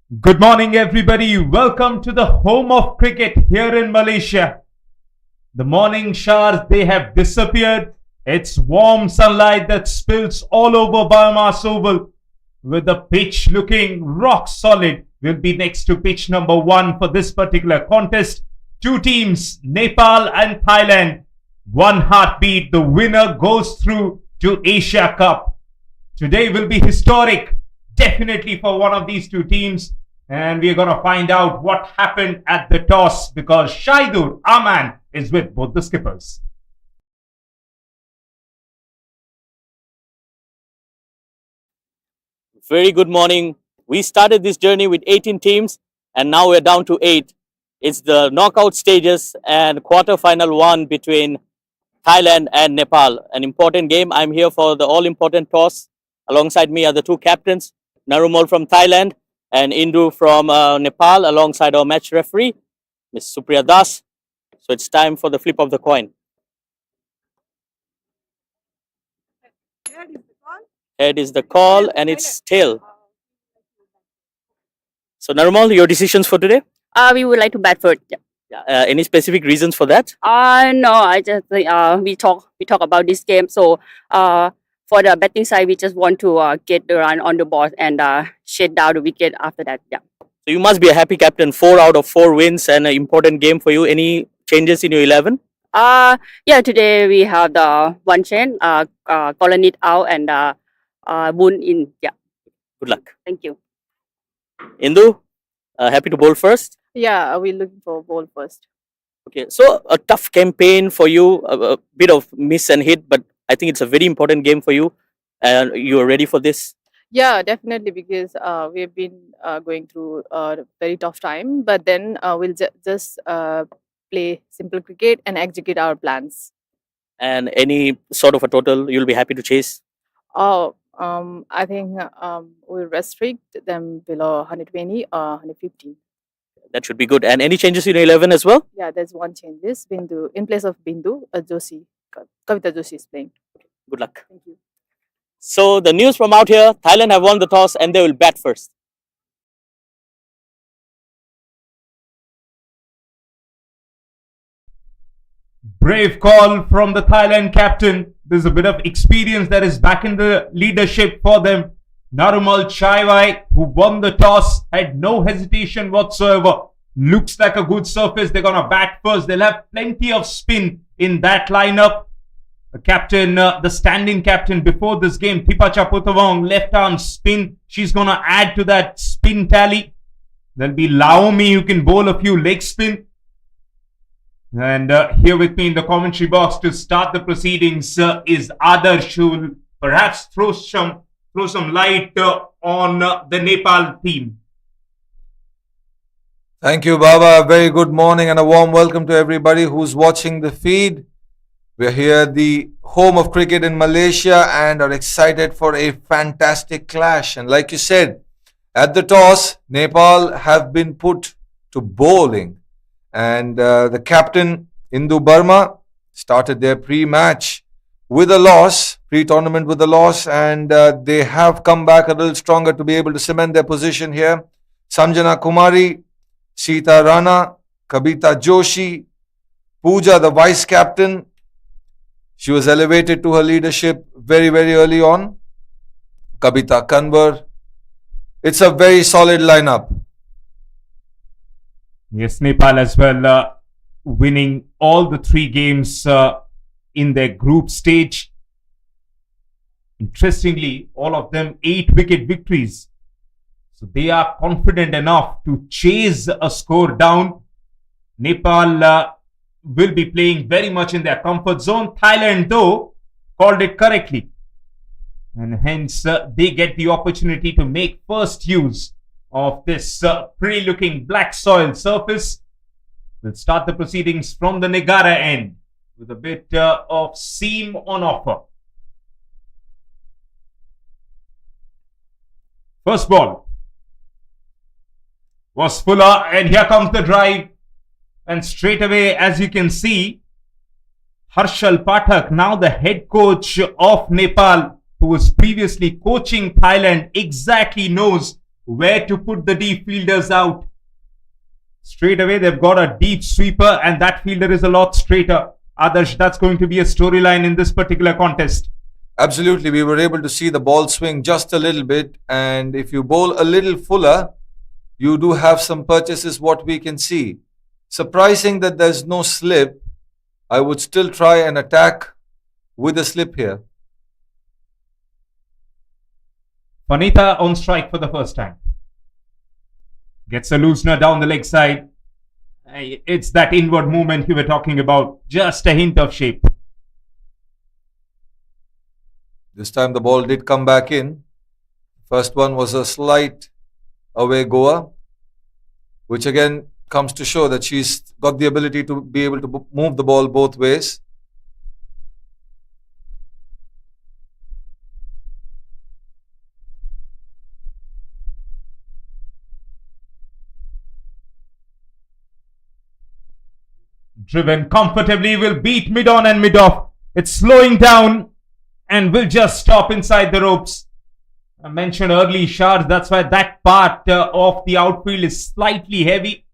Good morning, everybody. Welcome to the home of cricket here in Malaysia. The morning showers, they have disappeared. It's warm sunlight that spills all over BAYUEMAS Oval with the pitch looking rock solid. We'll be next to pitch number 1 for this particular contest. Two teams, Nepal and Thailand. One heartbeat. The winner goes through to Asia Cup. Today will be historic, definitely for one of these two teams. And we're going to find out what happened at the toss because Shaidur Aman is with both the skippers. Very good morning. We started this journey with 18 teams and now we're down to 8. It's the knockout stages and quarter-final one between Thailand and Nepal. An important game. I'm here for the all-important toss. Alongside me are the two captains, Narumal from Thailand and Indu from Nepal, alongside our match referee, Ms. Supriya Das. So it's time for the flip of the coin. Head is the call and it's tail. So Narumal, your decisions for today? We would like to bat first. Yeah. Any specific reasons for that? No, I just think we talk about this game. So for the batting side, we just want to get the run on the board and shut down the wicket after that. Yeah. So you must be a happy captain. 4 out of 4 wins and an important game for you. Any changes in your 11? Yeah. Today we have the one chain, Colonit out and Boon in. Yeah. Good luck. Thank you. Indu, happy to bowl first. Yeah, we're looking for ball first. Okay, so a tough campaign for you, a bit of miss and hit, but I think it's a very important game for you, and you are ready for this. Yeah, definitely, because we've been going through a very tough time, but then we'll just play simple cricket and execute our plans. And any sort of a total you'll be happy to chase. Oh, I think we'll restrict them below 120 or 115. That should be good. And any changes in your 11 as well? Yeah, there's one changes. Bindu in place of Bindu, Joshi, Kavita Joshi is playing. Good luck. Thank you. So the news from out here, Thailand have won the toss and they will bat first. Brave call from the Thailand captain. There's a bit of experience that is back in the leadership for them. Narumal Chaiwai, who won the toss, had no hesitation whatsoever. Looks like a good surface. They're going to bat first. They'll have plenty of spin in that lineup. The captain, the standing captain before this game, Thipa Chaputawong, left arm spin. She's going to add to that spin tally. There'll be Laomi who can bowl a few leg spin. And here with me in the commentary box to start the proceedings is Adarsh, who will perhaps throw some light on the Nepal team. Thank you, Baba. A very good morning and a warm welcome to everybody who's watching the feed. We're here at the home of cricket in Malaysia and are excited for a fantastic clash. And like you said, at the toss, Nepal have been put to bowling. And the captain, Indu Burma, started their pre-match with a loss, pre-tournament with a loss, and they have come back a little stronger to be able to cement their position here. Sanjana Kumari, Sita Rana, Kavita Joshi, Pooja, the vice captain. She was elevated to her leadership very, very early on. Kavita Kanwar. It's a very solid lineup. Yes, Nepal as well, winning all the 3 games in their group stage. Interestingly, all of them 8-wicket victories. So they are confident enough to chase a score down. Nepal will be playing very much in their comfort zone. Thailand, though, called it correctly. And hence, they get the opportunity to make first use of this pretty looking black soil surface. We'll start the proceedings from the Negara end with a bit of seam on offer. First ball was Fuller, and here comes the drive. And straight away, as you can see, Harshal Pathak, now the head coach of Nepal, who was previously coaching Thailand, exactly knows where to put the deep fielders out. Straight away, they've got a deep sweeper, and that fielder is a lot straighter. Adarsh, that's going to be a storyline in this particular contest. Absolutely, we were able to see the ball swing just a little bit, and if you bowl a little fuller, you do have some purchases, what we can see. Surprising that there's no slip. I would still try and attack with a slip here. Vanita on strike for the first time. Gets a loosener down the leg side. It's that inward movement you were talking about. Just a hint of shape. This time the ball did come back in. First one was a slight away goer, which again comes to show that she's got the ability to be able to move the ball both ways. Driven comfortably, will beat mid on and mid off. It's slowing down and will just stop inside the ropes. I mentioned early shots, that's why that part of the outfield is slightly heavy.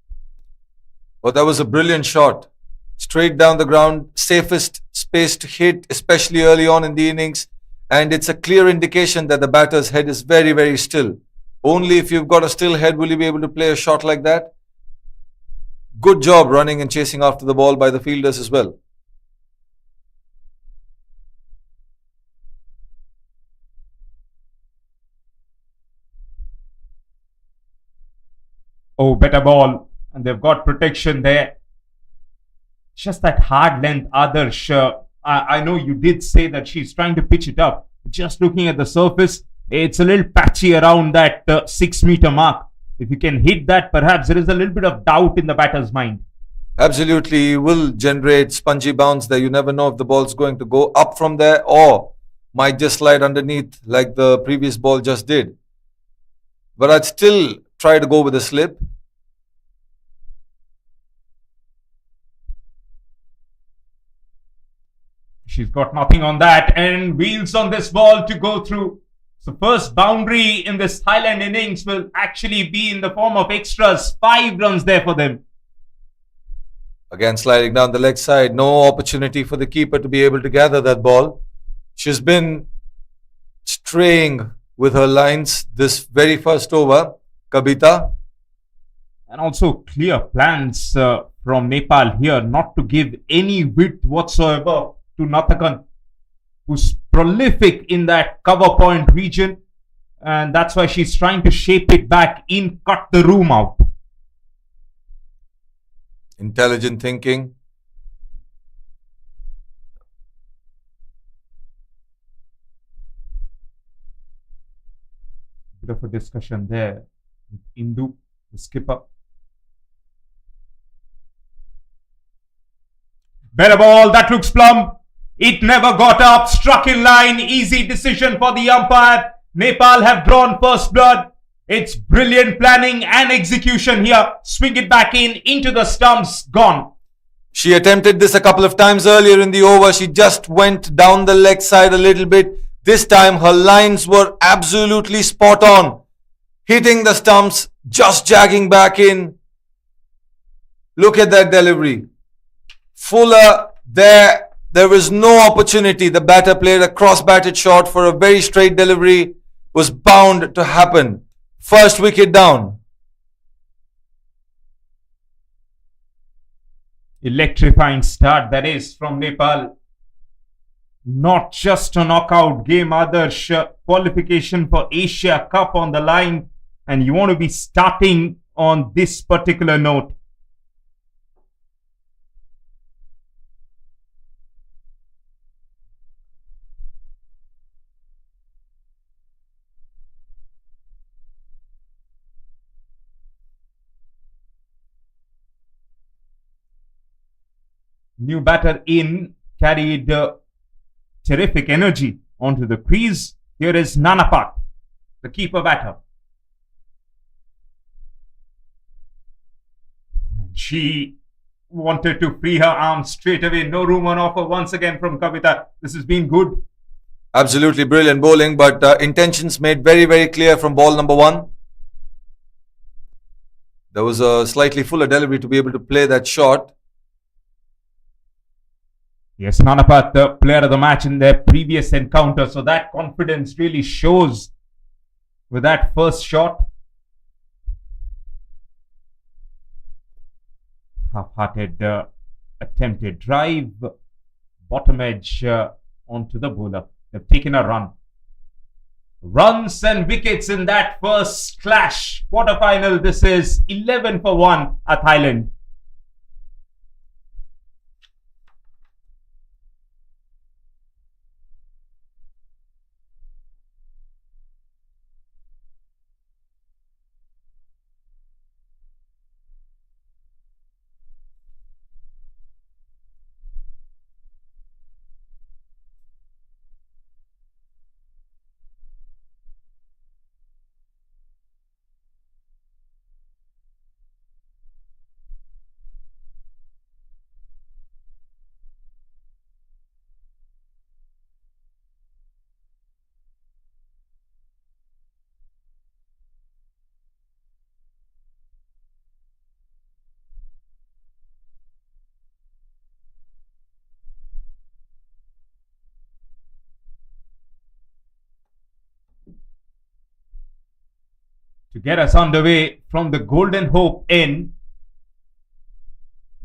But that was a brilliant shot. Straight down the ground, safest space to hit, especially early on in the innings. And it's a clear indication that the batter's head is very, very still. Only if you've got a still head will you be able to play a shot like that. Good job running and chasing after the ball by the fielders as well. Oh, better ball. And they've got protection there. Just that hard length, Adarsh. I know you did say that she's trying to pitch it up. Just looking at the surface, it's a little patchy around that 6-meter mark. If you can hit that, perhaps there is a little bit of doubt in the batter's mind. Absolutely, you will generate spongy bounce there. You never know if the ball's going to go up from there or might just slide underneath like the previous ball just did. But I'd still try to go with a slip. She's got nothing on that and wheels on this ball to go through. So first boundary in this Thailand innings will actually be in the form of extras. 5 runs there for them. Again, sliding down the leg side. No opportunity for the keeper to be able to gather that ball. She's been straying with her lines this very first over, Kabita. And also clear plans from Nepal here not to give any width whatsoever to Nathakan, who's prolific in that cover point region. And that's why she's trying to shape it back in, cut the room out. Intelligent thinking. Bit of a discussion there with Indu, the skipper. Better ball, that looks plumb. It never got up, struck in line. Easy decision for the umpire. Nepal have drawn first blood. It's brilliant planning and execution here. Swing it back in, into the stumps, gone. She attempted this a couple of times earlier in the over. She just went down the leg side a little bit. This time her lines were absolutely spot on. Hitting the stumps, just jagging back in. Look at that delivery. Fuller there. There was no opportunity. The batter played a cross-batted shot for a very straight delivery. Was bound to happen. First wicket down. Electrifying start that is from Nepal. Not just a knockout game, Adarsh. Qualification for Asia Cup on the line. And you want to be starting on this particular note. New batter in, carried terrific energy onto the crease. Here is Nanapat, the keeper batter. She wanted to free her arms straight away. No room on offer once again from Kavita. This has been good. Absolutely brilliant bowling, but intentions made very, very clear from ball number 1. There was a slightly fuller delivery to be able to play that shot. Yes, Nanapat, the player of the match in their previous encounter. So that confidence really shows with that first shot. Half-hearted attempted drive. Bottom edge onto the bowler. They've taken a run. Runs and wickets in that first clash. Quarterfinal. This is 11 for 1 at Thailand. To get us underway from the Golden Hope end,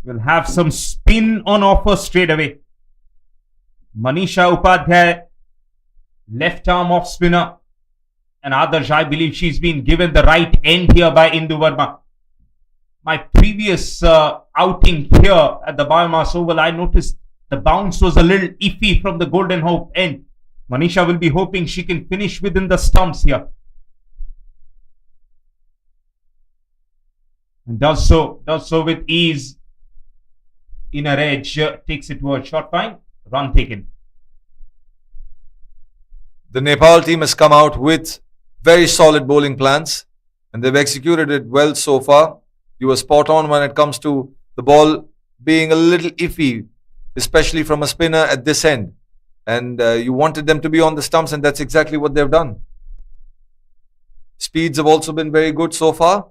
we'll have some spin on offer straight away. Manisha Upadhyay, left arm off spinner. And Adarsh, I believe she's been given the right end here by Indu Verma. My previous outing here at the BAYUEMAS Oval, I noticed the bounce was a little iffy from the Golden Hope end. Manisha will be hoping she can finish within the stumps here. And does so with ease. Inner edge takes it towards short fine. Run taken. The Nepal team has come out with very solid bowling plans and they've executed it well so far. You were spot on when it comes to the ball being a little iffy, especially from a spinner at this end. And you wanted them to be on the stumps, and that's exactly what they've done. Speeds have also been very good so far.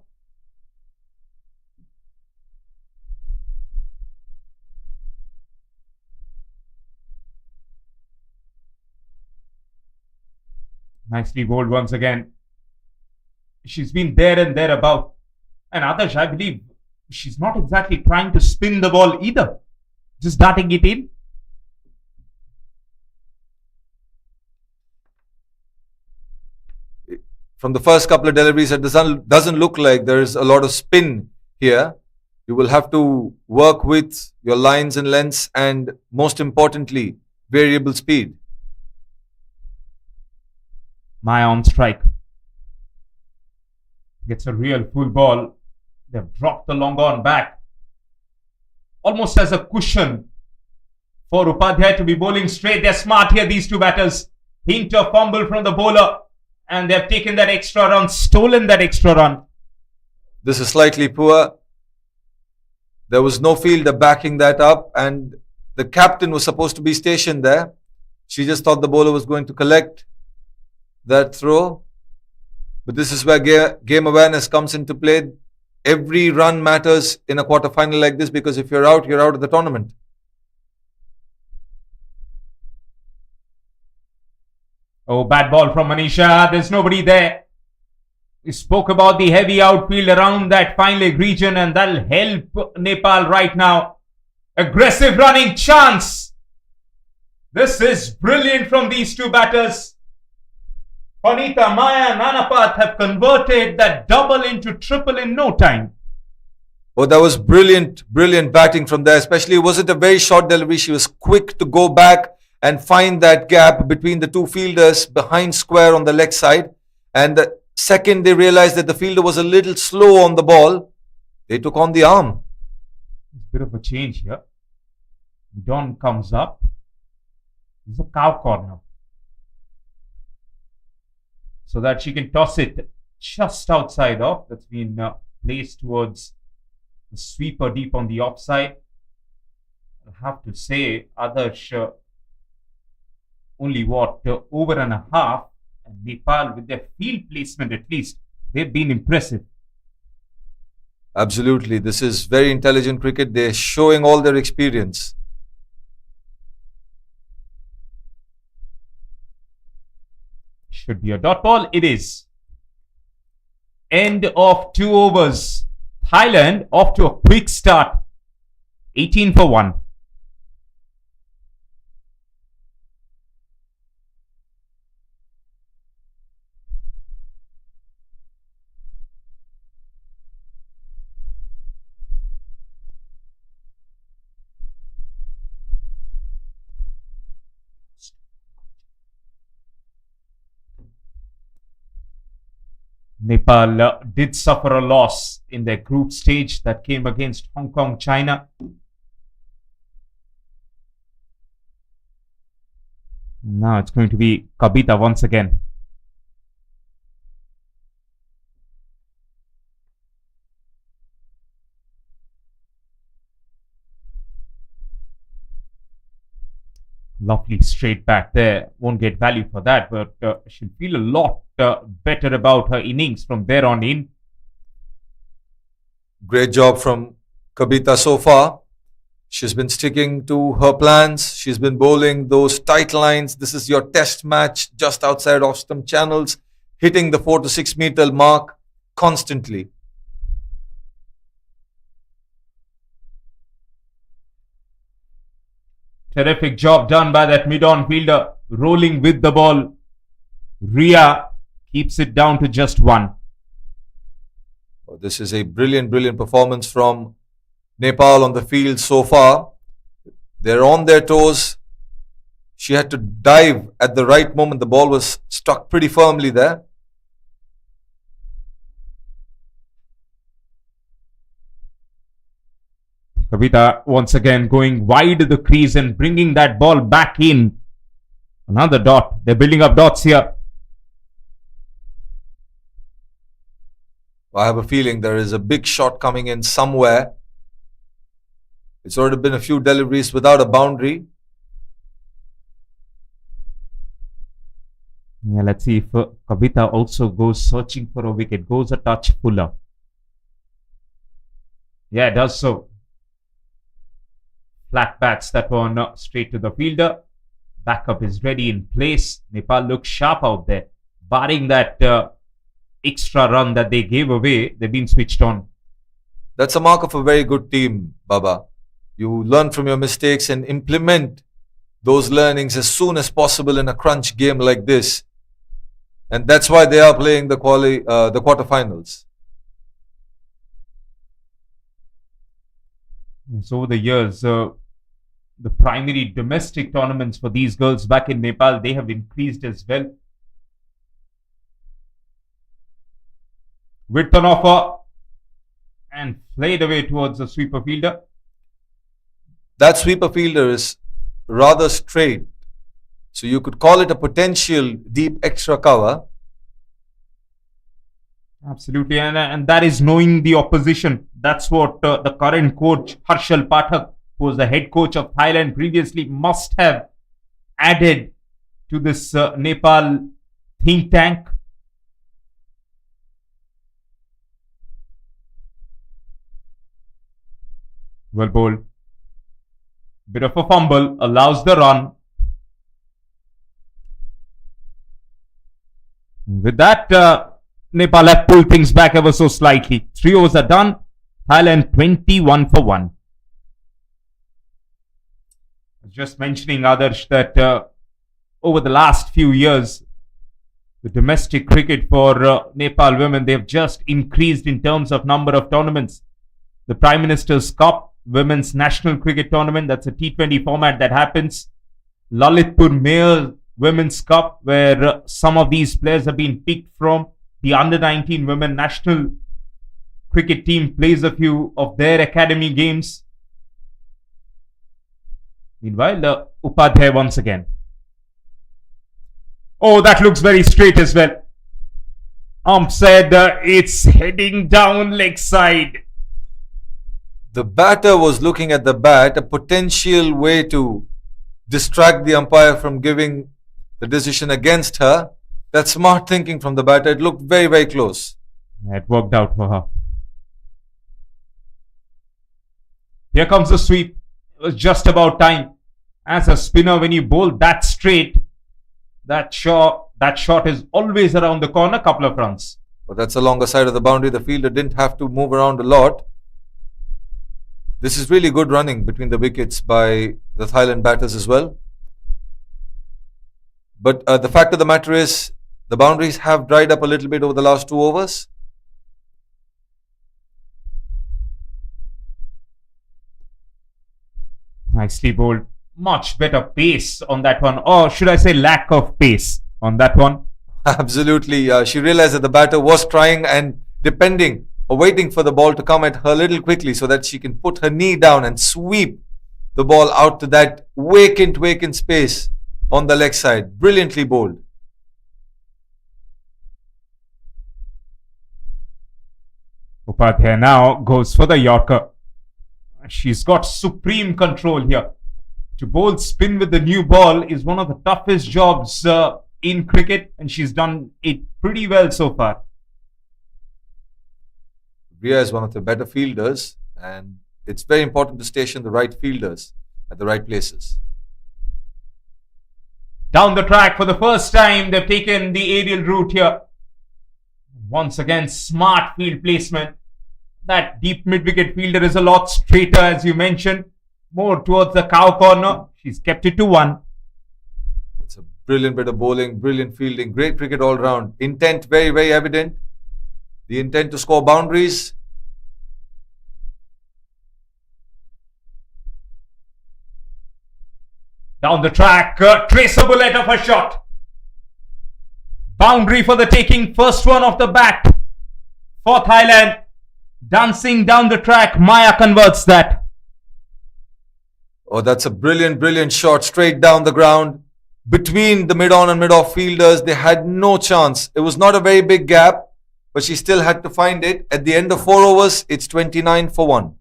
Nicely bowled once again. She's been there and thereabout. And Adarsh, I believe she's not exactly trying to spin the ball either. Just darting it in. From the first couple of deliveries, it doesn't look like there's a lot of spin here. You will have to work with your lines and lengths and, most importantly, variable speed. My on strike. Gets a real full ball. They've dropped the long on back. Almost as a cushion for Upadhyay to be bowling straight. They're smart here, these two batters. Hint of fumble from the bowler. And they've taken that extra run, stolen that extra run. This is slightly poor. There was no fielder backing that up. And the captain was supposed to be stationed there. She just thought the bowler was going to collect that throw. But this is where game awareness comes into play. Every run matters in a quarterfinal like this, because if you're out of the tournament. Oh, bad ball from Manisha. There's nobody there. We spoke about the heavy outfield around that fine leg region, and that'll help Nepal right now. Aggressive running chance. This is brilliant from these two batters. Panita, Maya, Nanapat have converted that double into triple in no time. Oh, that was brilliant batting from there. Especially, it wasn't a very short delivery. She was quick to go back and find that gap between the two fielders behind square on the leg side. And the second they realized that the fielder was a little slow on the ball, they took on the arm. Bit of a change here. Dawn comes up. It's a cow corner. So that she can toss it just outside off. That's been placed towards the sweeper deep on the offside. I have to say, Adarsh, only over and a half. And Nepal, with their field placement at least, they've been impressive. Absolutely. This is very intelligent cricket. They're showing all their experience. Should be a dot ball. It is. End of 2 overs. Thailand off to a quick start. 18 for 1. Nepal did suffer a loss in their group stage that came against Hong Kong, China. Now it's going to be Kabita once again. Lovely straight back there. Won't get value for that, but she'll feel a lot better about her innings from there on in. Great job from Kabita so far. She's been sticking to her plans. She's been bowling those tight lines. This is your test match just outside off stump channels, hitting the 4 to 6 meter mark constantly. Terrific job done by that mid-on fielder, rolling with the ball. Ria keeps it down to just 1. Oh, this is a brilliant performance from Nepal on the field so far. They're on their toes. She had to dive at the right moment. The ball was stuck pretty firmly there. Kavita once again going wide of the crease and bringing that ball back in. Another dot. They're building up dots here. I have a feeling there is a big shot coming in somewhere. It's already been a few deliveries without a boundary. Yeah, let's see if Kavita also goes searching for a wicket. Goes a touch fuller. Yeah, it does so. Flat bats that one straight to the fielder. Backup is ready in place. Nepal looks sharp out there. Barring that extra run that they gave away, they've been switched on. That's a mark of a very good team, Baba. You learn from your mistakes and implement those learnings as soon as possible in a crunch game like this. And that's why they are playing the quarterfinals. So over the years, the primary domestic tournaments for these girls back in Nepal, they have increased as well. Width on offer and played away towards the sweeper fielder. That sweeper fielder is rather straight. So you could call it a potential deep extra cover. Absolutely, and that is knowing the opposition. That's what the current coach, Harshal Pathak, who was the head coach of Thailand previously, must have added to this Nepal think tank. Well bowled. Bit of a fumble, allows the run. With that, Nepal have pulled things back ever so slightly. 3 overs are done. Thailand 21 for 1. I was just mentioning, Adarsh, that over the last few years, the domestic cricket for Nepal women, they've just increased in terms of number of tournaments. The Prime Minister's Cup, Women's National Cricket Tournament, that's a T20 format that happens. Lalitpur Mayor Women's Cup, where some of these players have been picked from. The Under-19 Women National Cricket Team plays a few of their academy games. Meanwhile, Upadhyay once again. Oh, that looks very straight as well. Ump said it's heading down leg side. The batter was looking at the bat, a potential way to distract the umpire from giving the decision against her. That's smart thinking from the batter. It looked very close. It worked out for her. Here comes the sweep. It was just about time. As a spinner, when you bowl that straight, that shot is always around the corner, couple of runs. But that's the longer side of the boundary. The fielder didn't have to move around a lot. This is really good running between the wickets by the Thailand batters as well. But the fact of the matter is, the boundaries have dried up a little bit over the last 2 overs. Nicely bowled. Much better pace on that one. Or should I say lack of pace on that one. Absolutely. She realized that the batter was trying and depending or waiting for the ball to come at her a little quickly so that she can put her knee down and sweep the ball out to that vacant space on the leg side. Brilliantly bowled. Upadhyay now goes for the Yorker. She's got supreme control here. To bowl spin with the new ball is one of the toughest jobs in cricket, and she's done it pretty well so far. Ria is one of the better fielders, and it's very important to station the right fielders at the right places. Down the track for the first time, they've taken the aerial route here. Once again, smart field placement. That deep mid-wicket fielder is a lot straighter, as you mentioned, more towards the cow corner. She's kept it to 1. It's a brilliant bit of bowling, brilliant fielding, great cricket all round. Intent very evident. The intent to score boundaries. Down the track, traceable at of a shot. Boundary for the taking, first one off the bat for Thailand. Dancing down the track, Maya converts that. Oh, that's a brilliant shot straight down the ground. Between the mid-on and mid-off fielders, they had no chance. It was not a very big gap, but she still had to find it. At the end of 4 overs, it's 29 for 1.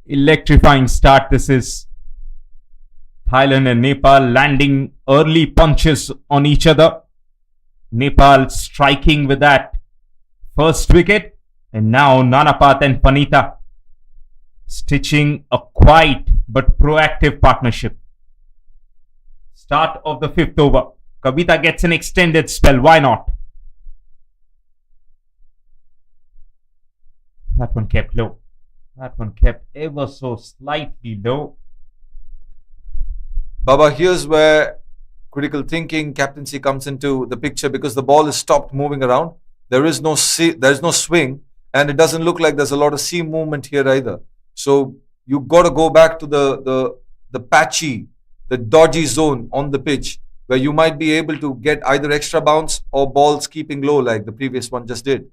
Electrifying start this is. Thailand and Nepal landing early punches on each other. Nepal striking with that first wicket, and now Nanapat and Panita stitching a quiet but proactive partnership. Start of the 5th over. Kavita gets an extended spell. Why not? That one kept low. That one kept ever so slightly low. Baba, here's where critical thinking, captaincy comes into the picture, because the ball is stopped moving around. There is no swing, and it doesn't look like there's a lot of seam movement here either. So you got to go back to the patchy, the dodgy zone on the pitch, where you might be able to get either extra bounce or balls keeping low like the previous one just did.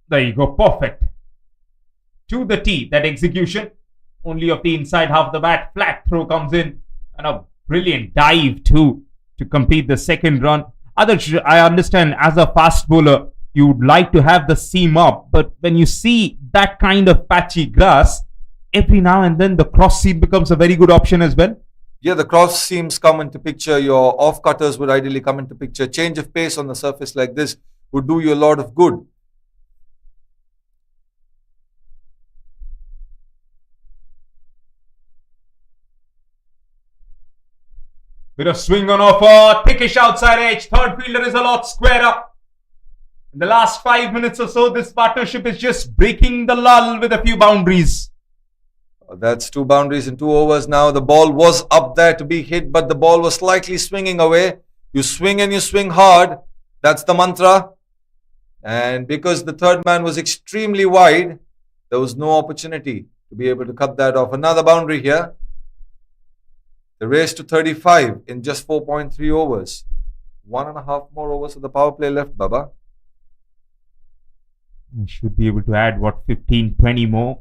There you go, perfect. To the tee, that execution. Only of the inside half of the bat. Flat throw comes in. And a brilliant dive too to complete the second run. Adarsh, I understand as a fast bowler, you would like to have the seam up. But when you see that kind of patchy grass, every now and then the cross seam becomes a very good option as well. Yeah, the cross seams come into picture. Your off cutters would ideally come into picture. Change of pace on the surface like this would do you a lot of good. Bit of swing on offer, thickish outside edge. Third fielder is a lot squarer. In the last 5 minutes or so, this partnership is just breaking the lull with a few boundaries. That's 2 boundaries in 2 overs now. The ball was up there to be hit, but the ball was slightly swinging away. You swing and you swing hard. That's the mantra. And because the third man was extremely wide, there was no opportunity to be able to cut that off. Another boundary here. The race to 35 in just 4.3 overs. 1.5 more overs of the power play left, Baba. We should be able to add, 15, 20 more.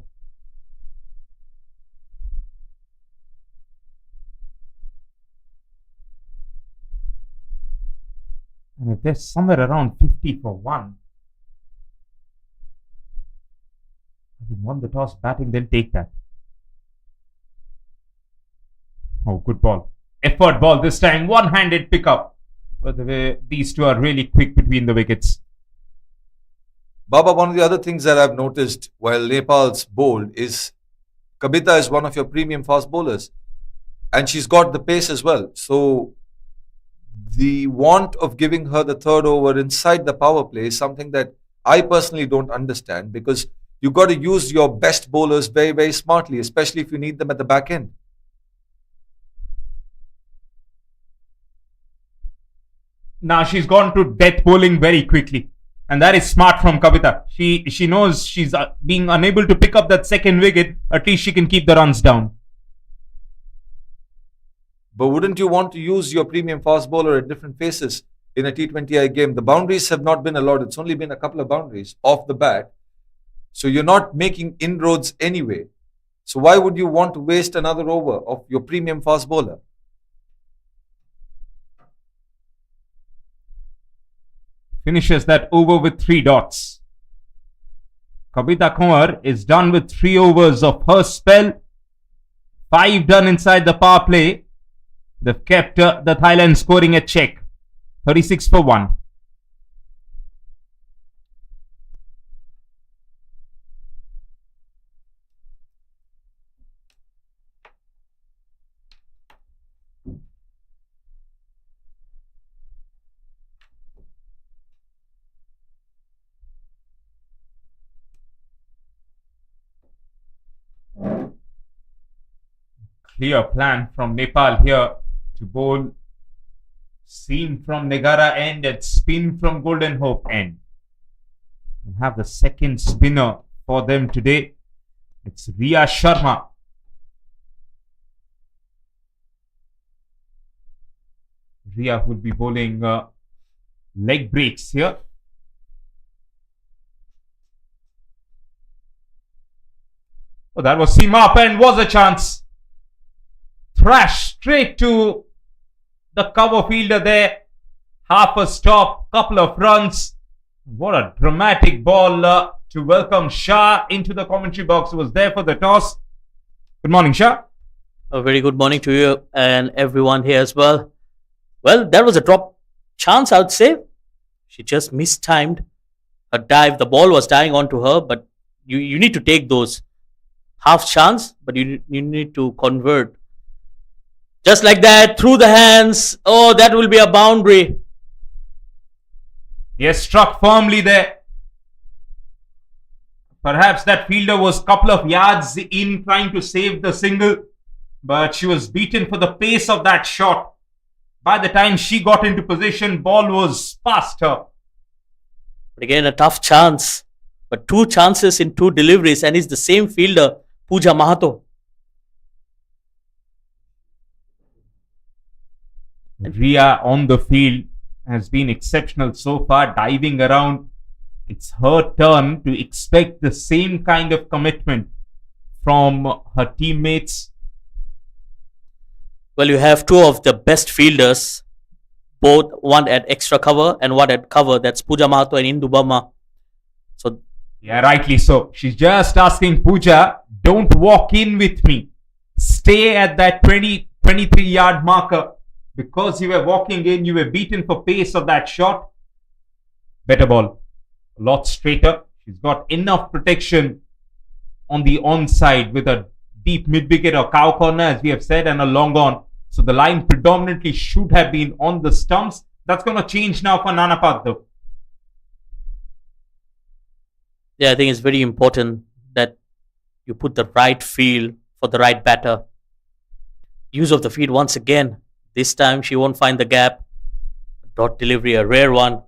And if there's somewhere around 50 for 1, having won the toss batting, they'll take that. Oh, good ball. Effort ball this time. One-handed pickup. But the way these two are really quick between the wickets. Baba, one of the other things that I've noticed while Nepal's bowled is Kabita is one of your premium fast bowlers. And she's got the pace as well. So the want of giving her the third over inside the power play is something that I personally don't understand, because you got to use your best bowlers very, very smartly, especially if you need them at the back end. Now she's gone to death bowling very quickly. And that is smart from Kavita. She knows she's being unable to pick up that second wicket. At least she can keep the runs down. But wouldn't you want to use your premium fast bowler at different phases in a T20I game? The boundaries have not been a lot. It's only been a couple of boundaries off the bat. So you're not making inroads anyway. So why would you want to waste another over of your premium fast bowler? Finishes that over with 3 dots. Kavita Kumar is done with 3 overs of her spell. 5 done inside the power play. They've kept the Thailand scoring at check. 36 for 1. Clear plan from Nepal here to bowl seam from Negara end and spin from Golden Hope end. We'll have the second spinner for them today. It's Riya Sharma. Riya will be bowling leg breaks here. Oh, that was seam up and was a chance. Thrash straight to the cover fielder there. Half a stop, couple of runs. What a dramatic ball to welcome Shah into the commentary box. He was there for the toss. Good morning, Shah. A very good morning to you and everyone here as well. Well, that was a drop chance, I would say. She just mistimed her dive. The ball was dying onto her, but you need to take those. Half chance, but you need to convert. Just like that, through the hands. Oh, that will be a boundary. Yes, struck firmly there. Perhaps that fielder was a couple of yards in trying to save the single, but she was beaten for the pace of that shot. By the time she got into position, ball was past her. But again, a tough chance. But 2 chances in 2 deliveries, and it's the same fielder, Pooja Mahato. Riya on the field has been exceptional so far, diving around. It's her turn to expect the same kind of commitment from her teammates. Well, you have 2 of the best fielders, both one at extra cover and one at cover. That's Pooja Mahato and Indu Burma. So, yeah, rightly so. She's just asking Pooja, don't walk in with me. Stay at that 23-yard marker. Because you were walking in, you were beaten for pace of that shot. Better ball. A lot straighter. She's got enough protection on the onside with a deep mid-wicket or cow corner, as we have said, and a long on. So the line predominantly should have been on the stumps. That's going to change now for Nanapad though. yeah, I think it's very important that you put the right feel for the right batter. Use of the feet once again. This time she won't find the gap. Dot delivery, a rare one.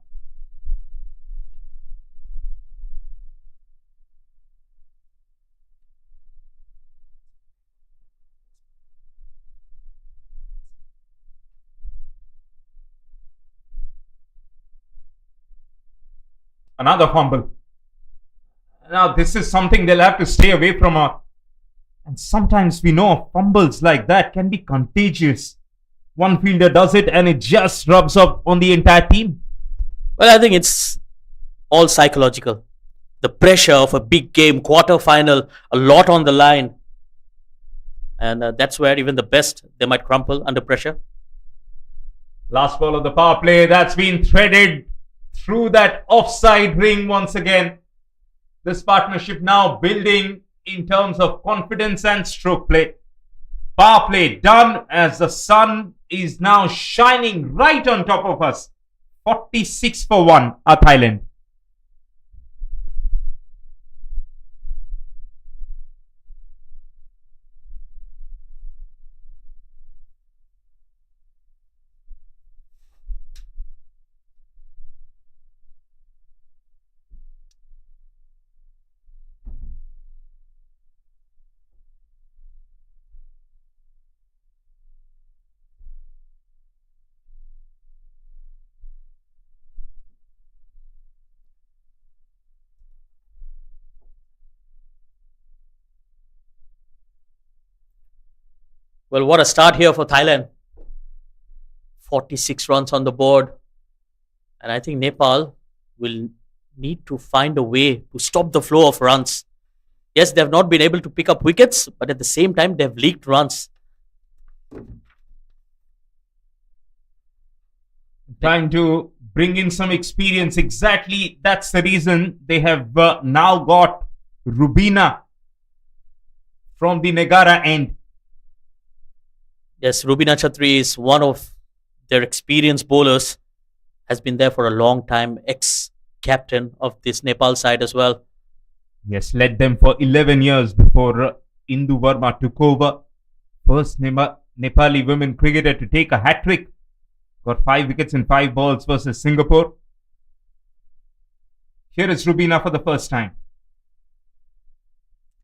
Another fumble. Now this is something they'll have to stay away from her. And sometimes we know fumbles like that can be contagious. One fielder does it and it just rubs up on the entire team. Well, I think it's all psychological. The pressure of a big game, quarter final, a lot on the line. And that's where even the best, they might crumple under pressure. Last ball of the power play that's been threaded through that offside ring once again. This partnership now building in terms of confidence and stroke play. Power play done as the sun is now shining right on top of us. 46 for 1 are Thailand. Well, what a start here for Thailand. 46 runs on the board. And I think Nepal will need to find a way to stop the flow of runs. Yes, they have not been able to pick up wickets, but at the same time, they have leaked runs. Trying to bring in some experience. Exactly, that's the reason they have now got Rubina from the Negara end. Yes, Rubina Chatri is one of their experienced bowlers. Has been there for a long time. Ex-captain of this Nepal side as well. Yes, led them for 11 years before Indu Verma took over. First Nepali women cricketer to take a hat-trick. Got 5 wickets in 5 balls versus Singapore. Here is Rubina for the first time.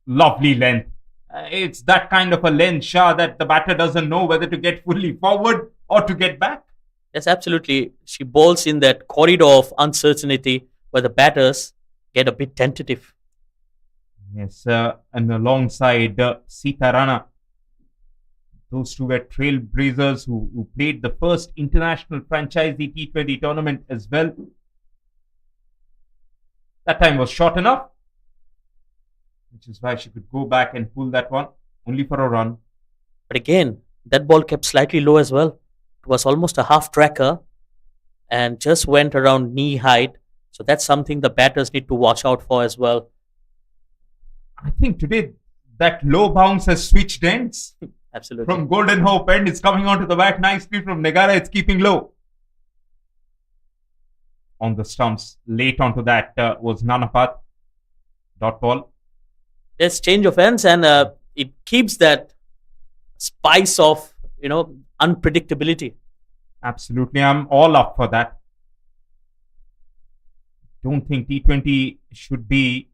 Lovely length. It's that kind of a length, Shah, that the batter doesn't know whether to get fully forward or to get back. Yes, absolutely. She bowls in that corridor of uncertainty where the batters get a bit tentative. Yes, and alongside Sita Rana. Those two were trailblazers who played the first international franchisee T20 tournament as well. That time was short enough, which is why she could go back and pull that one, only for a run. But again, that ball kept slightly low as well. It was almost a half tracker and just went around knee height. So that's something the batters need to watch out for as well. I think today that low bounce has switched ends. Absolutely. From Golden Hope end, it's coming onto the bat nicely. From Negara, it's keeping low. On the stumps, late onto that was Nanapat. Dot ball. There's change of ends and it keeps that spice of, unpredictability. Absolutely, I'm all up for that. Don't think T20 should be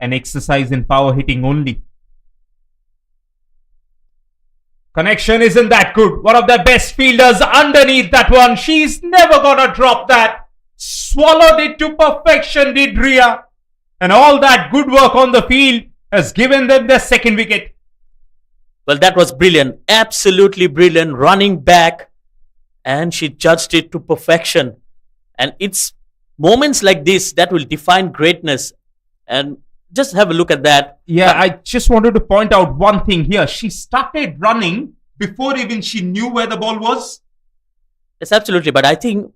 an exercise in power hitting only. Connection isn't that good. One of the best fielders underneath that one. She's never gonna drop that. Swallowed it to perfection, did Ria. And all that good work on the field has given them their second wicket. Well, that was brilliant. Absolutely brilliant. Running back. And she judged it to perfection. And it's moments like this that will define greatness. And just have a look at that. Yeah, I just wanted to point out one thing here. She started running before even she knew where the ball was. Yes, absolutely. But I think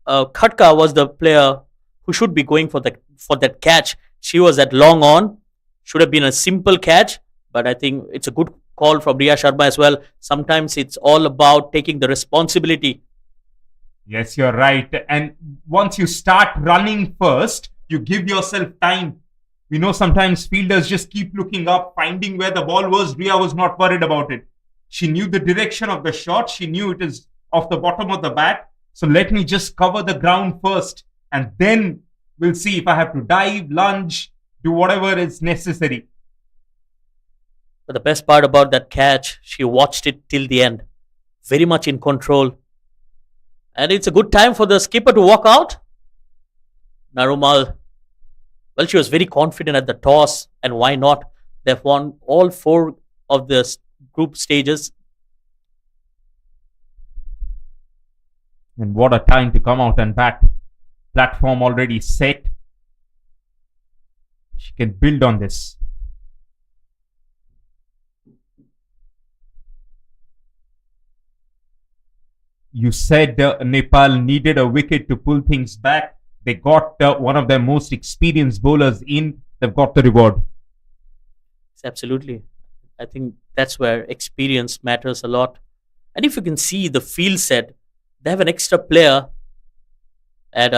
Khatka was the player who should be going for that catch. She was at long on. Should have been a simple catch. But I think it's a good call from Riya Sharma as well. Sometimes it's all about taking the responsibility. Yes, you're right. And once you start running first, you give yourself time. We know sometimes fielders just keep looking up, finding where the ball was. Ria was not worried about it. She knew the direction of the shot. She knew it is off the bottom of the bat. So let me just cover the ground first. And then we'll see if I have to dive, lunge, do whatever is necessary. But the best part about that catch, she watched it till the end. Very much in control. And it's a good time for the skipper to walk out. Narumal, well, she was very confident at the toss, and why not? They've won all 4 of the group stages. And what a time to come out and bat. Platform already set. She can build on this. You said Nepal needed a wicket to pull things back. They got one of their most experienced bowlers in. They've got the reward. Absolutely. I think that's where experience matters a lot. And if you can see the field set, they have an extra player at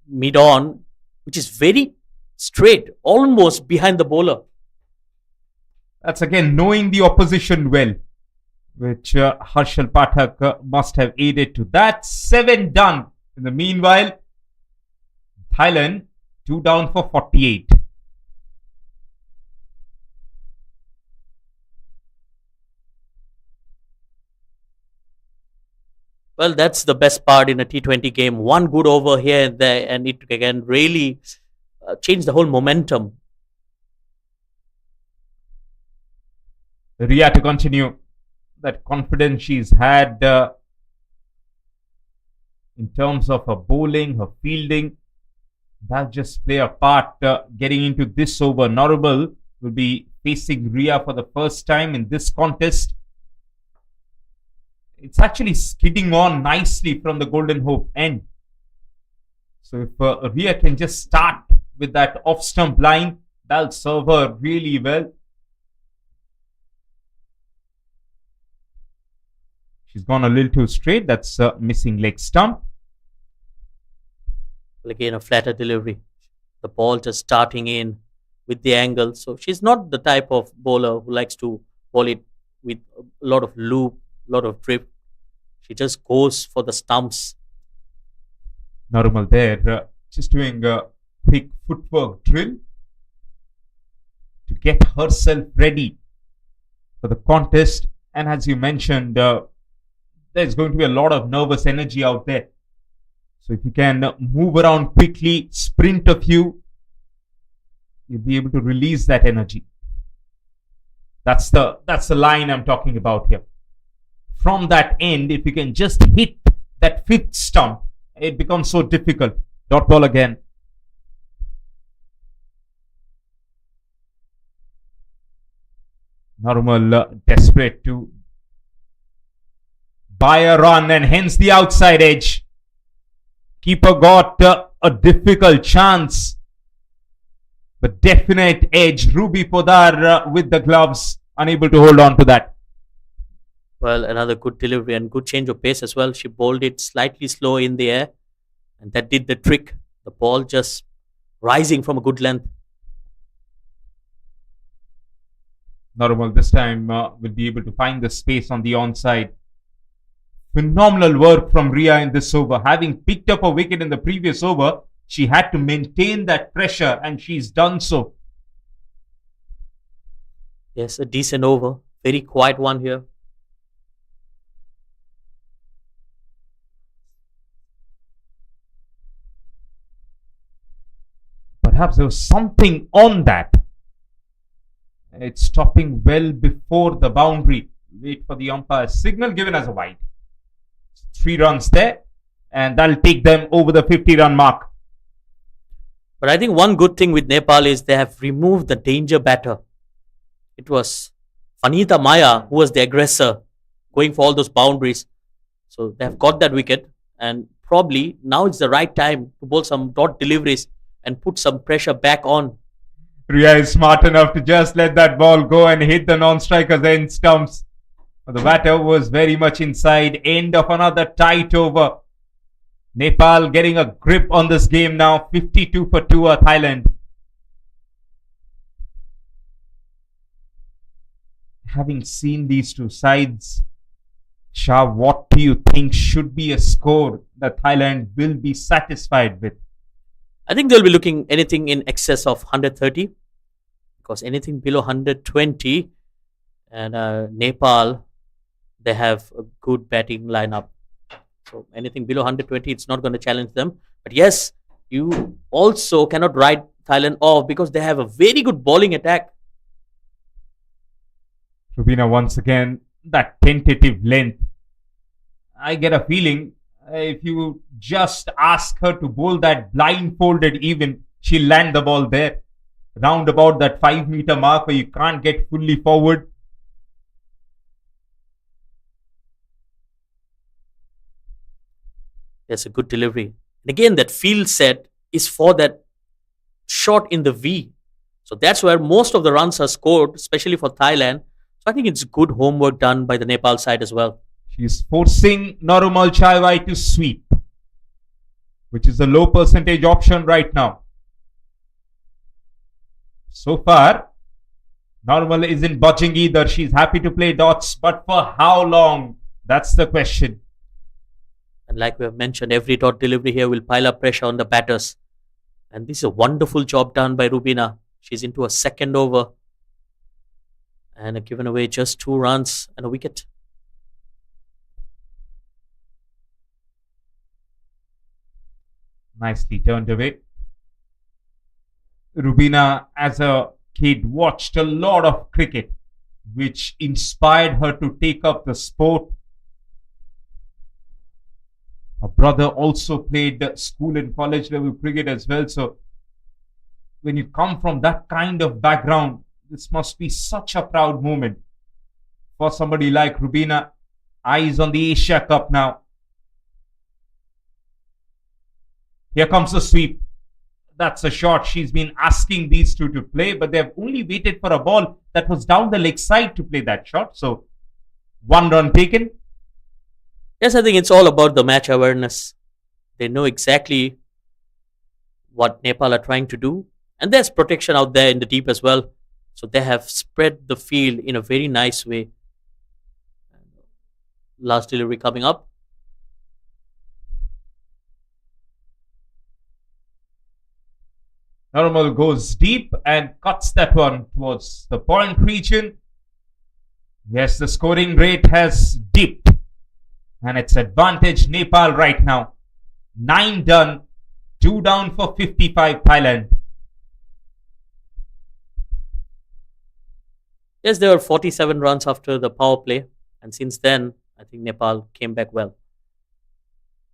mid on, which is very straight, almost behind the bowler. That's again knowing the opposition well, which Harshal Pathak must have aided to that. 7 done. In the meanwhile, Thailand 2 down for 48. Well, that's the best part in a T20 game. One good over here and there, and it can really change the whole momentum. Ria to continue. That confidence she's had in terms of her bowling, her fielding, that just play a part. Getting into this over, Normal will be facing Ria for the first time in this contest. It's actually skidding on nicely from the Golden Hope end. So if Ria can just start with that off-stump line, that'll serve her really well. She's gone a little too straight. That's missing leg stump. Well, again, a flatter delivery. The ball just starting in with the angle. So she's not the type of bowler who likes to bowl it with a lot of loop, a lot of drift. She just goes for the stumps. Normal there. Just doing a quick footwork drill to get herself ready for the contest. And as you mentioned, there's going to be a lot of nervous energy out there. So if you can move around quickly, sprint a few, you'll be able to release that energy. That's the line I'm talking about here. From that end, if you can just hit that 5th stump, it becomes so difficult. Dot ball again. Normal desperate to buy a run and hence the outside edge. Keeper got a difficult chance. But definite edge. Ruby Podar with the gloves, unable to hold on to that. Well, another good delivery and good change of pace as well. She bowled it slightly slow in the air, and that did the trick. The ball just rising from a good length. Normal this time will be able to find the space on the onside. Phenomenal work from Ria in this over. Having picked up a wicket in the previous over, she had to maintain that pressure, and she's done so. Yes, a decent over. Very quiet one here. Perhaps there was something on that. It's stopping well before the boundary. Wait for the umpire's signal, given as a wide. 3 runs there, and that'll take them over the 50-run mark. But I think one good thing with Nepal is they have removed the danger batter. It was Vanita Maya who was the aggressor, going for all those boundaries. So they have got that wicket, and probably now it's the right time to bowl some dot deliveries and put some pressure back on. Ria is smart enough to just let that ball go and hit the non-striker's end stumps. But the batter was very much inside. End of another tight over. Nepal getting a grip on this game now. 52 for 2 are Thailand. Having seen these two sides, Shah, what do you think should be a score that Thailand will be satisfied with? I think they'll be looking anything in excess of 130, because anything below 120, and Nepal, they have a good batting lineup. So anything below 120, it's not going to challenge them. But yes, you also cannot write Thailand off because they have a very good bowling attack. Rubina once again, that tentative length. I get a feeling if you just ask her to bowl that blindfolded even, she'll land the ball there. Round about that 5-meter mark where you can't get fully forward. There's a good delivery. And again, that field set is for that shot in the V. So that's where most of the runs are scored, especially for Thailand. So I think it's good homework done by the Nepal side as well. She's forcing Narumal Chaiwai to sweep, which is a low percentage option right now. So far, Narumal isn't budging either. She's happy to play dots, but for how long? That's the question. And like we have mentioned, every dot delivery here will pile up pressure on the batters. And this is a wonderful job done by Rubina. She's into a second over and given away just 2 runs and a wicket. Nicely turned away. Rubina, as a kid, watched a lot of cricket, which inspired her to take up the sport. Her brother also played school and college level cricket as well. So when you come from that kind of background, this must be such a proud moment for somebody like Rubina. Eyes on the Asia Cup now. Here comes the sweep. That's a shot she's been asking these two to play, but they've only waited for a ball that was down the leg side to play that shot. So 1 run taken. Yes, I think it's all about the match awareness. They know exactly what Nepal are trying to do. And there's protection out there in the deep as well. So they have spread the field in a very nice way. Last delivery coming up. Narumal goes deep and cuts that one towards the point region. Yes, the scoring rate has dipped. And it's advantage Nepal right now. 9 done, 2 down for 55 Thailand. Yes, there were 47 runs after the power play. And since then, I think Nepal came back well.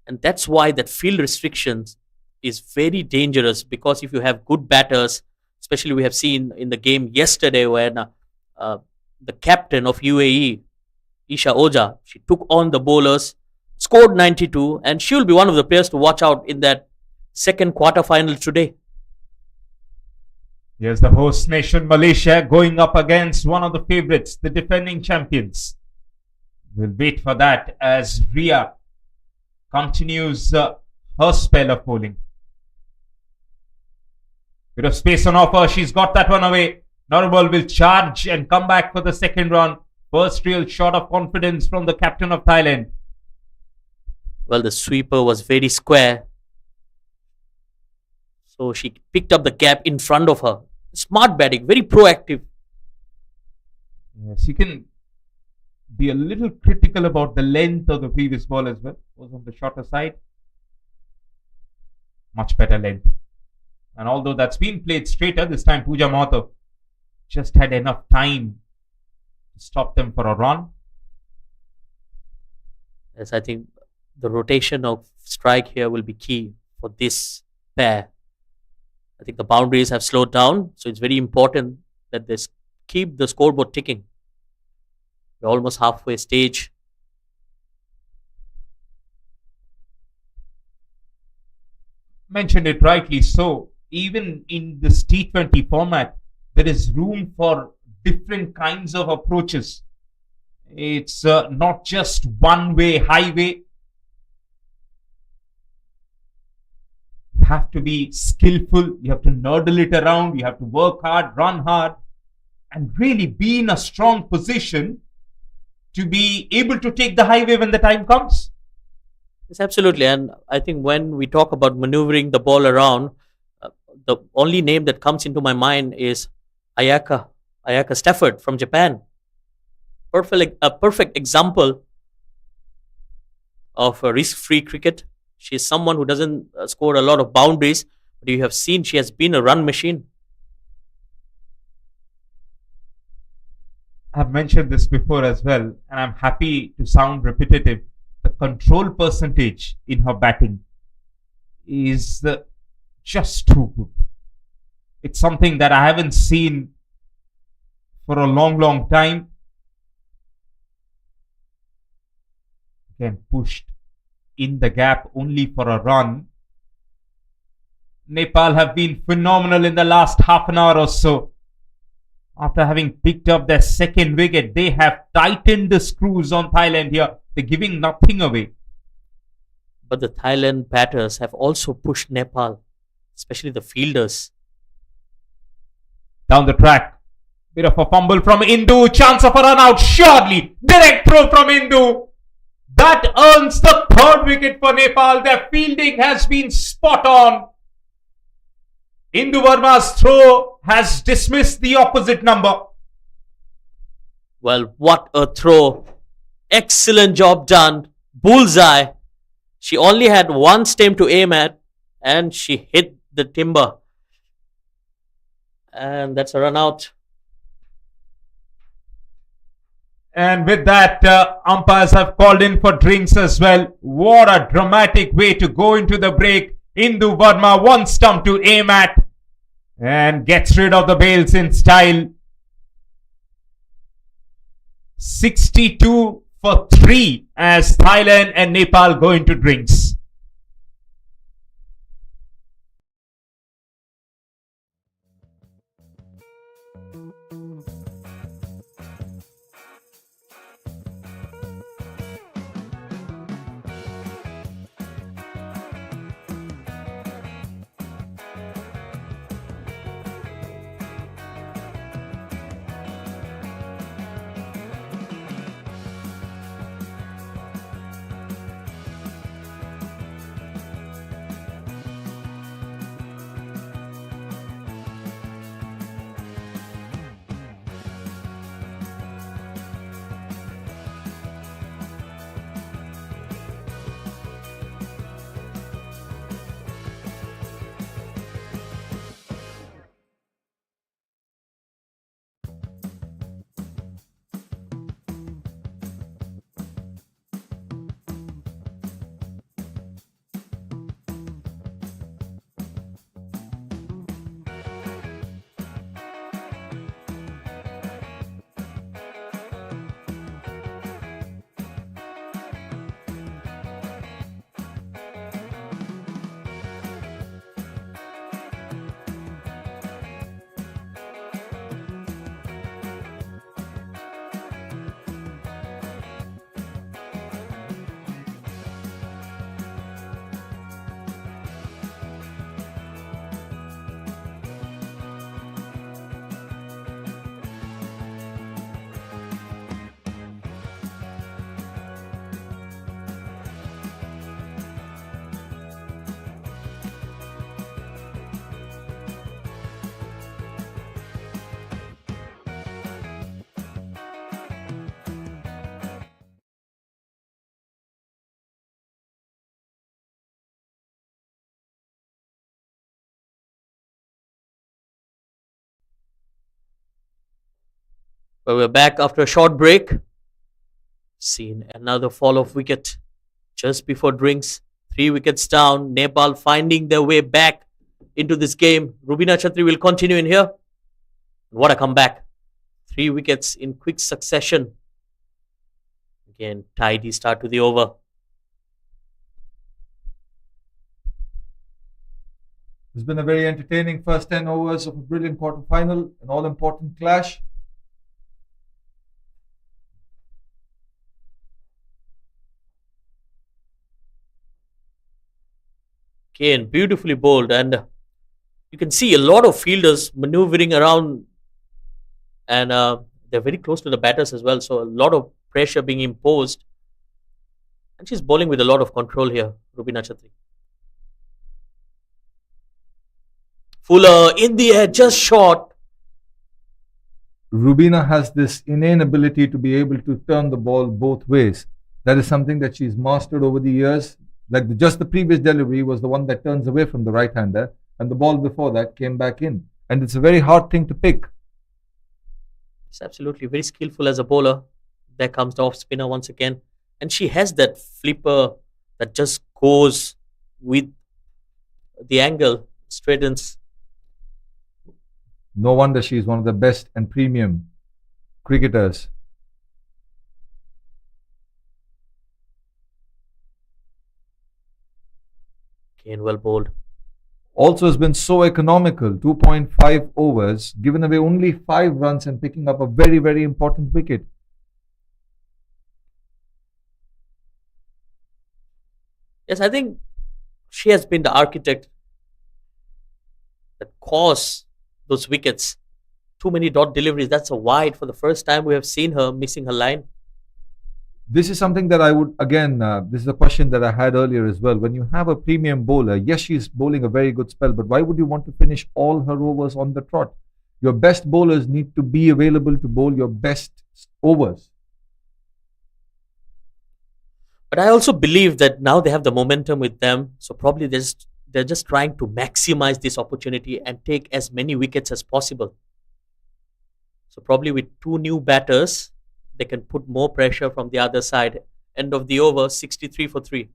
And that's why that field restrictions is very dangerous, because if you have good batters, especially we have seen in the game yesterday when the captain of UAE, Isha Oja, she took on the bowlers, scored 92, and she will be one of the players to watch out in that second quarter-final today. Here's the host nation Malaysia going up against one of the favourites, the defending champions. We'll wait for that as Ria continues her spell of bowling. Bit of space on offer. She's got that one away. Narumal will charge and come back for the second run. First real shot of confidence from the captain of Thailand. Well, the sweeper was very square. So she picked up the gap in front of her. Smart batting, very proactive. Yes, you can be a little critical about the length of the previous ball as well. Was on the shorter side. Much better length. And although that's been played straighter, this time Pooja Mahto just had enough time to stop them for a run. Yes, I think the rotation of strike here will be key for this pair. I think the boundaries have slowed down, so it's very important that they keep the scoreboard ticking. We're almost halfway stage. Mentioned it rightly so. Even in this T20 format, there is room for different kinds of approaches. It's not just one-way highway. You have to be skillful. You have to nurdle it around. You have to work hard, run hard, and really be in a strong position to be able to take the highway when the time comes. Yes, absolutely. And I think when we talk about maneuvering the ball around, the only name that comes into my mind is Ayaka Stafford from Japan. A perfect example of a risk-free cricket. She is someone who doesn't score a lot of boundaries, but you have seen she has been a run machine. I've mentioned this before as well, and I'm happy to sound repetitive. The control percentage in her batting is just too good. It's something that I haven't seen for a long time. Again, pushed in the gap only for a run. Nepal have been phenomenal in the last half an hour or so. After having picked up their second wicket, they have tightened the screws on Thailand here. They're giving nothing away. But the Thailand batters have also pushed Nepal, especially the fielders. Down the track. Bit of a fumble from Indu. Chance of a run out. Surely. Direct throw from Indu. That earns the third wicket for Nepal. Their fielding has been spot on. Indu Verma's throw has dismissed the opposite number. Well, what a throw. Excellent job done. Bullseye. She only had one stem to aim at and she hit the timber. And that's a run out. And with that, umpires have called in for drinks as well. What a dramatic way to go into the break. Indu Verma, one stump to aim at and gets rid of the bails in style. 62 for 3 as Thailand and Nepal go into drinks. But we're back after a short break. Seen another fall of wicket just before drinks. 3 wickets down. Nepal finding their way back into this game. Rubina Chatri will continue in here. What a comeback. 3 wickets in quick succession. Again, tidy start to the over. It's been a very entertaining first 10 overs of a brilliant quarter-final, an all-important clash. Again, beautifully bowled, and you can see a lot of fielders maneuvering around, and they're very close to the batters as well, so a lot of pressure being imposed. And she's bowling with a lot of control here, Rubina Chatri. Fuller in the air, just short. Rubina has this innate ability to be able to turn the ball both ways. That is something that she's mastered over the years. Like just the previous delivery was the one that turns away from the right-hander, and the ball before that came back in. And it's a very hard thing to pick. It's absolutely very skillful as a bowler. There comes the off-spinner once again. And she has that flipper that just goes with the angle, straightens. No wonder she's one of the best and premium cricketers. Again, well bowled. Also has been so economical, 2.5 overs, given away only 5 runs and picking up a very, very important wicket. Yes, I think she has been the architect that caused those wickets. Too many dot deliveries. That's a wide. For the first time, we have seen her missing her line. This is something that I would, again, this is a question that I had earlier as well. When you have a premium bowler, yes, she's bowling a very good spell, but why would you want to finish all her overs on the trot? Your best bowlers need to be available to bowl your best overs. But I also believe that now they have the momentum with them. So probably they're just trying to maximize this opportunity and take as many wickets as possible. So probably with 2 new batters, they can put more pressure from the other side. End of the over, 63 for 3.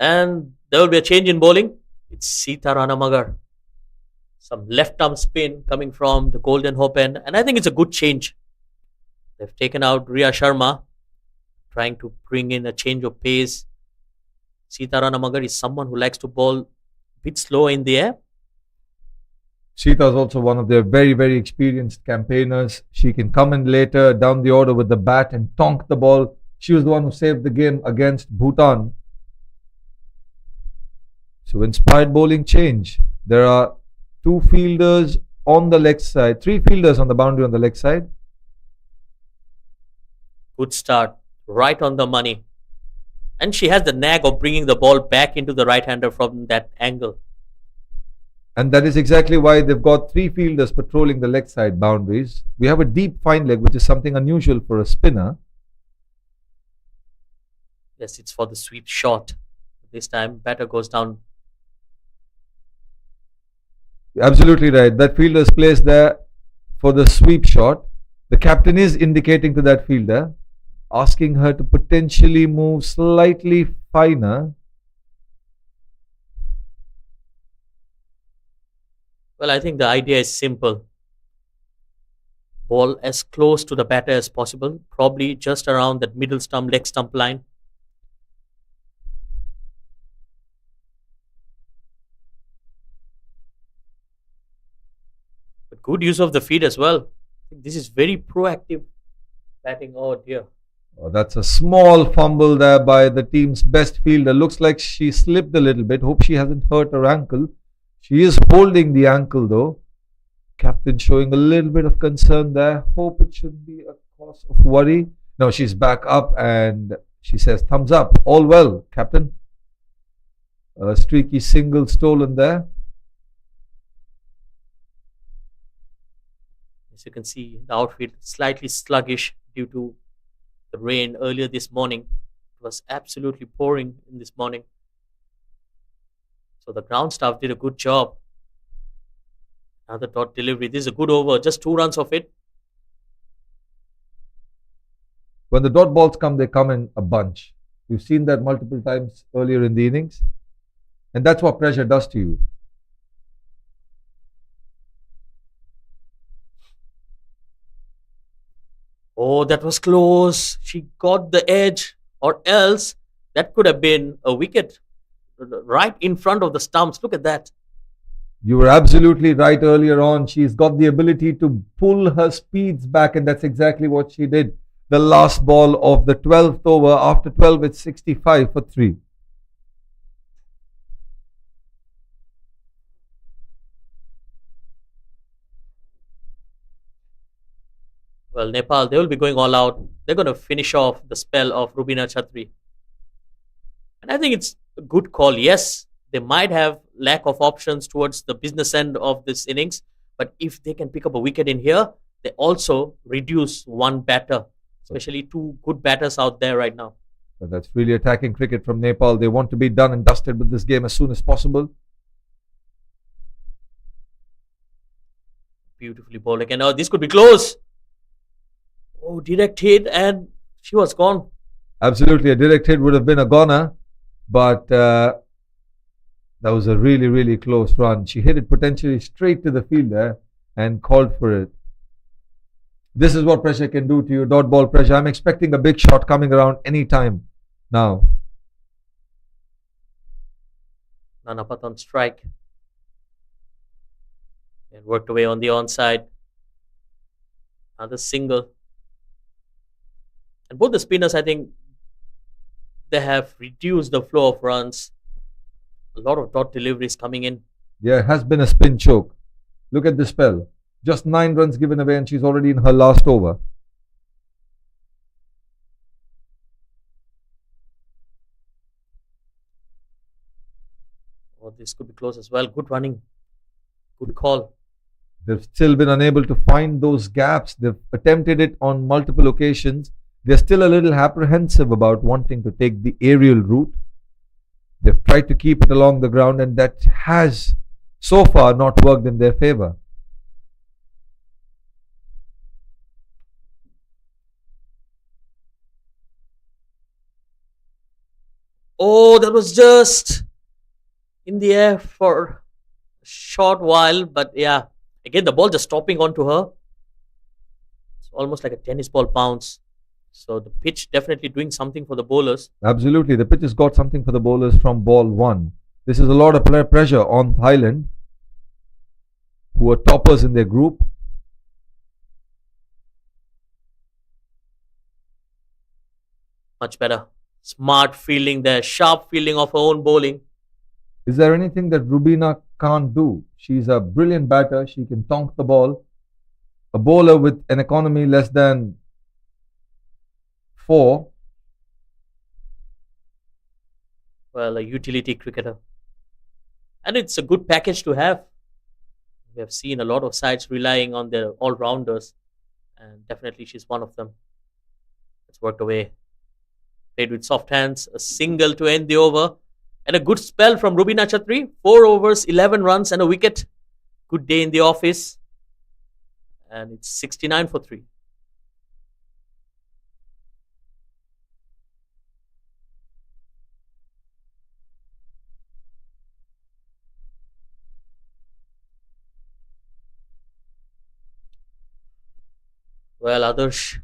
And there will be a change in bowling. It's Sita Ranamagar. Some left arm spin coming from the Golden Hope end. And I think it's a good change. They've taken out Riya Sharma, trying to bring in a change of pace. Sita Ranamagar is someone who likes to bowl a bit slow in the air. Sheeta is also one of their very, very experienced campaigners. She can come in later down the order with the bat and tonk the ball. She was the one who saved the game against Bhutan. So inspired bowling change. There are 2 fielders on the leg side, 3 fielders on the boundary on the leg side. Good start, right on the money. And she has the knack of bringing the ball back into the right-hander from that angle. And that is exactly why they've got 3 fielders patrolling the leg side boundaries. We have a deep fine leg, which is something unusual for a spinner. Yes, it's for the sweep shot. This time, batter goes down. Absolutely right. That fielder is placed there for the sweep shot. The captain is indicating to that fielder, asking her to potentially move slightly finer. Well, I think the idea is simple. Ball as close to the batter as possible, probably just around that middle stump, leg stump line. But good use of the feet as well. This is very proactive batting. Oh dear. Oh, that's a small fumble there by the team's best fielder. Looks like she slipped a little bit. Hope she hasn't hurt her ankle. She is holding the ankle though. Captain showing a little bit of concern there. Hope it should be a cause of worry. No, she's back up and she says, thumbs up. All well, Captain. A streaky single stolen there. As you can see, the outfield slightly sluggish due to the rain earlier this morning. It was absolutely pouring in this morning. So the ground staff did a good job. Another dot delivery. This is a good over. Just 2 runs of it. When the dot balls come, they come in a bunch. We've seen that multiple times earlier in the innings. And that's what pressure does to you. Oh, that was close. She got the edge, or else that could have been a wicket right in front of the stumps. Look at that. You were absolutely right earlier on. She's got the ability to pull her speeds back, and that's exactly what she did. The last ball of the 12th over. After 12, it's 65 for 3. Well, Nepal, they will be going all out. They're going to finish off the spell of Rubina Chhatri. And I think it's a good call. Yes, they might have lack of options towards the business end of this innings. But if they can pick up a wicket in here, they also reduce 1 batter. Especially 2 good batters out there right now. But that's really attacking cricket from Nepal. They want to be done and dusted with this game as soon as possible. Beautifully bowled again. Oh, this could be close. Oh, direct hit and she was gone. Absolutely, a direct hit would have been a goner, but that was a really, really close run. She hit it potentially straight to the fielder and called for it. This is what pressure can do to you, dot ball pressure. I'm expecting a big shot coming around any time now. Nanapat on strike. And worked away on the onside. Another single. And both the spinners, I think, they have reduced the flow of runs. A lot of dot deliveries coming in. Yeah, it has been a spin choke. Look at the spell. Just 9 runs given away and she's already in her last over. Oh, this could be close as well. Good running. Good call. They've still been unable to find those gaps. They've attempted it on multiple occasions. They're still a little apprehensive about wanting to take the aerial route. They've tried to keep it along the ground and that has so far not worked in their favor. Oh, that was just in the air for a short while. But yeah, again, the ball just stopping onto her. It's almost like a tennis ball bounce. So the pitch definitely doing something for the bowlers. Absolutely. The pitch has got something for the bowlers from ball 1. This is a lot of pressure on Thailand, who are toppers in their group. Much better. Smart fielding there. Sharp fielding of her own bowling. Is there anything that Rubina can't do? She's a brilliant batter. She can tonk the ball. A bowler with an economy less than 4. Well, a utility cricketer. And it's a good package to have. We have seen a lot of sides relying on their all-rounders. And definitely she's one of them. It's worked away. Played with soft hands. A single to end the over. And a good spell from Rubina Chatri. 4 overs, 11 runs and a wicket. Good day in the office. And it's 69 for 3. Well, Adarsh, it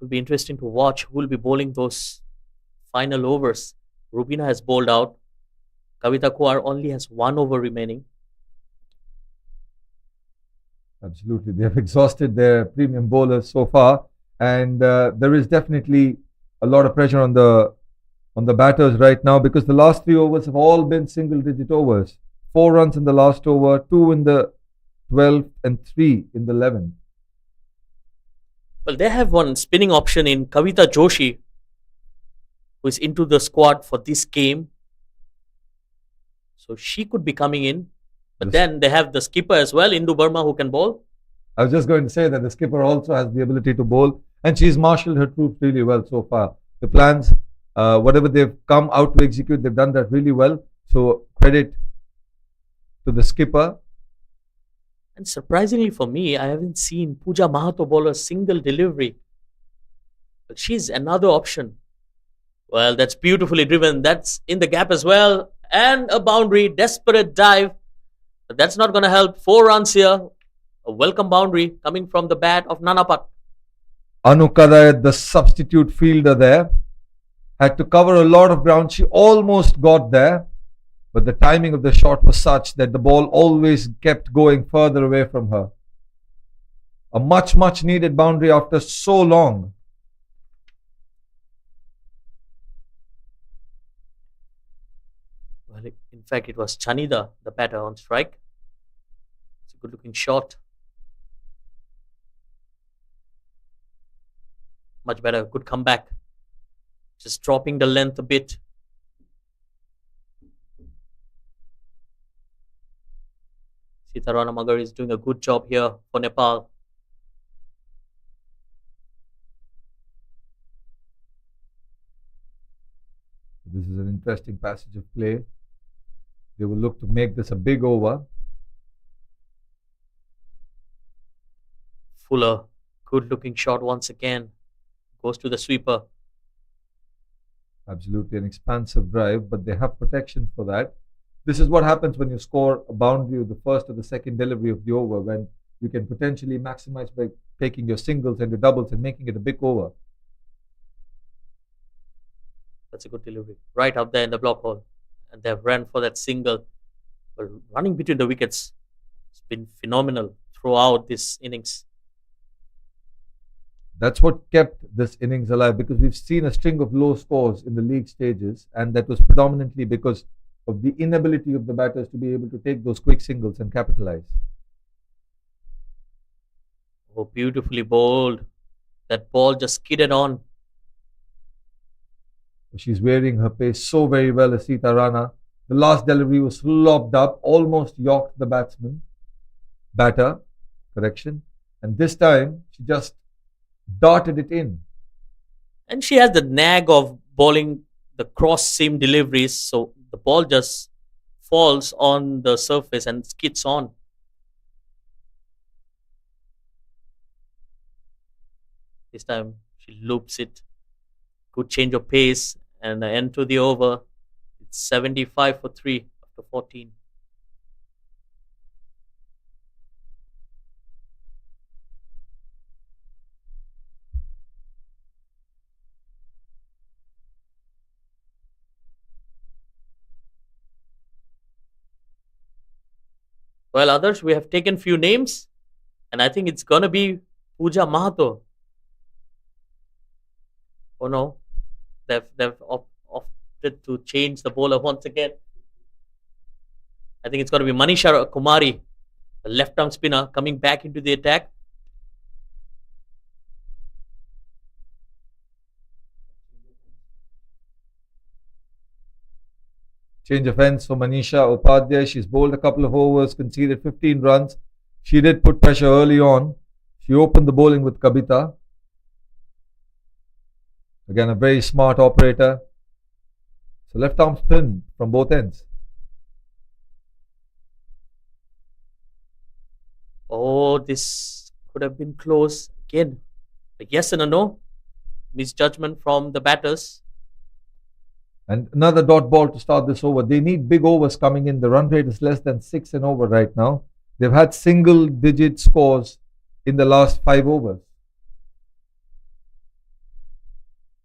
will be interesting to watch who will be bowling those final overs. Rubina has bowled out. Kavita Kuar only has 1 over remaining. Absolutely. They have exhausted their premium bowlers so far. And there is definitely a lot of pressure on the batters right now because the last 3 overs have all been single-digit overs. 4 runs in the last over, 2 in the 12th and 3 in the 11th. Well, they have one spinning option in Kavita Joshi, who is into the squad for this game. So she could be coming in. But then they have the skipper as well, Indu Burma, who can bowl. I was just going to say that the skipper also has the ability to bowl. And she's marshaled her troops really well so far. The plans, whatever they've come out to execute, they've done that really well. So credit to the skipper. And surprisingly for me, I haven't seen Pooja Mahato bowl a single delivery. But she's another option. Well, that's beautifully driven. That's in the gap as well. And a boundary, desperate dive. But that's not going to help. 4 runs here. A welcome boundary coming from the bat of Nanapat. Anu Kadayat, the substitute fielder there, had to cover a lot of ground. She almost got there. But the timing of the shot was such that the ball always kept going further away from her. A much, much needed boundary after so long. Well, in fact, it was Chanida, the batter, on strike. It's a good looking shot. Much better, good comeback. Just dropping the length a bit. Sitarana Magar is doing a good job here for Nepal. This is an interesting passage of play. They will look to make this a big over. Fuller, good looking shot once again. Goes to the sweeper. Absolutely an expansive drive, but they have protection for that. This is what happens when you score a boundary with the first or the second delivery of the over, when you can potentially maximize by taking your singles and your doubles and making it a big over. That's a good delivery. Right up there in the block hole. And they've run for that single. But running between the wickets has been phenomenal throughout this innings. That's what kept this innings alive, because we've seen a string of low scores in the league stages, and that was predominantly because of the inability of the batters to be able to take those quick singles and capitalize. Oh, beautifully bowled. That ball just skidded on. She's wearing her pace so very well, Asita Rana. The last delivery was lobbed up, almost yorked the batter, and this time she just darted it in. And she has the knack of bowling the cross seam deliveries, so the ball just falls on the surface and skids on. This time she loops it. Good change of pace and the end to the over. It's 75 for 3 after 14. Well, others, we have taken few names, and I think it's gonna be Pooja Mahato. Oh no, they've opted to change the bowler once again. I think it's gonna be Manisha Kumari, the left-arm spinner, coming back into the attack. Change of ends for Manisha Upadhyay. She's bowled a couple of overs, conceded 15 runs. She did put pressure early on. She opened the bowling with Kabita. Again, a very smart operator. So left arm spin from both ends. Oh, this could have been close again. A yes and a no. Misjudgment from the batters. And another dot ball to start this over. They need big overs coming in. The run rate is less than 6 and over right now. They've had single digit scores in the last 5 overs.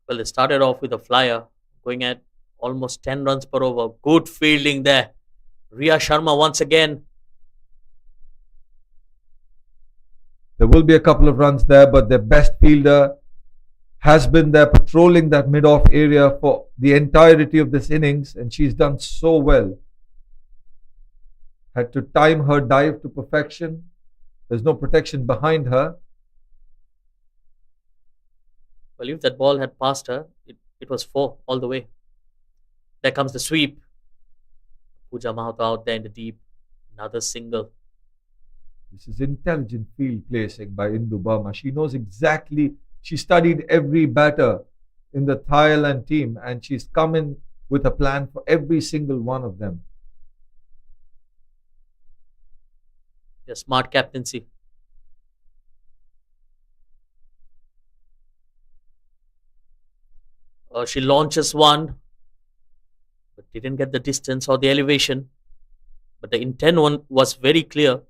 Well, they started off with a flyer, going at almost 10 runs per over. Good fielding there. Riya Sharma once again. There will be a couple of runs there, but their best fielder has been there patrolling that mid-off area for the entirety of this innings, and she's done so well. Had to time her dive to perfection. There's no protection behind her. Well, if that ball had passed her, it was 4 all the way. There comes the sweep. Pooja Mahato out there in the deep. Another single. This is intelligent field placing by Indu Burma. She knows exactly. She studied every batter in the Thailand team, and she's come in with a plan for every single one of them. A smart captaincy. She launches one, but didn't get the distance or the elevation. But the intent one was very clear.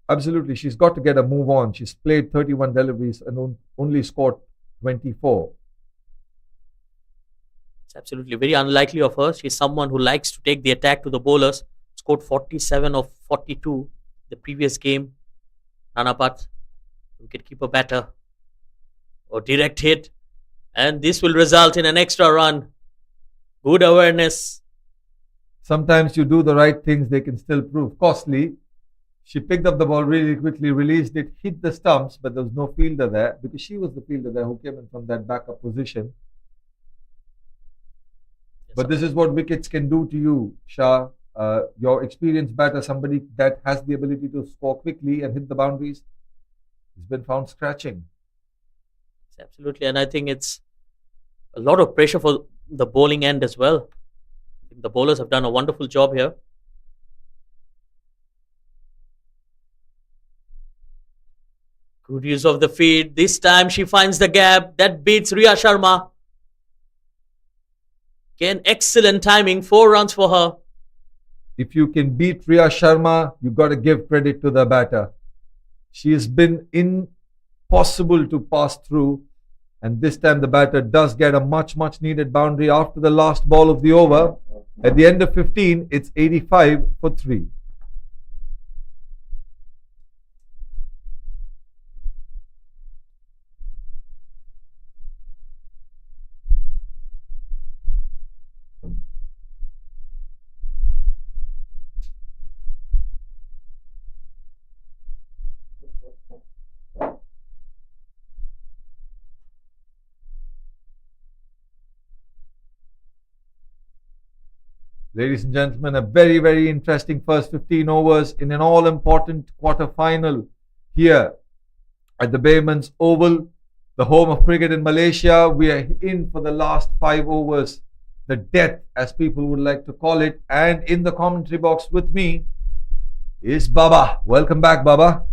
Absolutely, she's got to get a move on. She's played 31 deliveries and only scored 24. It's absolutely very unlikely of her. She's someone who likes to take the attack to the bowlers. Scored 47 of 42 the previous game. Nanapat, wicketkeeper batter. Or direct hit. And this will result in an extra run. Good awareness. Sometimes you do the right things, they can still prove costly. She picked up the ball really quickly, released it, hit the stumps, but there was no fielder there because she was the fielder there who came in from that backup position. Yes, but this is what wickets can do to you, Shah. Your experienced batter, somebody that has the ability to score quickly and hit the boundaries, has been found scratching. Absolutely, and I think it's a lot of pressure for the bowling end as well. The bowlers have done a wonderful job here. Good use of the feed. This time she finds the gap. That beats Riya Sharma. Again, excellent timing. 4 runs for her. If you can beat Riya Sharma, you got to give credit to the batter. She has been impossible to pass through, and this time the batter does get a much needed boundary after the last ball of the over. At the end of 15, it's 85 for 3. Ladies and gentlemen, a very interesting first 15 overs in an all-important quarter-final here at the BAYUEMAS Oval, the home of cricket in Malaysia. We are in for the last 5 overs, the death as people would like to call it. And in the commentary box with me is Baba. Welcome back, Baba.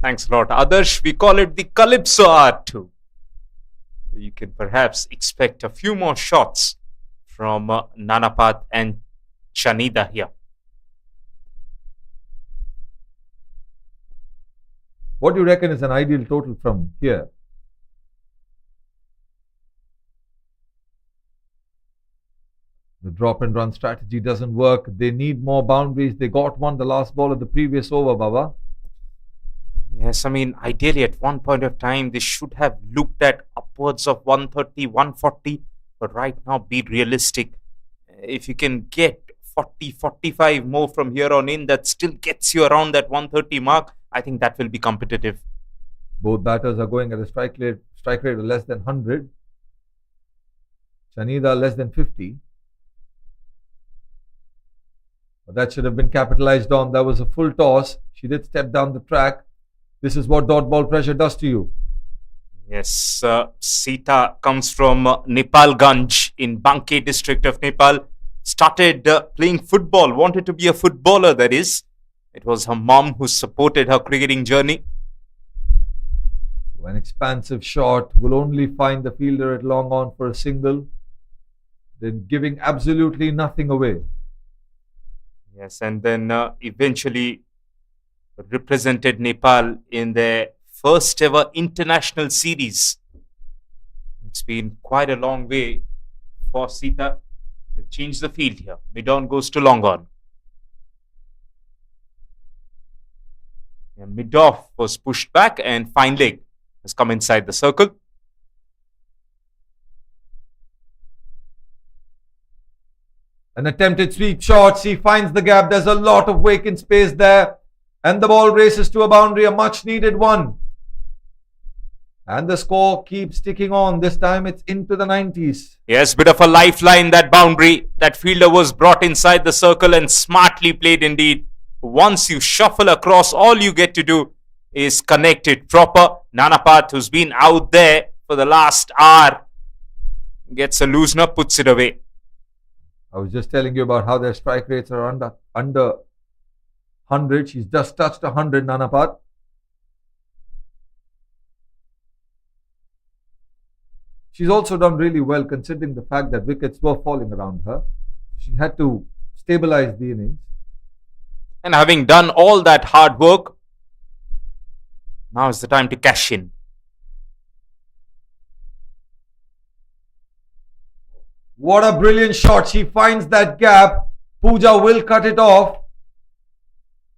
Thanks a lot, Adarsh. We call it the Calypso Hour too. You can perhaps expect a few more shots from Nanapat and Chanida here. What do you reckon is an ideal total from here? The drop and run strategy doesn't work. They need more boundaries. They got one the last ball of the previous over, Baba. Yes, I mean, ideally at one point of time, they should have looked at upwards of 130, 140. But right now, be realistic. If you can get 40, 45 more from here on in, that still gets you around that 130 mark. I think that will be competitive. Both batters are going at a strike rate of less than 100. Chanida less than 50. But that should have been capitalized on. That was a full toss. She did step down the track. This is what dot ball pressure does to you. Yes, Sita comes from Nepalganj in Banke district of Nepal. Started playing football, wanted to be a footballer, that is. It was her mom who supported her cricketing journey. An expansive shot will only find the fielder at long on for a single, then giving absolutely nothing away. Yes, and then eventually represented Nepal in their first ever international series. It's been quite a long way for Sita. They've changed the field here. Mid-on goes to long on. And mid-off was pushed back and fine leg has come inside the circle. An attempted sweep shot. She finds the gap. There's a lot of vacant space there. And the ball races to a boundary, a much needed one. And the score keeps ticking on. This time it's into the 90s. Yes, bit of a lifeline, that boundary. That fielder was brought inside the circle and smartly played indeed. Once you shuffle across, all you get to do is connect it proper. Nanapat, who's been out there for the last hour, gets a loosener, puts it away. I was just telling you about how their strike rates are under 100. She's just touched 100, Nanapat. She's also done really well considering the fact that wickets were falling around her. She had to stabilize the innings. And having done all that hard work, now is the time to cash in. What a brilliant shot. She finds that gap. Pooja will cut it off.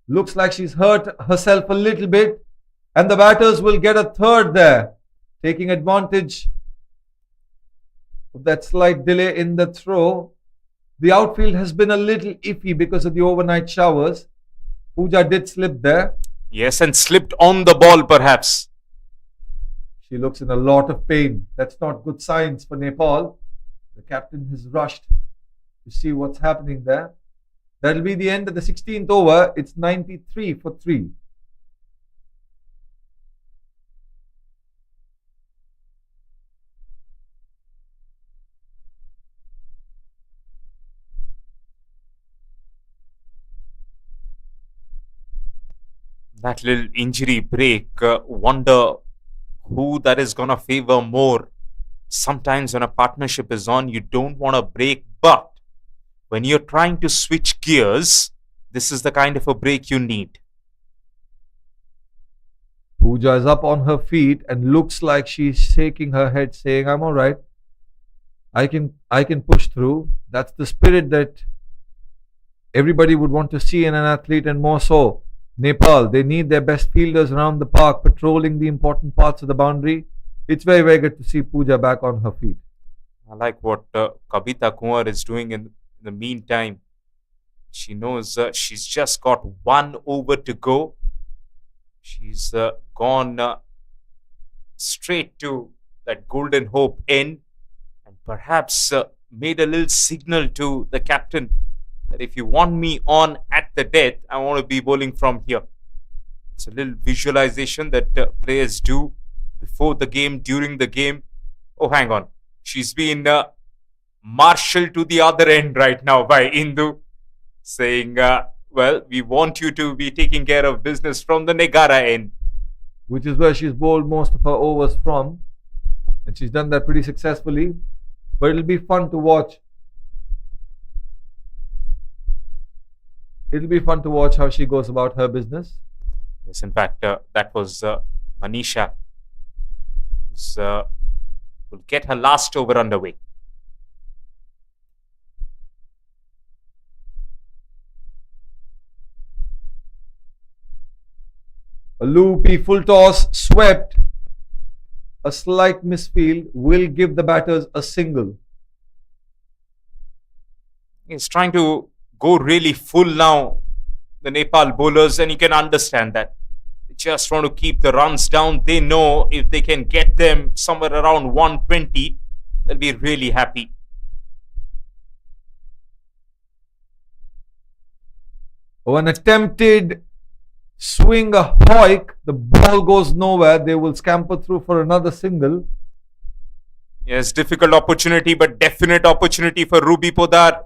Looks like she's hurt herself a little bit. And the batters will get a third there, taking advantage of that slight delay in the throw. The outfield has been a little iffy because of the overnight showers. Pooja did slip there. Yes, and slipped on the ball perhaps. She looks in a lot of pain. That's not good signs for Nepal. The captain has rushed to see what's happening there. That'll be the end of the 16th over. It's 93 for 3. That little injury break, wonder who that is going to favor more. Sometimes when a partnership is on, you don't want to break, but when you're trying to switch gears, this is the kind of a break you need. Pooja is up on her feet and looks like she's shaking her head, saying, I'm all right. I can push through. That's the spirit that everybody would want to see in an athlete, and more so Nepal. They need their best fielders around the park patrolling the important parts of the boundary. It's very, very good to see Pooja back on her feet. I like what Kavita Kumar is doing in the meantime. She knows she's just got 1 over to go. She's gone straight to that golden hope end, and perhaps made a little signal to the captain that if you want me on at the death, I want to be bowling from here. It's a little visualization that players do before the game, during the game. Oh, hang on. She's been marshaled to the other end right now by Indu, saying, well, we want you to be taking care of business from the Negara end. Which is where she's bowled most of her overs from. And she's done that pretty successfully. But it'll be fun to watch. It'll be fun to watch how she goes about her business. Yes, in fact, that was Manisha, who's will get her last over underway. A loopy full toss swept. A slight misfield will give the batters a single. He's trying to go really full now, the Nepal bowlers, and you can understand that. They just want to keep the runs down. They know if they can get them somewhere around 120, they'll be really happy. Oh, an attempted swing a hoik, the ball goes nowhere. They will scamper through for another single. Yes, difficult opportunity, but definite opportunity for Ruby Podar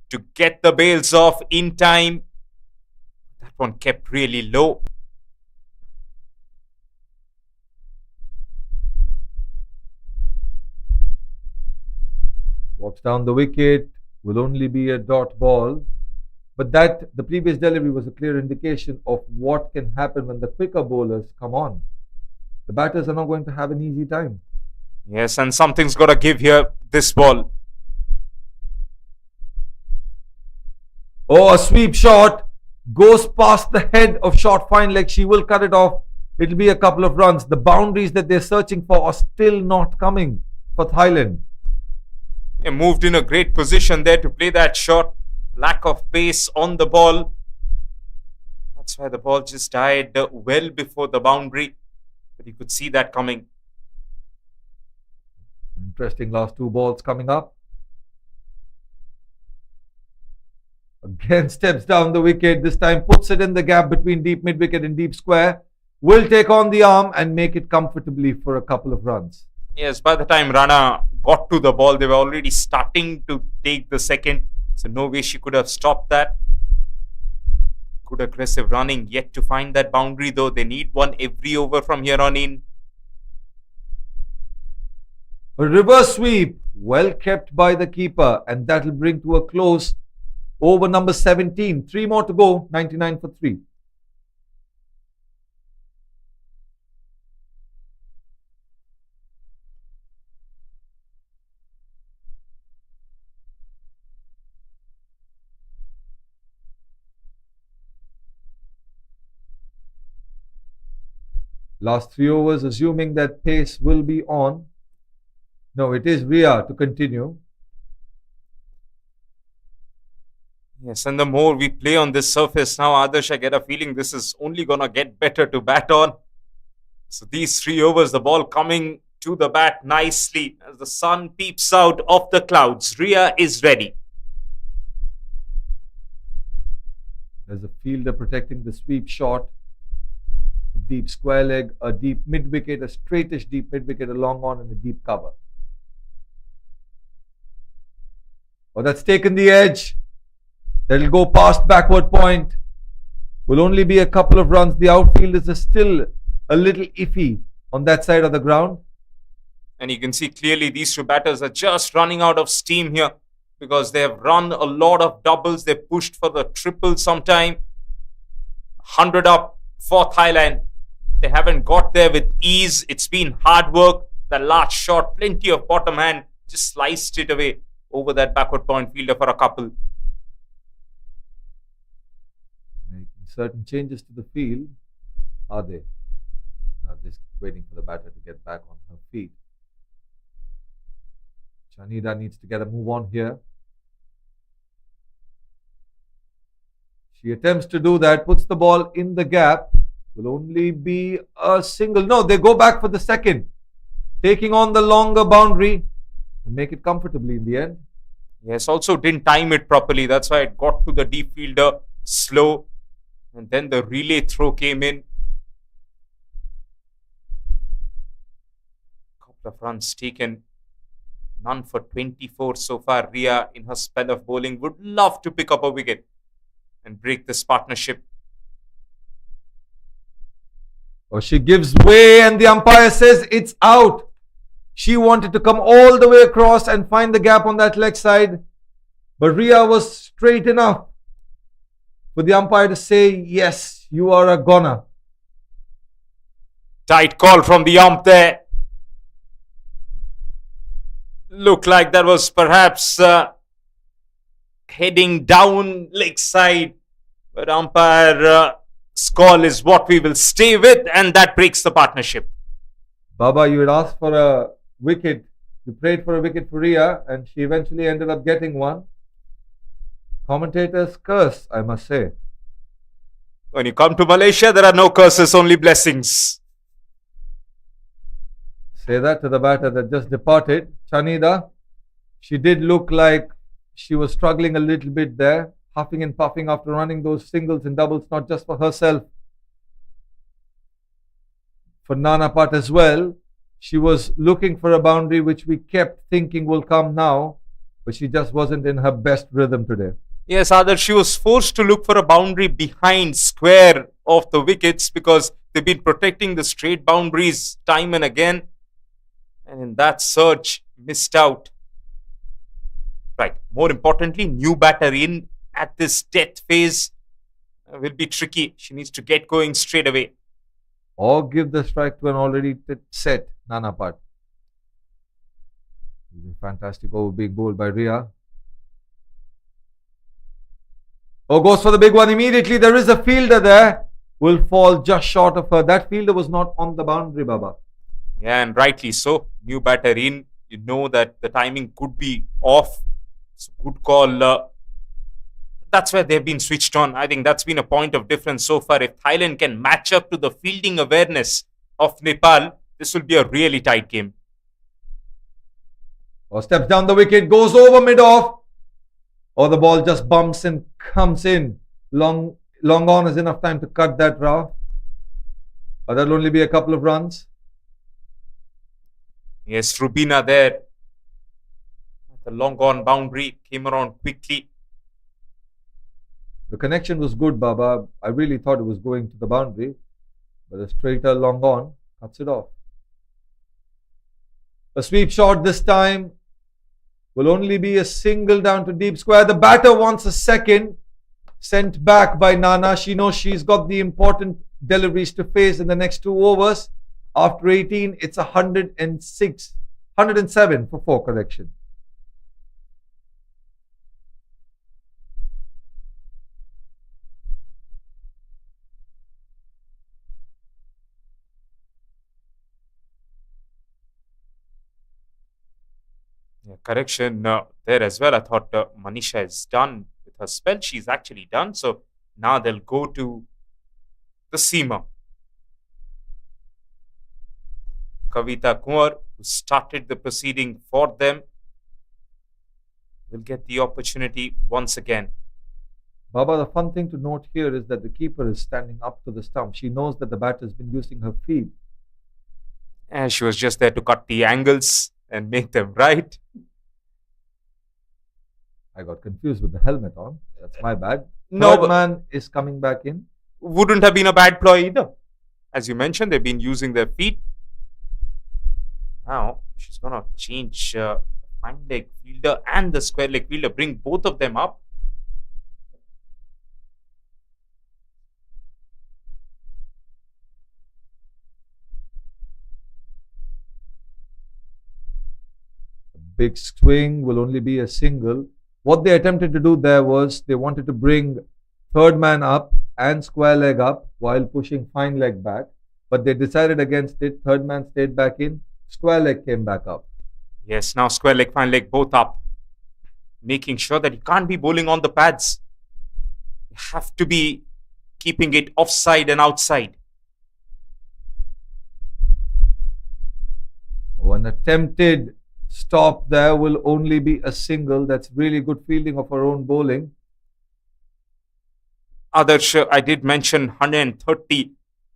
to get the bails off in time. That one kept really low. Walks down the wicket, will only be a dot ball. But that, the previous delivery was a clear indication of what can happen when the quicker bowlers come on. The batters are not going to have an easy time. Yes, and something's got to give here, this ball. Oh, a sweep shot goes past the head of short fine leg. She will cut it off. It'll be a couple of runs. The boundaries that they're searching for are still not coming for Thailand. They moved in a great position there to play that shot. Lack of pace on the ball. That's why the ball just died well before the boundary. But you could see that coming. Interesting last two balls coming up. Again steps down the wicket. This time puts it in the gap between deep mid wicket and deep square. Will take on the arm and make it comfortably for a couple of runs. Yes, by the time Rana got to the ball, they were already starting to take the second. So no way she could have stopped that. Good aggressive running, yet to find that boundary though. They need one every over from here on in. A reverse sweep, well kept by the keeper, and that will bring to a close over number 17. 3 more to go, 99 for 3. Last 3 overs, assuming that pace will be on. No, it is Ria to continue. Yes, and the more we play on this surface now, Adarsh, I get a feeling this is only going to get better to bat on. So these 3 overs, the ball coming to the bat nicely as the sun peeps out of the clouds. Ria is ready. There's a fielder protecting the sweep shot. A deep square leg, a deep mid wicket, a straightish deep mid wicket, a long on and a deep cover. Oh, that's taken the edge. That'll go past backward point. Will Will only be a couple of runs. The outfield is still a little iffy on that side of the ground. And you can see clearly these two batters are just running out of steam here because they have run a lot of doubles. They pushed for the triple sometime. 100 up for Thailand. They haven't got there with ease. It's been hard work. The last shot, plenty of bottom hand, just sliced it away over that backward point fielder for a couple. Making certain changes to the field. Are they? Now just waiting for the batter to get back on her feet. Chanida needs to get a move on here. She attempts to do that, puts the ball in the gap. Will only be a single. No, they go back for the second. Taking on the longer boundary and make it comfortably in the end. Yes, also didn't time it properly. That's why it got to the deep fielder slow. And then the relay throw came in. Couple of runs taken. None for 24 so far. Ria, in her spell of bowling, would love to pick up a wicket and break this partnership. Oh, she gives way and the umpire says it's out. She wanted to come all the way across and find the gap on that leg side. But Ria was straight enough for the umpire to say, yes, you are a goner. Tight call from the ump there. Looked like that was perhaps heading down leg side. But umpire call is what we will stay with, and that breaks the partnership. Baba, you had asked for a wicket. You prayed for a wicket for Ria, and she eventually ended up getting one. Commentators curse, I must say. When you come to Malaysia, there are no curses, only blessings. Say that to the batter that just departed. Chanida, she did look like she was struggling a little bit there, huffing and puffing after running those singles and doubles, not just for herself, for Nana Pat as well. She was looking for a boundary which we kept thinking will come now, but she just wasn't in her best rhythm today. Yes, Adarsh, she was forced to look for a boundary behind square of the wickets because they've been protecting the straight boundaries time and again. And in that search, missed out. Right, more importantly, new batter in at this death phase will be tricky. She needs to get going straight away. Or give the strike to an already set Nana Pat. Fantastic over being bowled by Ria. Oh, goes for the big one immediately. There is a fielder there. Will fall just short of her. That fielder was not on the boundary, Baba. Yeah, and rightly so. New batter in. You know that the timing could be off. It's a good call. That's where they've been switched on. I think that's been a point of difference so far. If Thailand can match up to the fielding awareness of Nepal, this will be a really tight game. Or steps down the wicket, goes over mid-off. Or the ball just bumps and comes in. Long on is enough time to cut that rough. But that'll only be a couple of runs. Yes, Rubina there. The long on boundary came around quickly. The connection was good, Baba. I really thought it was going to the boundary. But a straighter long on cuts it off. A sweep shot this time. Will only be a single down to deep square. The batter wants a second. Sent back by Nana. She knows she's got the important deliveries to face in the next 2 overs. After 18, it's 107 for 4 correction. Yeah, correction there as well. I thought Manisha is done with her spell. She's actually done. So now they'll go to the seamer. Kavita Kumar, who started the proceeding for them, will get the opportunity once again. Baba, the fun thing to note here is that the keeper is standing up to the stump. She knows that the batter has been using her feet. And she was just there to cut the angles and make them right. I got confused with the helmet on. That's my bad. No, Third man is coming back in. wouldn't have been a bad ploy either. As you mentioned, they've been using their feet. Now she's gonna change fine leg fielder and the square leg fielder, bring both of them up. Big swing will only be a single. What they attempted to do there was they wanted to bring third man up and square leg up while pushing fine leg back, but they decided against it. Third man stayed back in, square leg came back up. Yes, now square leg, fine leg, both up. Making sure that you can't be bowling on the pads. You have to be keeping it offside and outside. An attempted stop there will only be a single. That's really good fielding of her own bowling. Adarsh, I did mention 130.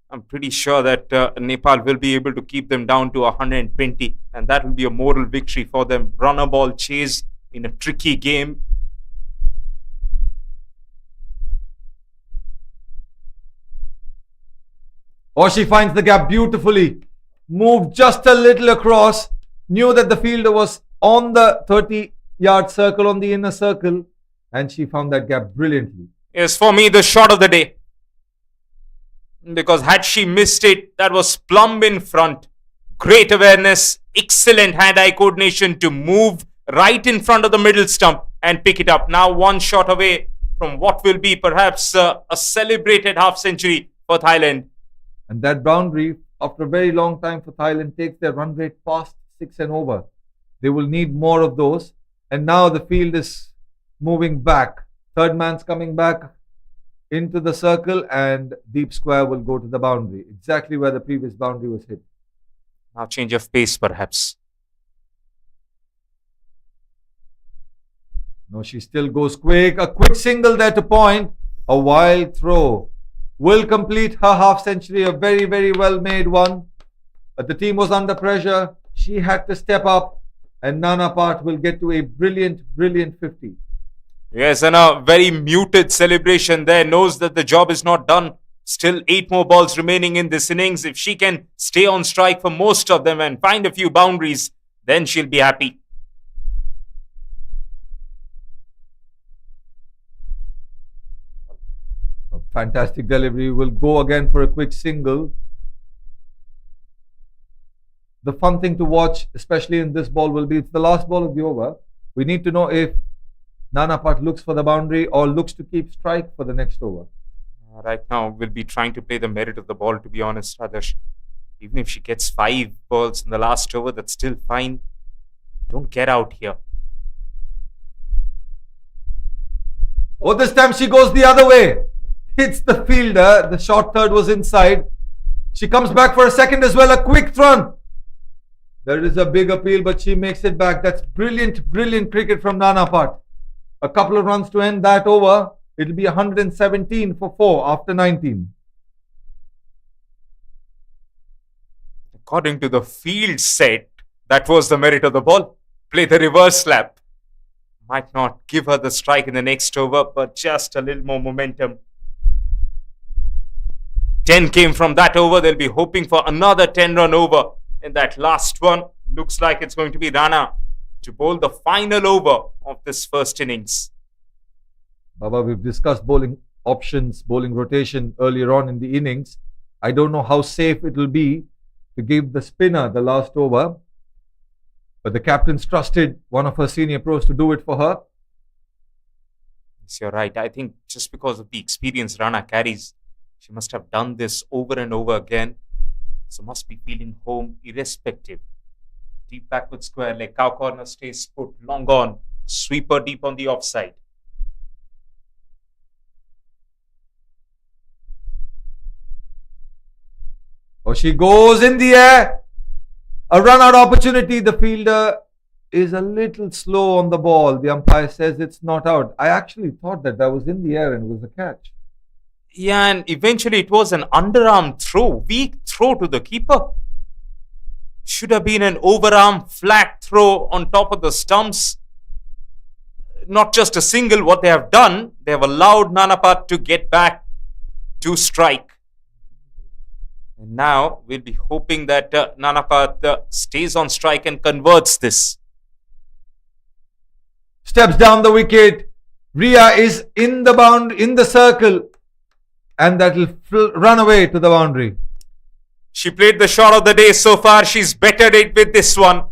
I'm pretty sure that Nepal will be able to keep them down to 120, and that will be a moral victory for them. Run a ball chase in a tricky game. Oh, she finds the gap beautifully. Moved just a little across. Knew that the fielder was on the 30-yard circle, on the inner circle, and she found that gap brilliantly. Yes, for me, the shot of the day. Because had she missed it, that was plumb in front. Great awareness, excellent hand-eye coordination to move right in front of the middle stump and pick it up. Now one shot away from what will be perhaps a celebrated half-century for Thailand. And that boundary, after a very long time for Thailand, takes their run rate past 6 and over. They will need more of those. And now the field is moving back. Third man's coming back into the circle, and deep square will go to the boundary, exactly where the previous boundary was hit. Now change of pace perhaps. No, she still goes quick. A quick single there to point. A wild throw will complete her half century. A very, very well made one. But the team was under pressure. She had to step up, and Nana Part will get to a brilliant, brilliant 50. Yes, and a very muted celebration there. Knows that the job is not done. Still 8 more balls remaining in this innings. If she can stay on strike for most of them and find a few boundaries, then she'll be happy. A fantastic delivery. Will go again for a quick single. The fun thing to watch, especially in this ball, will be it's the last ball of the over. We need to know if Nana Part looks for the boundary or looks to keep strike for the next over. Right now, we'll be trying to play the merit of the ball, to be honest, Adarsh. Even if she gets 5 balls in the last over, that's still fine. Don't get out here. Oh, this time she goes the other way. Hits the fielder. The short third was inside. She comes back for a second as well. A quick run. There is a big appeal, but she makes it back. That's brilliant, brilliant cricket from Nana Part. A couple of runs to end that over. It'll be 117 for 4 after 19. According to the field set, that was the merit of the ball. Play the reverse slap. Might not give her the strike in the next over, but just a little more momentum. 10 came from that over. They'll be hoping for another 10-run over in that last one. Looks like it's going to be Rana to bowl the final over of this first innings. Baba, we've discussed bowling options, bowling rotation earlier on in the innings. I don't know how safe it will be to give the spinner the last over. But the captain's trusted one of her senior pros to do it for her. Yes, you're right. I think just because of the experience Rana carries, she must have done this over and over again. So must be feeling home irrespective. Deep backward square leg, cow corner stays put, long on, sweeper deep on the offside. Oh, she goes in the air. A run out opportunity. The fielder is a little slow on the ball. The umpire says it's not out. I actually thought that was in the air and it was a catch. Yeah, and eventually it was an underarm throw, weak throw to the keeper. Should have been an overarm flat throw on top of the stumps. Not just a single, what they have done, they have allowed Nana Part to get back to strike. And now we'll be hoping that Nanapat stays on strike and converts this. Steps down the wicket. Ria is in the circle, and that will run away to the boundary. She played the shot of the day so far. She's bettered it with this one.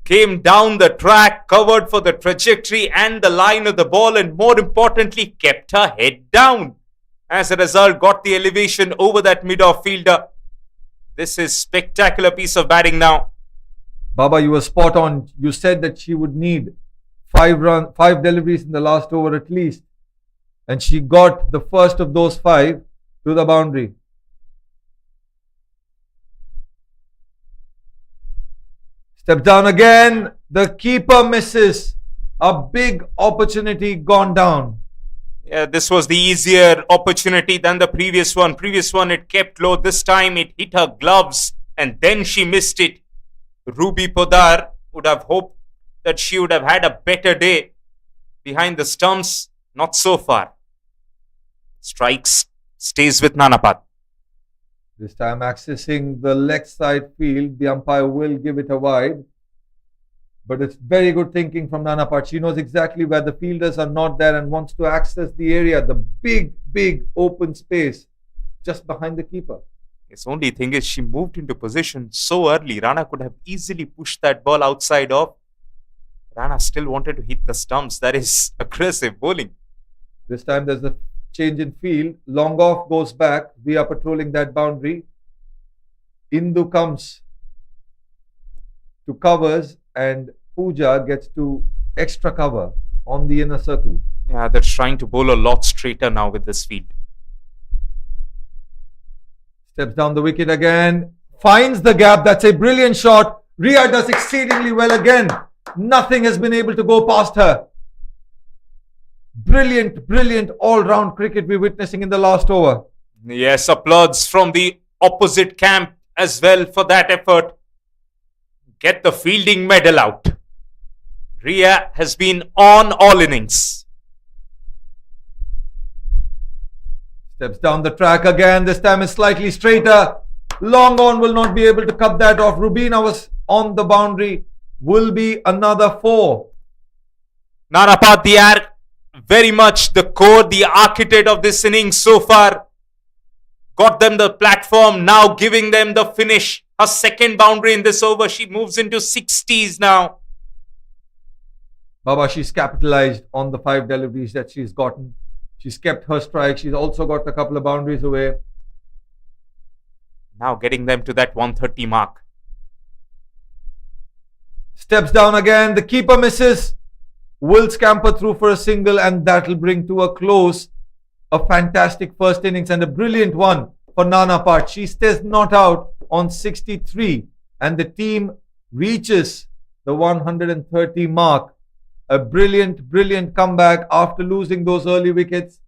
Came down the track, covered for the trajectory and the line of the ball, and more importantly, kept her head down. As a result, got the elevation over that mid-off fielder. This is spectacular piece of batting now. Baba, you were spot on. You said that she would need 5 deliveries in the last over at least. And she got the first of those 5 to the boundary. Step down again. The keeper misses. A big opportunity gone down. Yeah, this was the easier opportunity than the previous one. Previous one, it kept low. This time, it hit her gloves and then she missed it. Ruby Podar would have hoped that she would have had a better day behind the stumps. Not so far. Strikes, stays with Nanapat. This time accessing the leg side field, the umpire will give it a wide. But it's very good thinking from Nanapat. She knows exactly where the fielders are not there and wants to access the area, the big open space just behind the keeper. Its only thing is she moved into position so early. Rana could have easily pushed that ball outside off. Rana still wanted to hit the stumps. That is aggressive bowling. This time there's a change in field. Long off goes back. We are patrolling that boundary. Indu comes to covers and Pooja gets to extra cover on the inner circle. Yeah, they're trying to bowl a lot straighter now with this field. Steps down the wicket again. Finds the gap. That's a brilliant shot. Ria does exceedingly well again. Nothing has been able to go past her. Brilliant all-round cricket we're witnessing in the last over. Yes, applause from the opposite camp as well for that effort. Get the fielding medal out. Ria has been on all innings. Steps down the track again. This time is slightly straighter. Long on will not be able to cut that off. Rubina was on the boundary. Will be another 4. Nanapat Diyar, very much the core, the architect of this innings so far. Got them the platform, now giving them the finish. Her second boundary in this over. She moves into 60s now. Baba, she's capitalized on the 5 deliveries that she's gotten. She's kept her strike. She's also got a couple of boundaries away. Now getting them to that 130 mark. Steps down again. The keeper misses. Will scamper through for a single, and that will bring to a close a fantastic first innings and a brilliant one for Nanapat. She stays not out on 63 and the team reaches the 130 mark. A brilliant comeback after losing those early wickets.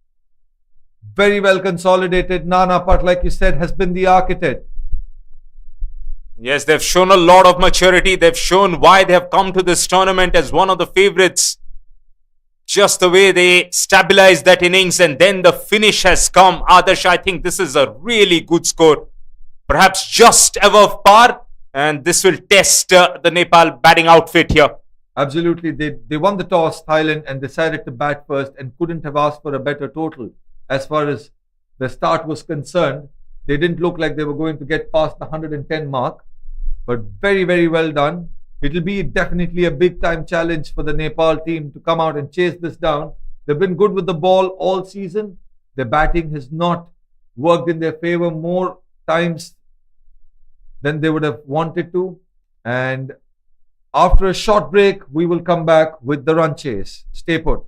Very well consolidated. Nanapat, like you said, has been the architect. Yes, they've shown a lot of maturity. They've shown why they have come to this tournament as one of the favourites. Just the way they stabilized that innings and then the finish has come. Adarsh, I think this is a really good score. Perhaps just above par. And this will test the Nepal batting outfit here. Absolutely. They won the toss, Thailand, and decided to bat first and couldn't have asked for a better total. As far as the start was concerned, they didn't look like they were going to get past the 110 mark. But very well done. It'll be definitely a big time challenge for the Nepal team to come out and chase this down. They've been good with the ball all season. Their batting has not worked in their favor more times than they would have wanted to. And after a short break, we will come back with the run chase. Stay put.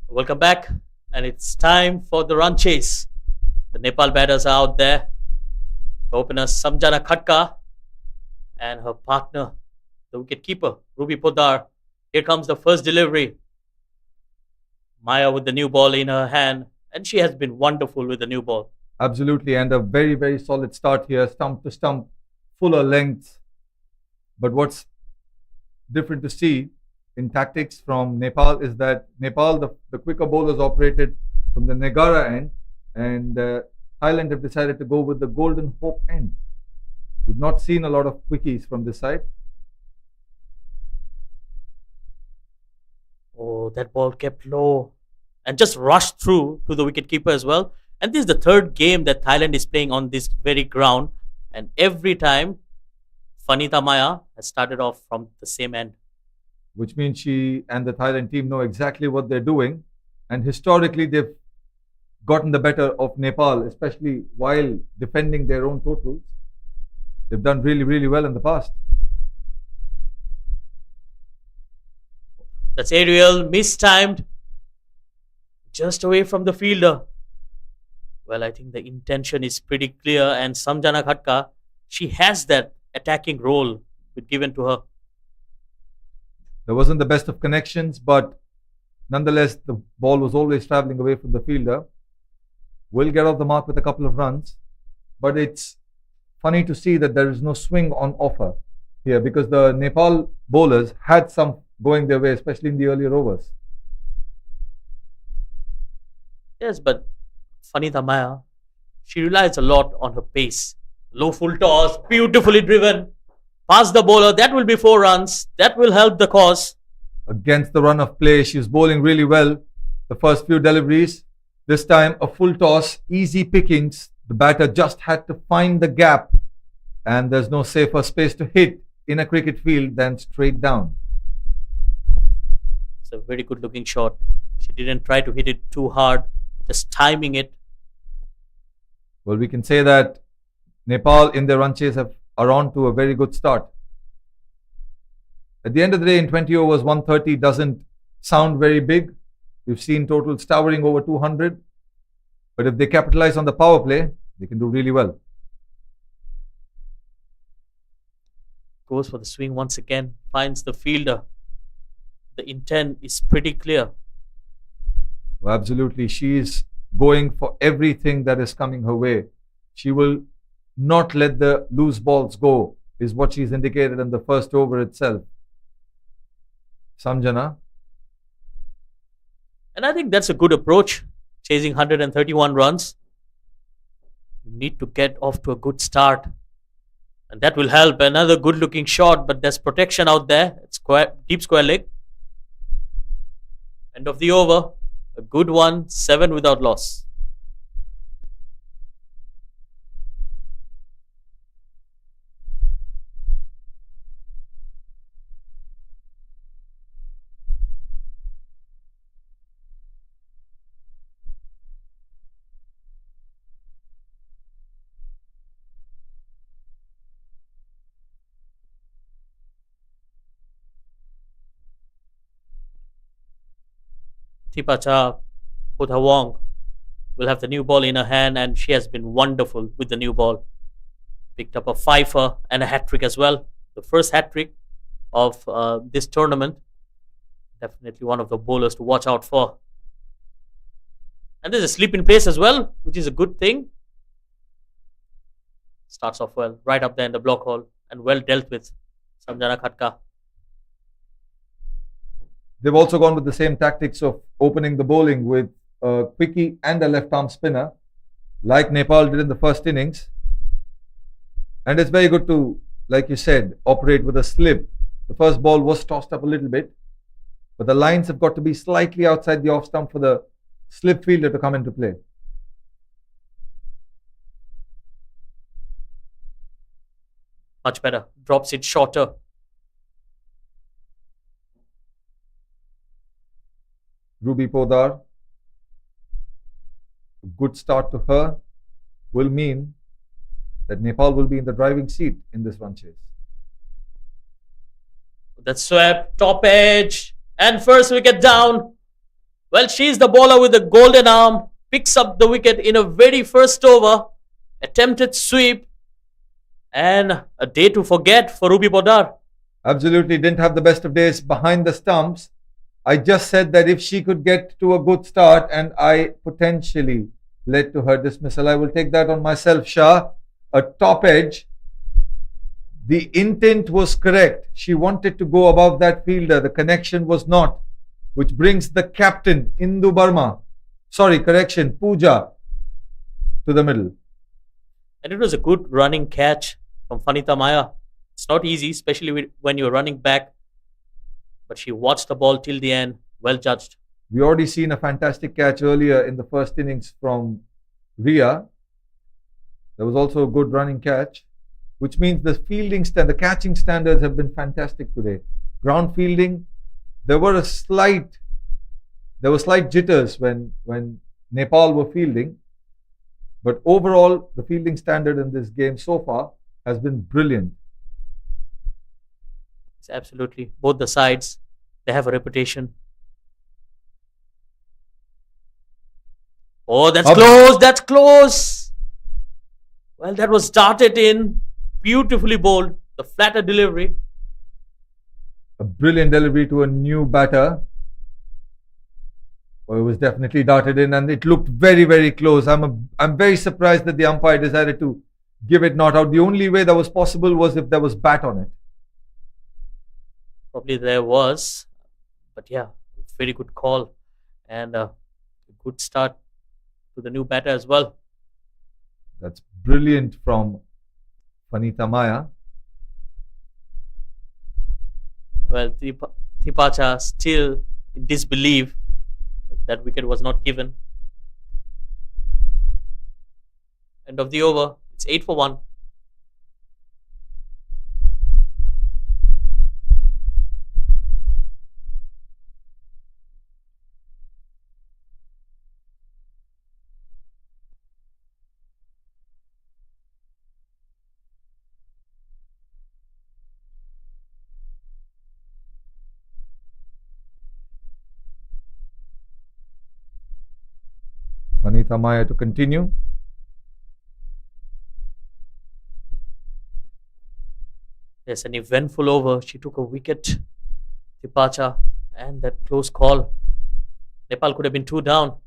Welcome back, and it's time for the run chase. The Nepal batters are out there. The opener Samjana Khatka and her partner, the wicketkeeper Ruby Podar. Here comes the first delivery. Maya with the new ball in her hand, and she has been wonderful with the new ball. Absolutely, and a very, very solid start here, stump to stump, fuller length. But what's different to see in tactics from Nepal is that Nepal, the quicker bowlers operated from the Negara end, and Thailand have decided to go with the Golden Hope end. We've not seen a lot of quickies from this side. Oh, that ball kept low and just rushed through to the wicketkeeper as well. And this is the third game that Thailand is playing on this very ground. And every time, Fanita Maya has started off from the same end. Which means she and the Thailand team know exactly what they're doing. And historically, they've gotten the better of Nepal, especially while defending their own totals. They've done really, really well in the past. That's aerial, mistimed, just away from the fielder. Well, I think the intention is pretty clear, and Samjana Khatka, she has that attacking role given to her. There wasn't the best of connections, but nonetheless, the ball was always traveling away from the fielder. Will get off the mark with a couple of runs, but it's funny to see that there is no swing on offer here because the Nepal bowlers had some going their way, especially in the earlier overs. Yes, but Fanita Maya, she relies a lot on her pace. Low full toss, beautifully driven. Past the bowler, that will be 4 runs. That will help the cause. Against the run of play, she was bowling really well the first few deliveries. This time, a full toss, easy pickings. The batter just had to find the gap, and there's no safer space to hit in a cricket field than straight down. It's a very good looking shot. She didn't try to hit it too hard, just timing it. Well, we can say that Nepal in their run chase are on to a very good start. At the end of the day, in 20 overs, 130 doesn't sound very big. We've seen totals towering over 200. But if they capitalize on the power play, they can do really well. Goes for the swing once again, finds the fielder. The intent is pretty clear. Well, absolutely. She is going for everything that is coming her way. She will not let the loose balls go, is what she's indicated in the first over itself. Samjana. And I think that's a good approach, chasing 131 runs. You need to get off to a good start. And that will help. Another good looking shot, but there's protection out there. It's deep square leg. End of the over. A good one, 7 without loss. Tipacha Wong will have the new ball in her hand, and she has been wonderful with the new ball. Picked up a fifer and a hat trick as well. The first hat trick of this tournament. Definitely one of the bowlers to watch out for. And there's a slip in place as well, which is a good thing. Starts off well, right up there in the block hole, and well dealt with. Samjana Khatka. They've also gone with the same tactics of opening the bowling with a quickie and a left arm spinner, like Nepal did in the first innings. And it's very good to, like you said, operate with a slip. The first ball was tossed up a little bit, but the lines have got to be slightly outside the off stump for the slip fielder to come into play. Much better. Drops it shorter. Ruby Podar, a good start to her will mean that Nepal will be in the driving seat in this run chase. That swept, top edge, and first wicket down. Well, she's the bowler with the golden arm. Picks up the wicket in a very first over. Attempted sweep. And a day to forget for Ruby Bodar. Absolutely didn't have the best of days behind the stumps. I just said that if she could get to a good start and I potentially led to her dismissal, I will take that on myself, Shah. A top edge. The intent was correct. She wanted to go above that fielder. The connection was not. Which brings the captain, Pooja, to the middle. And it was a good running catch from Vanitha Maya. It's not easy, especially when you're running back. But she watched the ball till the end. Well judged. We already seen a fantastic catch earlier in the first innings from Ria. There was also a good running catch, which means the catching standards have been fantastic today. Ground fielding, there were slight jitters when Nepal were fielding, but overall the fielding standard in this game so far has been brilliant. It's absolutely. Both the sides, they have a reputation. Oh, that's close. That's close. Well, that was darted in. Beautifully bowled. The flatter delivery. A brilliant delivery to a new batter. Well, it was definitely darted in and it looked very, very close. I'm very surprised that the umpire decided to give it not out. The only way that was possible was if there was bat on it. Probably there was. But yeah, very good call. And a good start to the new batter as well. That's brilliant from Vanitha Maya. Well, Thipacha still in disbelief that wicket was not given. End of the over. It's 8 for 1. Vanitha Maya to continue. Yes, an eventful over. She took a wicket. Thipacha and that close call. Nepal could have been 2 down.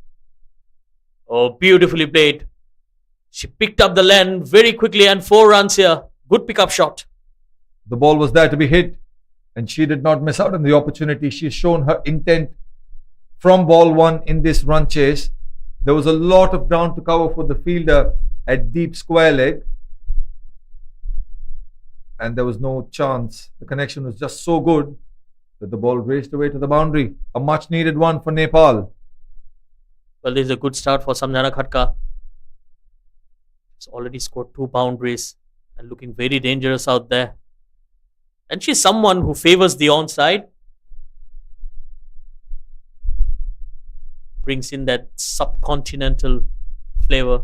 Oh, beautifully played. She picked up the length very quickly and 4 runs here. Good pickup shot. The ball was there to be hit and she did not miss out on the opportunity. She's shown her intent from ball 1 in this run chase. There was a lot of ground to cover for the fielder at deep square leg. And there was no chance. The connection was just so good that the ball raced away to the boundary. A much needed one for Nepal. Well, this is a good start for Samjana Khatka. She's already scored 2 boundaries and looking very dangerous out there. And she's someone who favors the onside. Brings in that subcontinental flavor.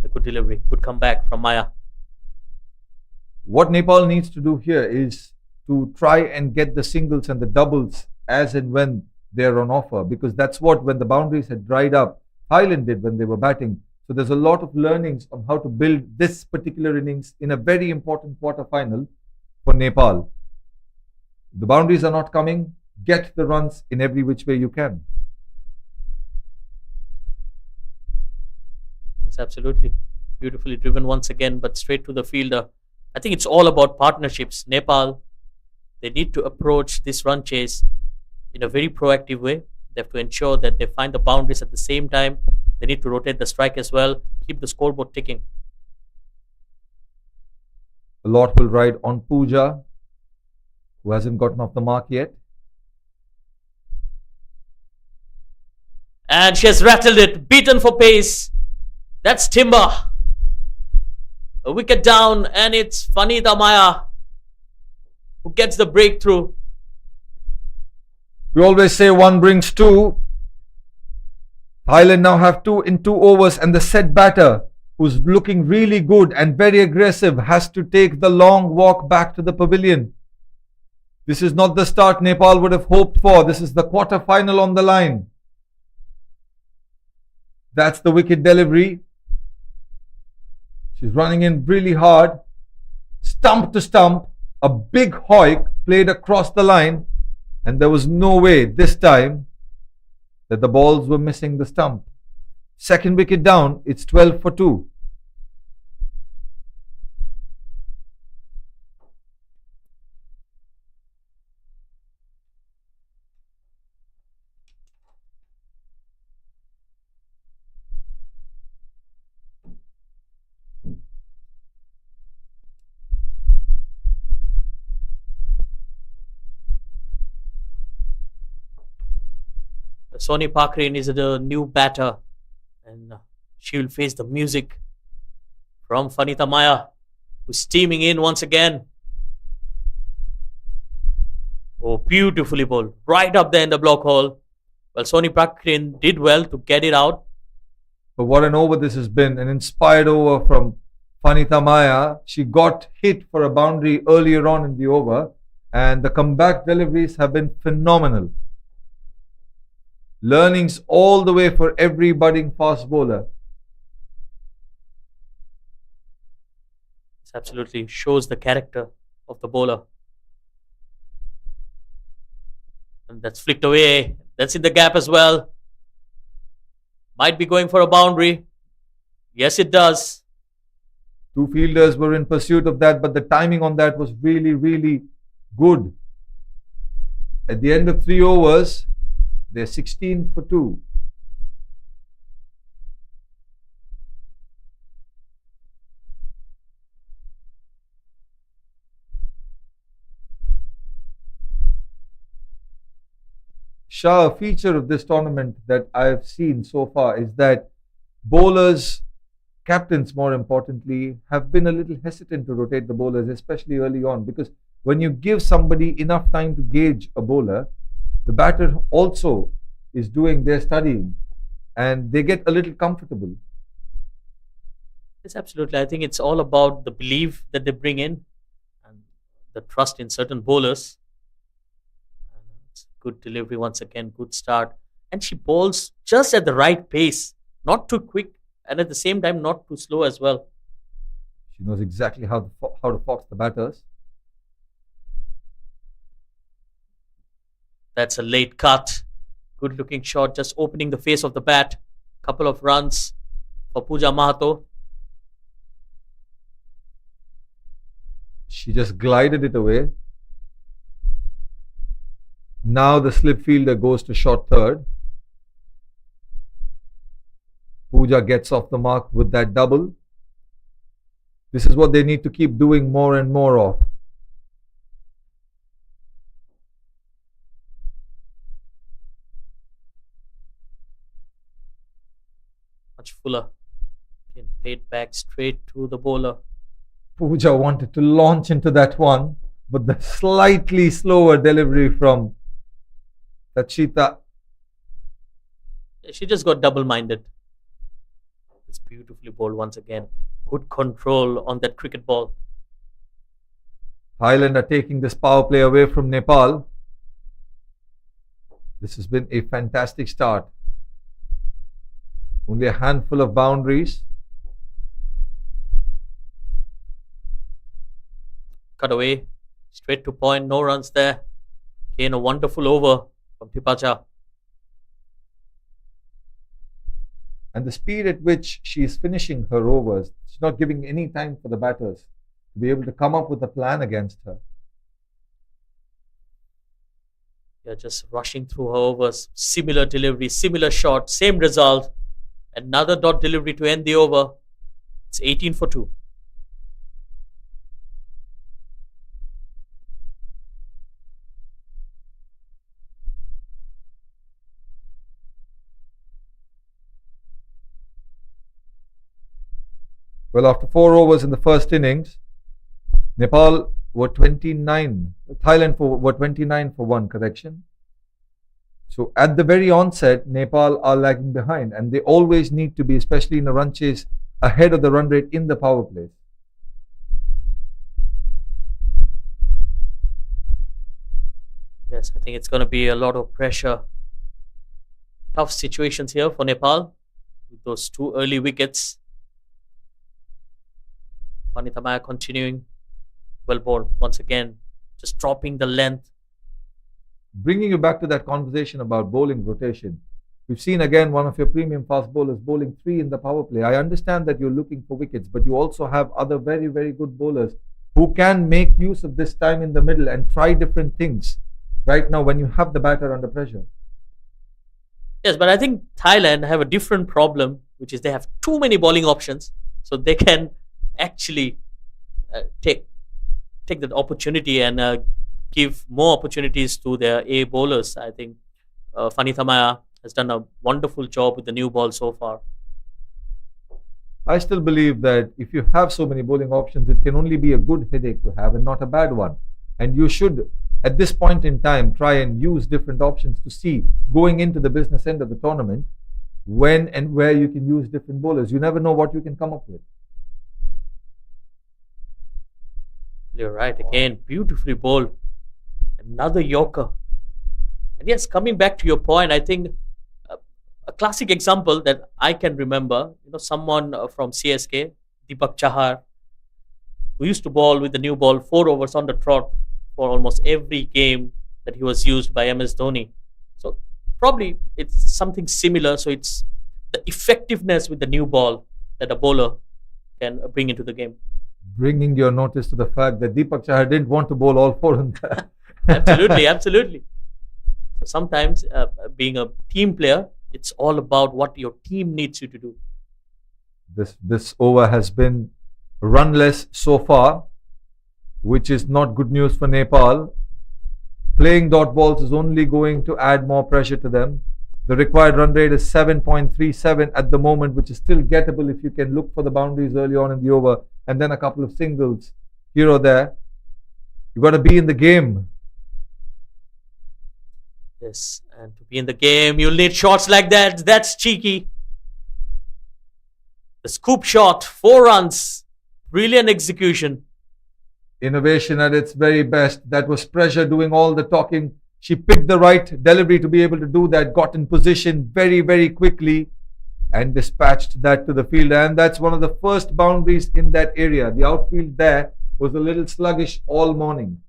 A good delivery. Good comeback from Maya. What Nepal needs to do here is to try and get the singles and the doubles as and when they're on offer, because that's what, when the boundaries had dried up, Thailand did when they were batting. So there's a lot of learnings on how to build this particular innings in a very important quarter final for Nepal. The boundaries are not coming. Get the runs in every which way you can. It's absolutely beautifully driven once again, but straight to the fielder. I think it's all about partnerships. Nepal, they need to approach this run chase in a very proactive way. They have to ensure that they find the boundaries at the same time. They need to rotate the strike as well, keep the scoreboard ticking. A lot will ride on Pooja, who hasn't gotten off the mark yet. And she has rattled it, beaten for pace. That's timber. A wicket down, and it's Vanitha Maya who gets the breakthrough. We always say 1 brings 2. Thailand now have 2 in 2 overs, and the set batter, who's looking really good and very aggressive, has to take the long walk back to the pavilion. This is not the start Nepal would have hoped for. This is the quarter final on the line. That's the wicket delivery. She's running in really hard. Stump to stump. A big hoik played across the line. And there was no way this time that the balls were missing the stump. Second wicket down. It's 12 for 2. Sony Pakrin is the new batter, and she will face the music from Vanitha Maya, who's steaming in once again. Oh, beautifully bowled, right up there in the block hole. Well, Sony Pakrin did well to get it out. But what an over this has been. An inspired over from Vanitha Maya. She got hit for a boundary earlier on in the over, and the comeback deliveries have been phenomenal. Learnings all the way for every budding fast bowler. This absolutely shows the character of the bowler. And that's flicked away. That's in the gap as well. Might be going for a boundary. Yes, it does. Two fielders were in pursuit of that, but the timing on that was really, really good. At the end of 3 overs, they're 16 for 2. Shah, a feature of this tournament that I've seen so far is that bowlers, captains more importantly, have been a little hesitant to rotate the bowlers, especially early on, because when you give somebody enough time to gauge a bowler, the batter also is doing their studying and they get a little comfortable. Yes, absolutely. I think it's all about the belief that they bring in and the trust in certain bowlers. And it's good delivery once again, good start. And she bowls just at the right pace, not too quick and at the same time not too slow as well. She knows exactly how to fox the batters. That's a late cut. Good looking shot, just opening the face of the bat. Couple of runs for Pooja Mahato. She just glided it away. Now the slip fielder goes to short third. Pooja gets off the mark with that double. This is what they need to keep doing more and more of. Much fuller. Again, played back straight to the bowler. Pooja wanted to launch into that one, but the slightly slower delivery from Tachita. She just got double-minded. It's beautifully bowled once again. Good control on that cricket ball. Thailand are taking this power play away from Nepal. This has been a fantastic start. Only a handful of boundaries. Cut away. Straight to point. No runs there. Again, a wonderful over from Tipacha. And the speed at which she is finishing her overs, she's not giving any time for the batters to be able to come up with a plan against her. Yeah, just rushing through her overs. Similar delivery, similar shot, same result. Another dot delivery to end the over. It's 18 for 2. Well, after 4 overs in the first innings, Nepal were 29. Thailand were 29 for 1, correction. So at the very onset, Nepal are lagging behind, and they always need to be, especially in a run chase, ahead of the run rate in the power plays. Yes, I think it's going to be a lot of pressure. Tough situations here for Nepal with those 2 early wickets. Vanithamaya continuing. Well bowled once again, just dropping the length. Bringing you back to that conversation about bowling rotation, we've seen again one of your premium fast bowlers bowling 3 in the power play. I understand that you're looking for wickets, but you also have other very, very good bowlers who can make use of this time in the middle and try different things right now when you have the batter under pressure. Yes, but I think Thailand have a different problem, which is they have too many bowling options, so they can actually take that opportunity and give more opportunities to their A bowlers. I think Vanithamaya has done a wonderful job with the new ball so far. I still believe that if you have so many bowling options, it can only be a good headache to have and not a bad one. And you should, at this point in time, try and use different options to see, going into the business end of the tournament, when and where you can use different bowlers. You never know what you can come up with. You're right. Again, beautifully bowled. Another Yorker. And yes, coming back to your point, I think a classic example that I can remember, someone from CSK, Deepak Chahar, who used to bowl with the new ball 4 overs on the trot for almost every game that he was used by MS Dhoni. So probably it's something similar. So it's the effectiveness with the new ball that a bowler can bring into the game. Bringing your notice to the fact that Deepak Chahar didn't want to bowl all 4 in there. Absolutely, absolutely. So sometimes being a team player, it's all about what your team needs you to do. This over has been runless so far, which is not good news for Nepal. Playing dot balls is only going to add more pressure to them. The required run rate is 7.37 at the moment, which is still gettable if you can look for the boundaries early on in the over and then a couple of singles here or there. You got to be in the game. Yes, and to be in the game, you'll need shots like that. That's cheeky. The scoop shot, 4 runs. Brilliant execution. Innovation at its very best. That was pressure doing all the talking. She picked the right delivery to be able to do that, got in position very, very quickly and dispatched that to the field. And that's one of the first boundaries in that area. The outfield there was a little sluggish all morning.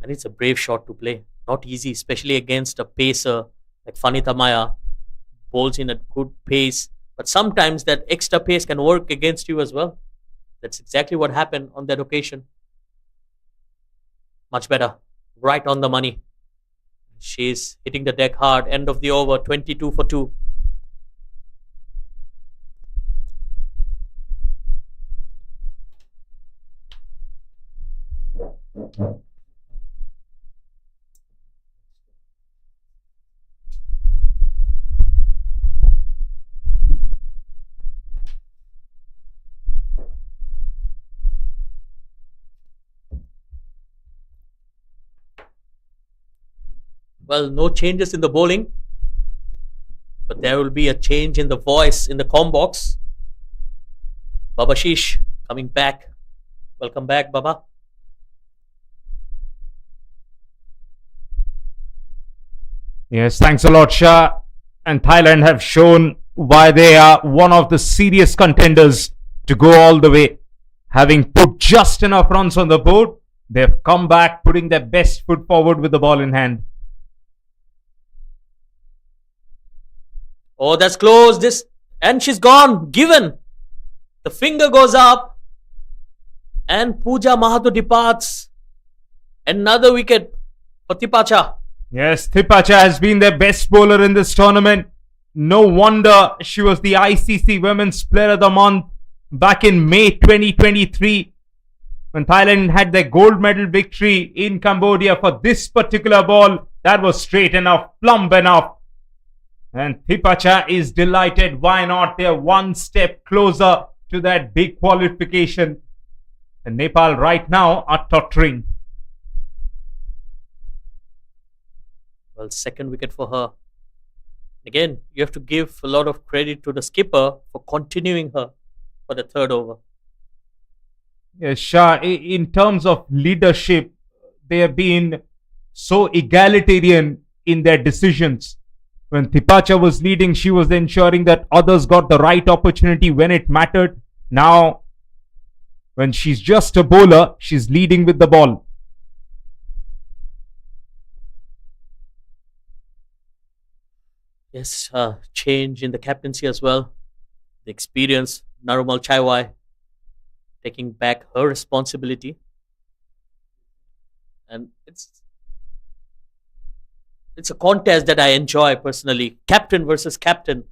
And it's a brave shot to play. Not easy, especially against a pacer like Vanithamaya. Bowls in a good pace. But sometimes that extra pace can work against you as well. That's exactly what happened on that occasion. Much better. Right on the money. She's hitting the deck hard. End of the over. 22 for 2. Well, no changes in the bowling, but there will be a change in the voice in the comm box. Baba Sheesh coming back. Welcome back, Baba. Yes, thanks a lot, Shah. And Thailand have shown why they are one of the serious contenders to go all the way. Having put just enough runs on the board, they've come back putting their best foot forward with the ball in hand. Oh, that's close. And she's gone. Given. The finger goes up. And Pooja Mahato departs. Another wicket for Thipacha. Yes, Thipacha has been their best bowler in this tournament. No wonder she was the ICC Women's Player of the Month back in May 2023 when Thailand had their gold medal victory in Cambodia for this particular ball. That was straight enough, plump enough. And Thipacha is delighted. Why not? They're one step closer to that big qualification. And Nepal right now are tottering. Well, second wicket for her. Again, you have to give a lot of credit to the skipper for continuing her for the third over. Yes, Shah, in terms of leadership, they have been so egalitarian in their decisions. When Thipacha was leading, she was ensuring that others got the right opportunity when it mattered. Now, when she's just a bowler, she's leading with the ball. Yes, change in the captaincy as well. The experience, Narumal Chaiwai taking back her responsibility. And it's a contest that I enjoy personally. Captain versus captain.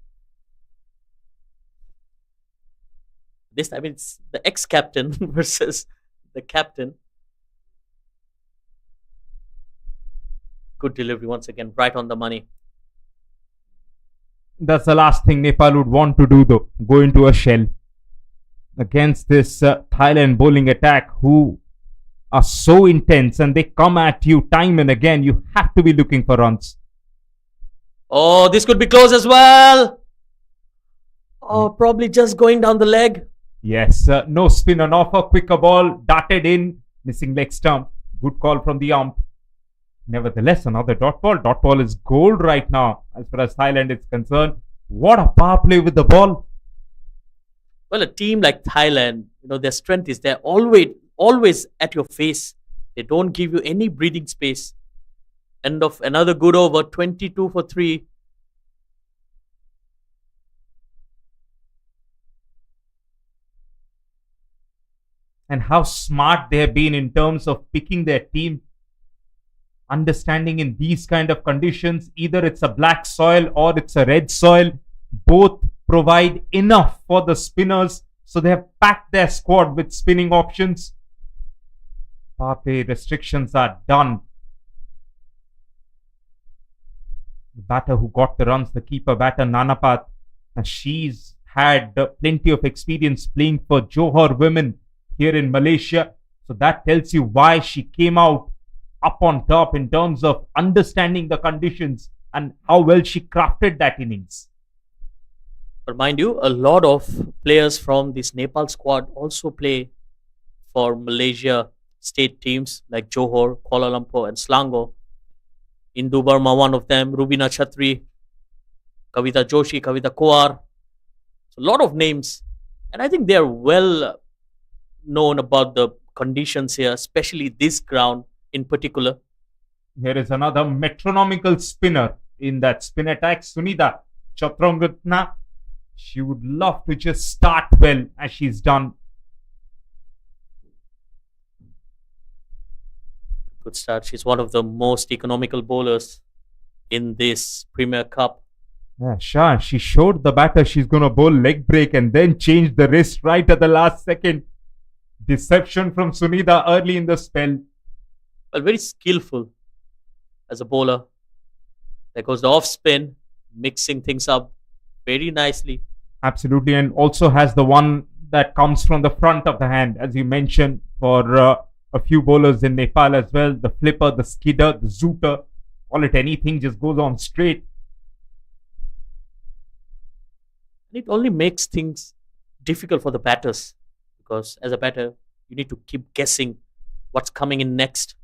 This time it's the ex-captain versus the captain. Good delivery once again, right on the money. That's the last thing Nepal would want to do, though. Go into a shell against this Thailand bowling attack, who are so intense and they come at you time and again. You have to be looking for runs. Oh, this could be close as well. Oh, probably just going down the leg. Yes, no spin on offer. Quicker ball darted in, missing leg stump. Good call from the ump. Nevertheless, another dot ball. Dot ball is gold right now as far as Thailand is concerned. What a power play with the ball. Well, a team like Thailand, their strength is they're always at your face. They don't give you any breathing space. End of another good over, 22 for 3. And how smart they have been in terms of picking their team. Understanding in these kind of conditions, either it's a black soil or it's a red soil, both provide enough for the spinners. So they have packed their squad with spinning options. Power play restrictions are done. The batter who got the runs, the keeper batter Nanapat, she's had plenty of experience playing for Johor women here in Malaysia. So that tells you why she came out up on top in terms of understanding the conditions and how well she crafted that innings. But mind you, a lot of players from this Nepal squad also play for Malaysia state teams like Johor, Kuala Lumpur and Selangor. Indu Burma, one of them, Rubina Chatri, Kavita Joshi, Kavita Kowar. So a lot of names. And I think they are well known about the conditions here, especially this ground in particular. Here is another metronomical spinner in that spin attack, Sunida Chatrangatna. She would love to just start well as she's done. Good start. She's one of the most economical bowlers in this Premier Cup. Yeah, Shah, she showed the batter she's going to bowl leg break and then change the wrist right at the last second. Deception from Sunida early in the spell. Well, very skillful as a bowler. There goes the off spin, mixing things up very nicely. Absolutely, and also has the one that comes from the front of the hand, as you mentioned, for a few bowlers in Nepal as well. The flipper, the skidder, the zooter, call it anything, just goes on straight. And it only makes things difficult for the batters, because as a batter, you need to keep guessing what's coming in next.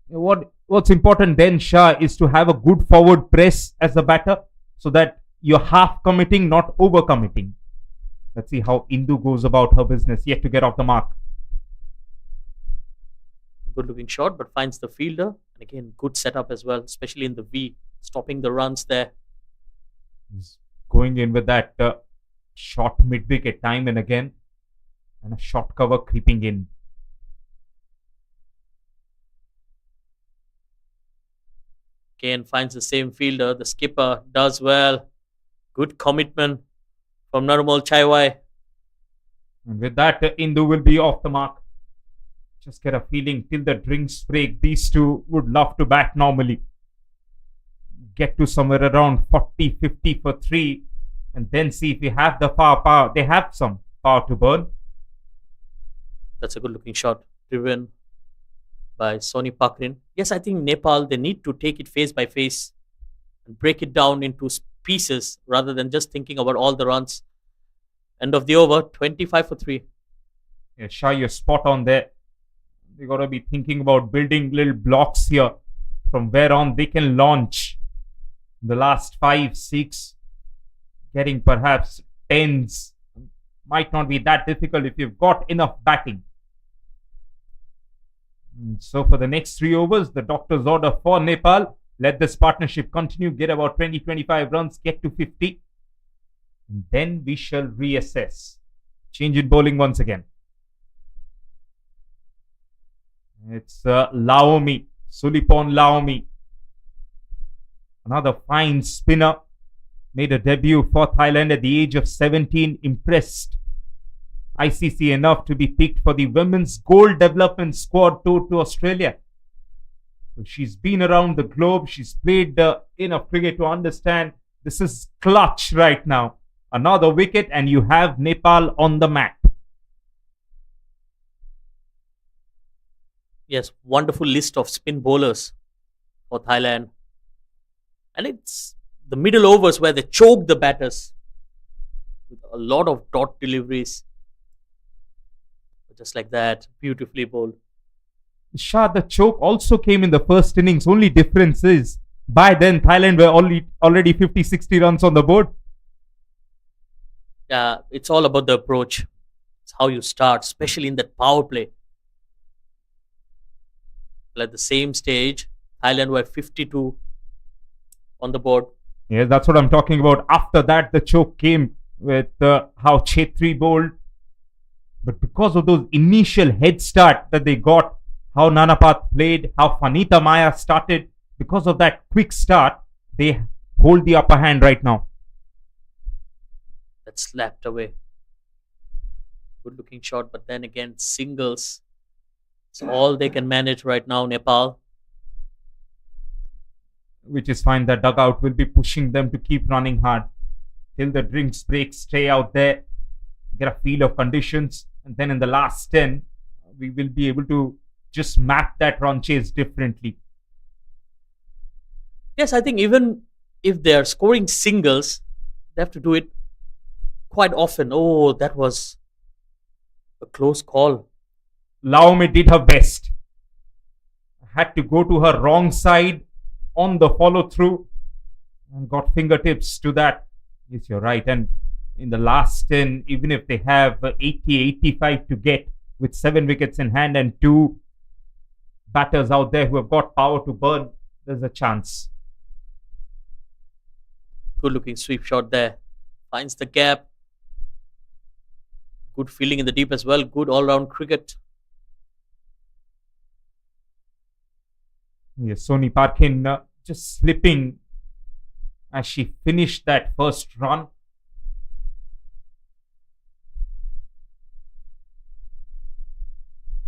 What's important then, Shah, is to have a good forward press as a batter so that you're half committing, not over committing. Let's see how Indu goes about her business, yet to get off the mark. Good looking shot, but finds the fielder. And again, good setup as well, especially in the V, stopping the runs there. He's going in with that short mid wicket time and again, and a short cover creeping in. Again, finds the same fielder. The skipper does well. Good commitment from Narumal Chaiwai. And with that, Indu will be off the mark. Just get a feeling till the drinks break, these two would love to bat normally. Get to somewhere around 40, 50 for 3. And then see if we have the power. They have some power to burn. That's a good looking shot. Driven by Soni Pakrin. Yes, I think Nepal, they need to take it face by face and break it down into pieces rather than just thinking about all the runs. End of the over, 25 for 3. Yeah, Shah, you're spot on there. They got to be thinking about building little blocks here from where on they can launch the last 5, 6, getting perhaps 10s. Might not be that difficult if you've got enough batting. So for the next 3 overs, the doctor's order for Nepal, let this partnership continue, get about 20-25 runs, get to 50. And then we shall reassess. Change in bowling once again. It's Laomi, Sulipon Laomi. Another fine spinner. Made a debut for Thailand at the age of 17. Impressed ICC enough to be picked for the Women's Gold Development Squad tour to Australia. So she's been around the globe. She's played enough cricket to understand this is clutch right now. Another wicket and you have Nepal on the mat. Yes, wonderful list of spin bowlers for Thailand. And it's the middle overs where they choke the batters with a lot of dot deliveries. Just like that, beautifully bowled. Shah, the choke also came in the first innings. Only difference is by then Thailand were already 50-60 runs on the board. Yeah, it's all about the approach. It's how you start, especially in that power play. Well, at the same stage, Thailand were 52 on the board. Yeah, that's what I'm talking about. After that, the choke came with how Chetri bowled. But because of those initial head start that they got, how Nanapath played, how Fanita Maya started, because of that quick start, they hold the upper hand right now. That slapped away. Good looking shot, but then again, singles. It's all they can manage right now, Nepal. Which is fine. The dugout will be pushing them to keep running hard. Till the drinks break, stay out there, get a feel of conditions. And then in the last 10, we will be able to just map that run chase differently. Yes, I think even if they are scoring singles, they have to do it quite often. Oh, that was a close call. Laomi did her best. Had to go to her wrong side on the follow through and got fingertips to that. Yes, you're right. And in the last 10, even if they have 80-85 to get with 7 wickets in hand and 2 batters out there who have got power to burn, there's a chance. Good looking sweep shot there. Finds the gap. Good feeling in the deep as well. Good all round cricket. Yes, Soni Parkin just slipping as she finished that first run.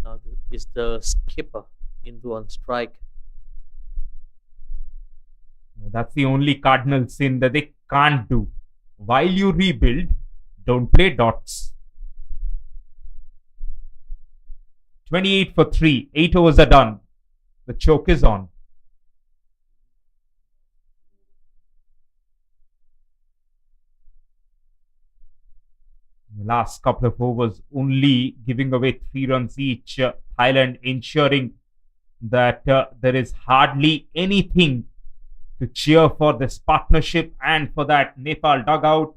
Now is the skipper Indu on strike. That's the only cardinal sin that they can't do. While you rebuild, don't play dots. 28 for 3. 8 overs are done. The choke is on. The last couple of overs only giving away 3 runs each. Thailand ensuring that there is hardly anything to cheer for this partnership and for that Nepal dugout.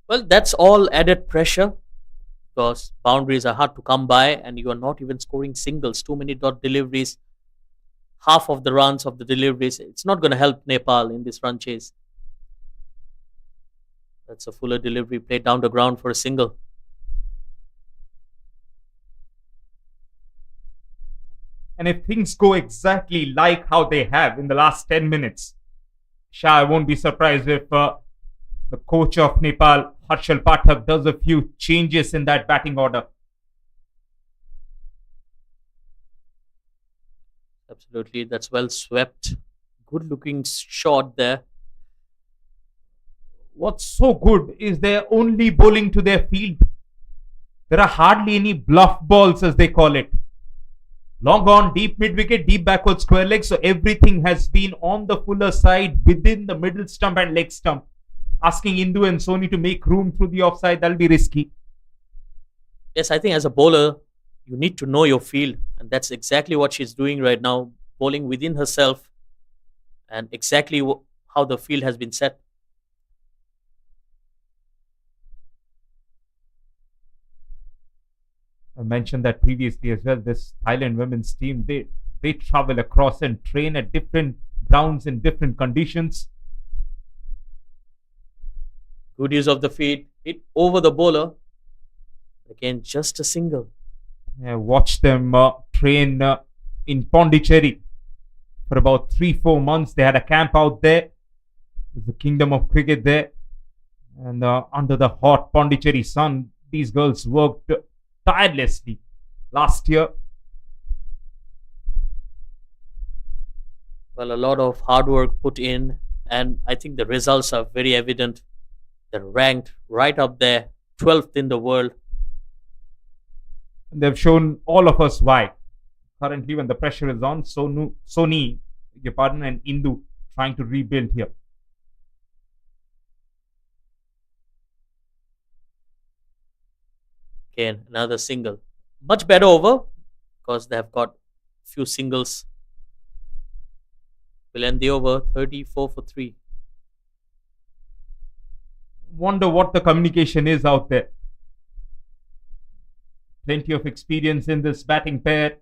Well, that's all added pressure because boundaries are hard to come by and you are not even scoring singles. Too many dot deliveries. Half of the runs of the deliveries. It's not going to help Nepal in this run chase. That's a fuller delivery played down the ground for a single. And if things go exactly like how they have in the last 10 minutes, Shah, I won't be surprised if the coach of Nepal, Harshal Pathak, does a few changes in that batting order. Absolutely, that's well swept. Good looking shot there. What's so good is they're only bowling to their field. There are hardly any bluff balls, as they call it. Long on, deep mid-wicket, deep backward square leg. So everything has been on the fuller side within the middle stump and leg stump. Asking Indu and Soni to make room through the offside, that'll be risky. Yes, I think as a bowler, you need to know your field, and that's exactly what she's doing right now, bowling within herself and exactly how the field has been set. I mentioned that previously as well. This Thailand women's team, they travel across and train at different grounds in different conditions. Good use of the feet, hit over the bowler. Again, just a single. Watch them train in Pondicherry for about 3-4 months. They had a camp out there. There's the kingdom of cricket there. And under the hot Pondicherry sun, these girls worked tirelessly last year. Well, a lot of hard work put in, and I think the results are very evident. They're ranked right up there, 12th in the world. And they've shown all of us why. Currently, when the pressure is on, Sony, your partner, and Indu trying to rebuild here. Again, another single. Much better over because they have got few singles. Will end the over 34 for 3. Wonder what the communication is out there. Plenty of experience in this batting pair.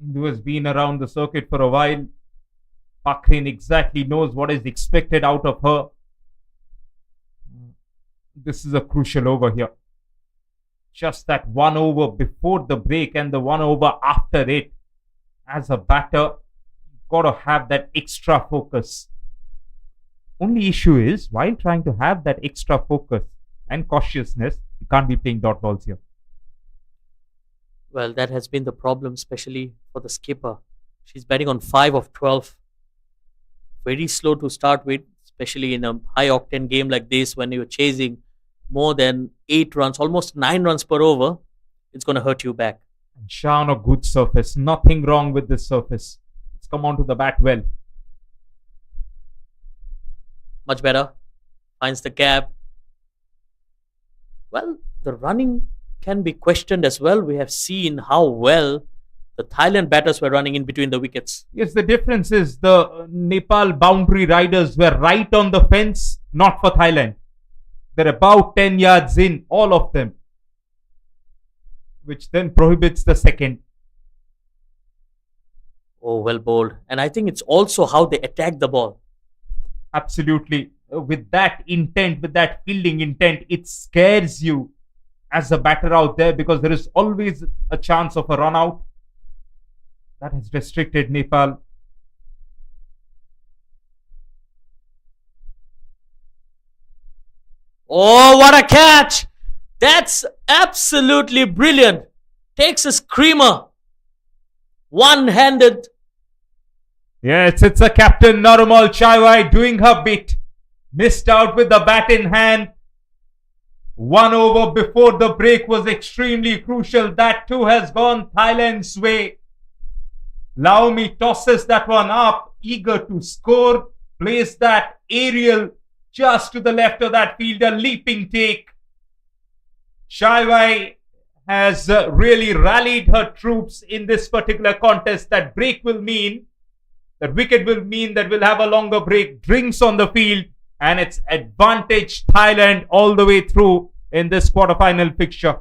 Indu has been around the circuit for a while. Pakrin exactly knows what is expected out of her. This is a crucial over here. Just that 1 over before the break and the 1 over after it. As a batter, you've got to have that extra focus. Only issue is, while trying to have that extra focus and cautiousness, you can't be playing dot balls here. Well, that has been the problem, especially for the skipper. She's batting on 5 of 12. Very slow to start with, especially in a high octane game like this when you're chasing more than 8 runs, almost 9 runs per over. It's going to hurt you back. And Shah on a good surface. Nothing wrong with this surface. It's come onto the bat well. Much better. Finds the gap. Well, the running can be questioned as well. We have seen how well the Thailand batters were running in between the wickets. Yes, the difference is the Nepal boundary riders were right on the fence, not for Thailand. They're about 10 yards in, all of them, which then prohibits the second. Oh, well bowled. And I think it's also how they attack the ball. Absolutely. With that intent, with that fielding intent, it scares you as a batter out there because there is always a chance of a run out. That has restricted Nepal. Oh, what a catch! That's absolutely brilliant. Takes a screamer. One-handed. Yes, it's a captain Narumal Chaiwai doing her bit. Missed out with the bat in hand. 1 over before the break was extremely crucial. That too has gone Thailand's way. Laomi tosses that one up, eager to score. Plays that aerial just to the left of that fielder, leaping take. Chaiwai has really rallied her troops in this particular contest. That break will mean, that wicket will mean that we'll have a longer break. Drinks on the field, and it's advantage Thailand all the way through in this quarterfinal fixture.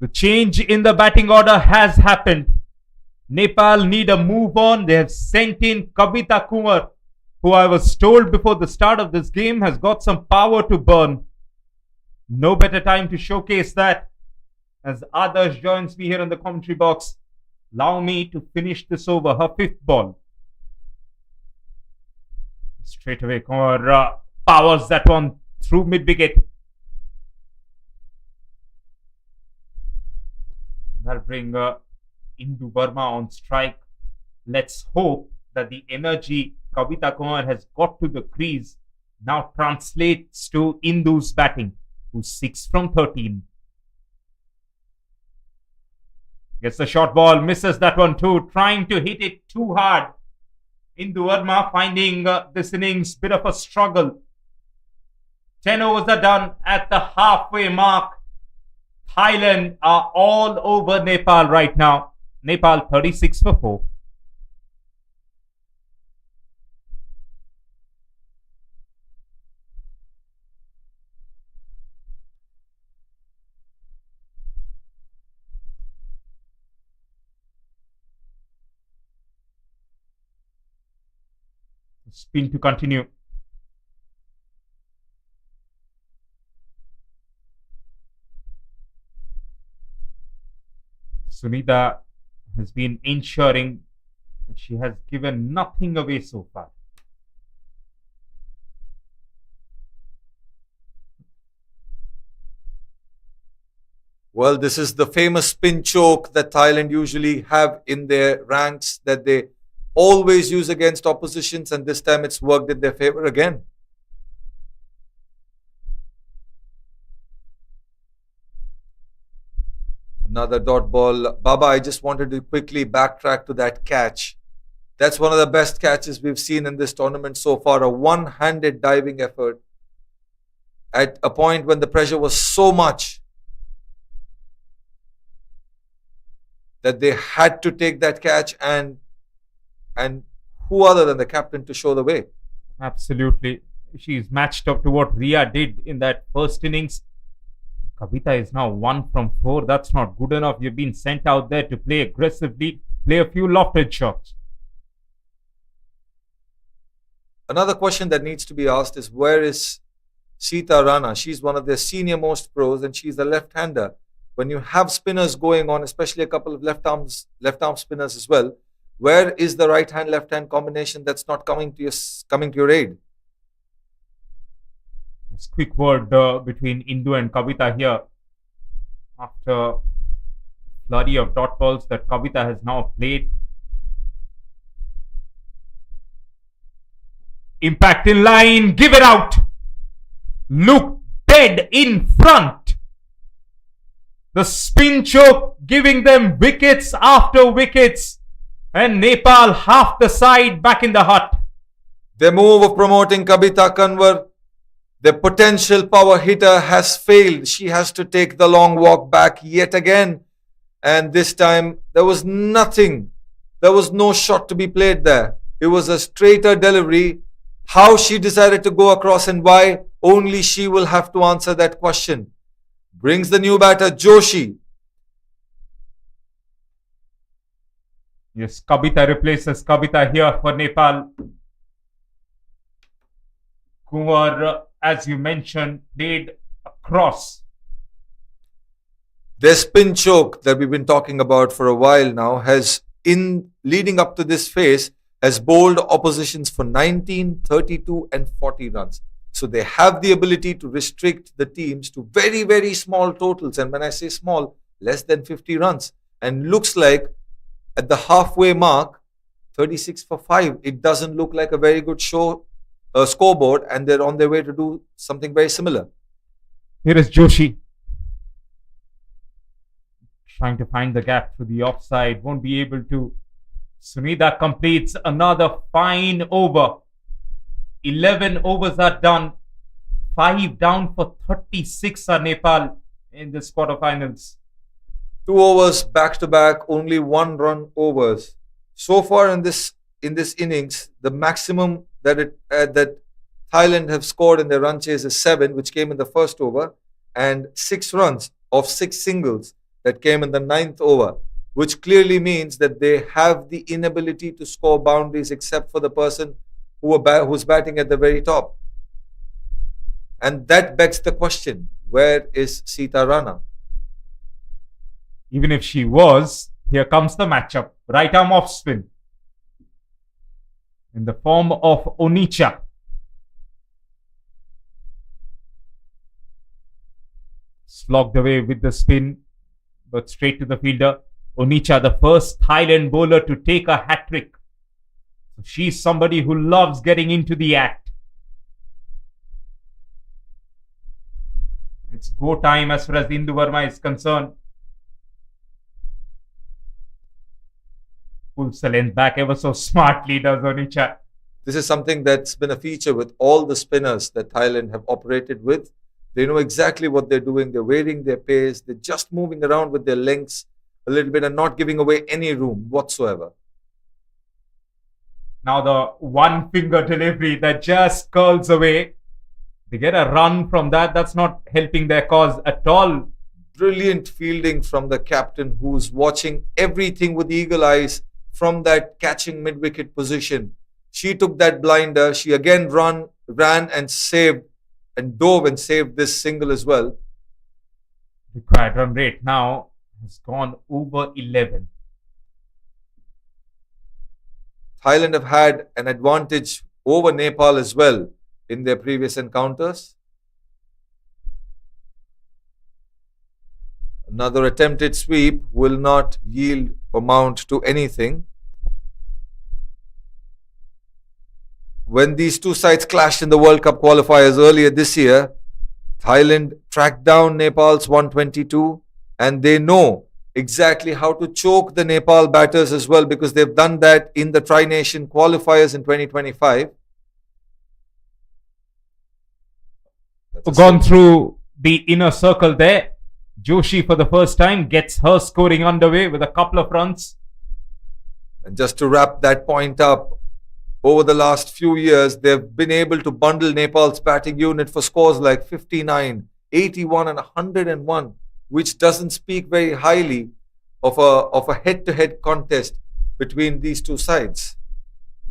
The change in the batting order has happened. Nepal need a move on. They have sent in Kavita Kumar, who I was told before the start of this game has got some power to burn. No better time to showcase that as Adarsh joins me here in the commentary box. Allow me to finish this over, her fifth ball. Straight away, Kumar powers that one through mid-wicket. That'll bring Indu Verma on strike. Let's hope that the energy Kavita Kumar has got to the crease now translates to Indu's batting, who's 6 from 13. Gets the short ball, misses that one too, trying to hit it too hard. Indu Verma finding this innings bit of a struggle. 10 overs are done at the halfway mark. Thailand are all over Nepal right now. Nepal 36 for 4. Spin to continue. Sunita has been ensuring that she has given nothing away so far. Well, this is the famous spin choke that Thailand usually have in their ranks, that they always use against oppositions, and this time it's worked in their favor again. Another dot ball. Baba, I just wanted to quickly backtrack to that catch. That's one of the best catches we've seen in this tournament so far. A one-handed diving effort at a point when the pressure was so much that they had to take that catch, and who other than the captain to show the way? Absolutely. She's matched up to what Ria did in that first innings. Kavita is now 1 from 4. That's not good enough. You've been sent out there to play aggressively, play a few lofted shots. Another question that needs to be asked is, where is Sita Rana? She's one of their senior most pros, and she's a left-hander. When you have spinners going on, especially a couple of left-arm spinners as well, where is the right-hand, left-hand combination that's not coming to your aid? It's quick word between Indu and Kavita here. After flurry of dot balls that Kavita has now played. Impact in line, give it out. Look dead in front. The spin choke giving them wickets after wickets. And Nepal half the side back in the hut. The move of promoting Kavita Kanwar, the potential power hitter, has failed. She has to take the long walk back yet again. And this time there was nothing. There was no shot to be played there. It was a straighter delivery. How she decided to go across and why, only she will have to answer that question. Brings the new batter, Joshi. Yes, Kavita replaces Kavita here for Nepal. Kumar, as you mentioned, played across. Their spin choke that we've been talking about for a while now has, in leading up to this phase, has bowled oppositions for 19, 32 and 40 runs. So they have the ability to restrict the teams to very, very small totals. And when I say small, less than 50 runs. And looks like at the halfway mark, 36 for 5. It doesn't look like a very good scoreboard, and they're on their way to do something very similar. Here is Joshi. Trying to find the gap through the offside. Won't be able to. Sunita completes another fine over. 11 overs are done. 5 down for 36 are Nepal in this quarterfinals. 2 overs back to back, only 1 run overs. So far in this innings, the maximum that Thailand have scored in their run chase is 7, which came in the first over, and 6 runs of 6 singles that came in the 9th over, which clearly means that they have the inability to score boundaries except for the person who's batting at the very top. And that begs the question, where is Sita Rana? Even if she was, here comes the matchup. Right arm off spin in the form of Onicha. Slogged away with the spin, but straight to the fielder. Onicha, the first Thailand bowler to take a hat-trick. So she's somebody who loves getting into the act. It's go time as far as Indu Verma is concerned. Pulls the length back ever so smartly, does Onicha. This is something that's been a feature with all the spinners that Thailand have operated with. They know exactly what they're doing. They're varying their pace. They're just moving around with their lengths a little bit and not giving away any room whatsoever. Now the one finger delivery that just curls away. They get a run from that. That's not helping their cause at all. Brilliant fielding from the captain, who's watching everything with eagle eyes from that catching mid-wicket position. She took that blinder. She again ran and saved and dove and saved this single as well. Required run rate now has gone over 11. Thailand have had an advantage over Nepal as well in their previous encounters. Another attempted sweep will not yield or mount to anything. When these two sides clashed in the World Cup qualifiers earlier this year, Thailand tracked down Nepal's 122, and they know exactly how to choke the Nepal batters as well, because they've done that in the Tri-Nation qualifiers in 2025. Gone through the inner circle there. Joshi for the first time gets her scoring underway with a couple of runs. And just to wrap that point up, over the last few years, they've been able to bundle Nepal's batting unit for scores like 59, 81 and 101, which doesn't speak very highly of a head-to-head contest between these two sides.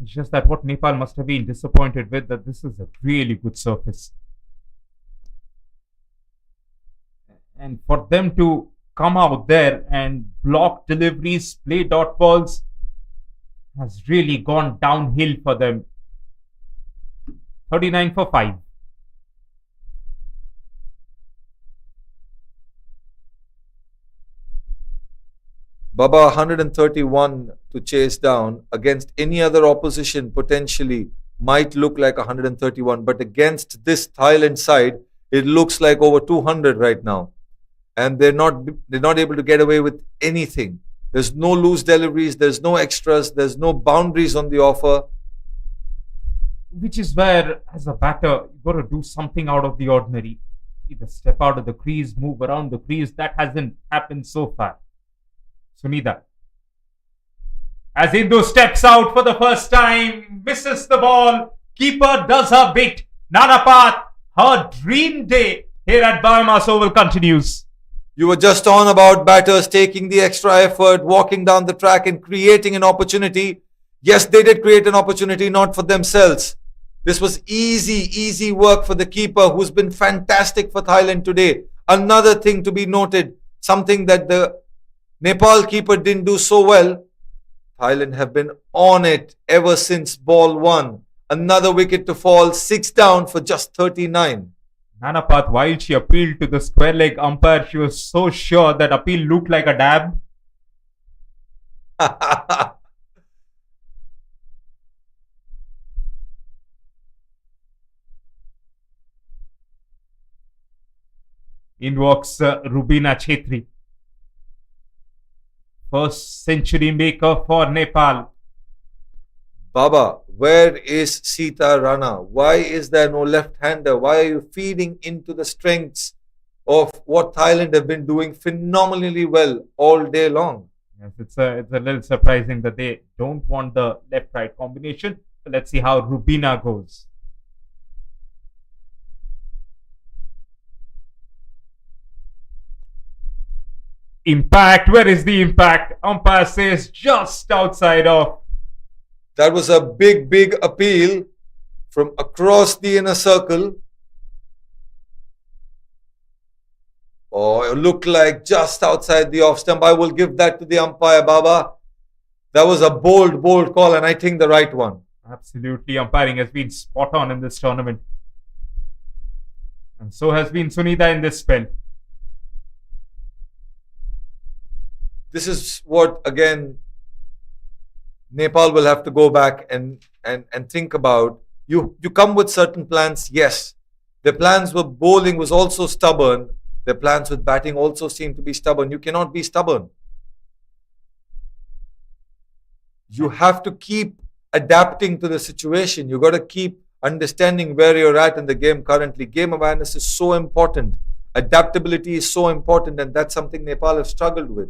It's just that what Nepal must have been disappointed with, that this is a really good surface. And for them to come out there and block deliveries, play dot balls, has really gone downhill for them. 39 for 5. Baba, 131 to chase down against any other opposition potentially might look like 131, but against this Thailand side, it looks like over 200 right now. And they're not able to get away with anything. There's no loose deliveries, there's no extras, there's no boundaries on the offer. Which is where, as a batter, you've got to do something out of the ordinary. Either step out of the crease, move around the crease. That hasn't happened so far. Sunida, as Indu steps out for the first time, misses the ball. Keeper does her bit. Nanapat, her dream day here at BAYUEMAS Oval continues. You were just on about batters taking the extra effort, walking down the track and creating an opportunity. Yes, they did create an opportunity, not for themselves. This was easy work for the keeper, who's been fantastic for Thailand today. Another thing to be noted, something that the Nepal keeper didn't do so well. Thailand have been on it ever since ball 1. Another wicket to fall, 6 down for just 39. Nanapat, while she appealed to the square leg umpire, she was so sure that appeal looked like a dab. In walks Rubina Chhetri. First century maker for Nepal. Baba, where is Sita Rana? Why is there no left-hander? Why are you feeding into the strengths of what Thailand have been doing phenomenally well all day long? Yes, it's a little surprising that they don't want the left-right combination. But let's see how Rubina goes. Impact. Where is the impact? Umpire says just outside of. That was a big, big appeal from across the inner circle. Oh, it looked like just outside the off stump. I will give that to the umpire, Baba. That was a bold, bold call, and I think the right one. Absolutely, umpiring has been spot on in this tournament. And so has been Sunita in this spell. This is what, again, Nepal will have to go back and think about. You come with certain plans, yes. Their plans with bowling was also stubborn. Their plans with batting also seem to be stubborn. You cannot be stubborn. You have to keep adapting to the situation. You got to keep understanding where you're at in the game currently. Game awareness is so important. Adaptability is so important, and that's something Nepal have struggled with.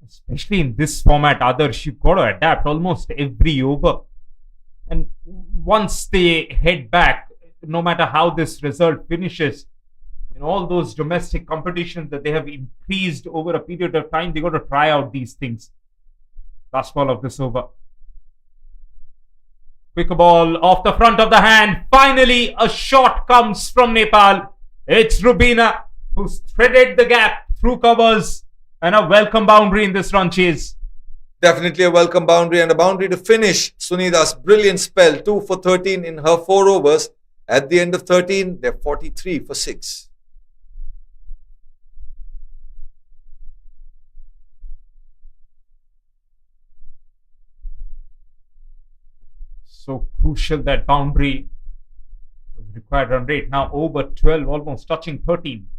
Especially in this format, others, you've got to adapt almost every over. And once they head back, no matter how this result finishes, in all those domestic competitions that they have increased over a period of time, they got to try out these things. Last ball of this over. Quick ball off the front of the hand. Finally, a shot comes from Nepal. It's Rubina who's threaded the gap through covers, and a welcome boundary in this run chase. Definitely a welcome boundary, and a boundary to finish Sunita's brilliant spell. 2 for 13 in her 4 overs. At the end of 13, they're 43 for 6. So crucial, that boundary. Required run rate now over 12, almost touching 13.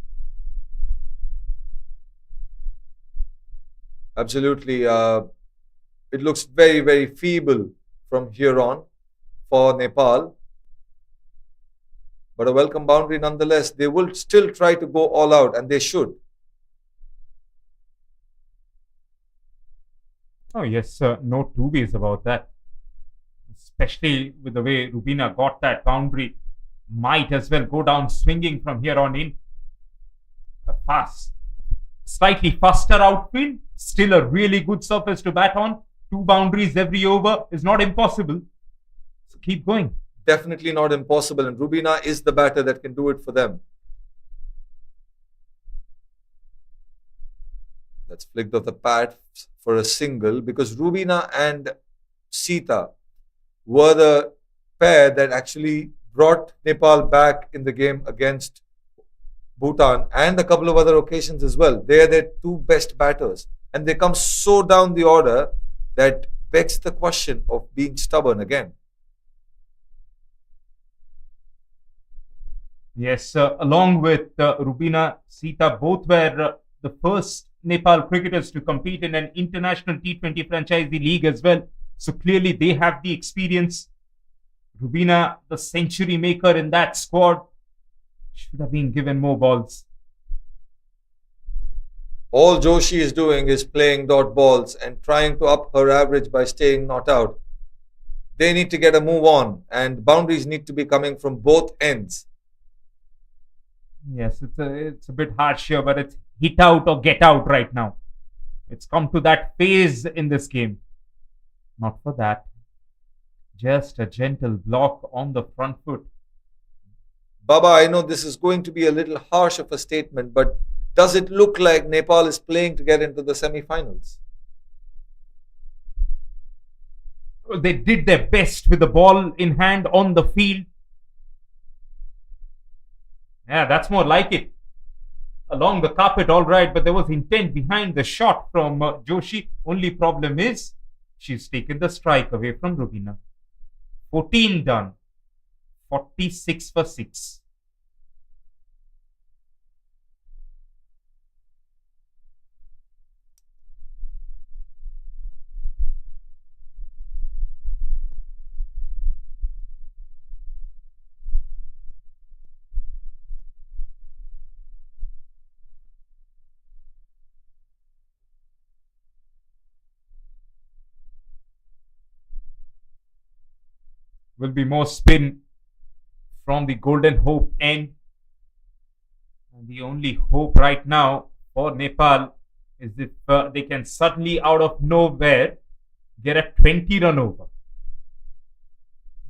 Absolutely. It looks very, very feeble from here on for Nepal. But a welcome boundary nonetheless. They will still try to go all out, and they should. Oh yes, no two ways about that. Especially with the way Rubina got that boundary. Might as well go down swinging from here on in. Slightly faster outfield. Still a really good surface to bat on. 2 boundaries every over is not impossible. So keep going. Definitely not impossible, and Rubina is the batter that can do it for them. That's flicked off the pad for a single, because Rubina and Sita were the pair that actually brought Nepal back in the game against Bhutan, and a couple of other occasions as well. They are their 2 best batters, and they come so down the order that begs the question of being stubborn again. Yes, along with Rubina, Sita, both were the first Nepal cricketers to compete in an international T20 franchisee league as well. So clearly they have the experience. Rubina, the century maker in that squad, should have been given more balls. All Joshi is doing is playing dot balls and trying to up her average by staying not out. They need to get a move on, and boundaries need to be coming from both ends. Yes, it's a bit harsh here, but it's hit out or get out right now. It's come to that phase in this game. Not for that. Just a gentle block on the front foot. Baba, I know this is going to be a little harsh of a statement, but does it look like Nepal is playing to get into the semi-finals? They did their best with the ball in hand on the field. Yeah, that's more like it. Along the carpet, all right, but there was intent behind the shot from Joshi. Only problem is she's taken the strike away from Rubina. 14 done. 46 for 6. Will be more spin from the Golden Hope end. And the only hope right now for Nepal is if they can suddenly out of nowhere get a 20 run over.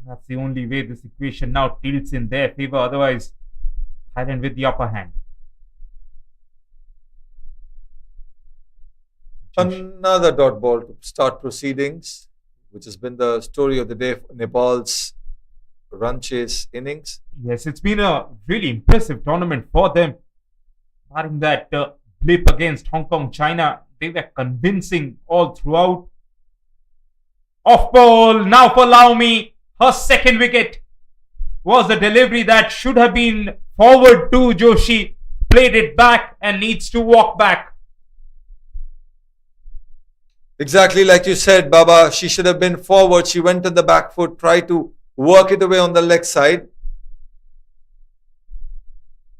That's the only way this equation now tilts in their favor. Otherwise, Thailand with the upper hand. Another dot ball to start proceedings, which has been the story of the day for Nepal's run chase innings. Yes, it's been a really impressive tournament for them. Barring that blip against Hong Kong, China, they were convincing all throughout. Off ball, now for Laomi. Her second wicket was a delivery that should have been forward to Joshi. Played it back and needs to walk back. Exactly like you said, Baba. She should have been forward. She went to the back foot, tried to work it away on the leg side.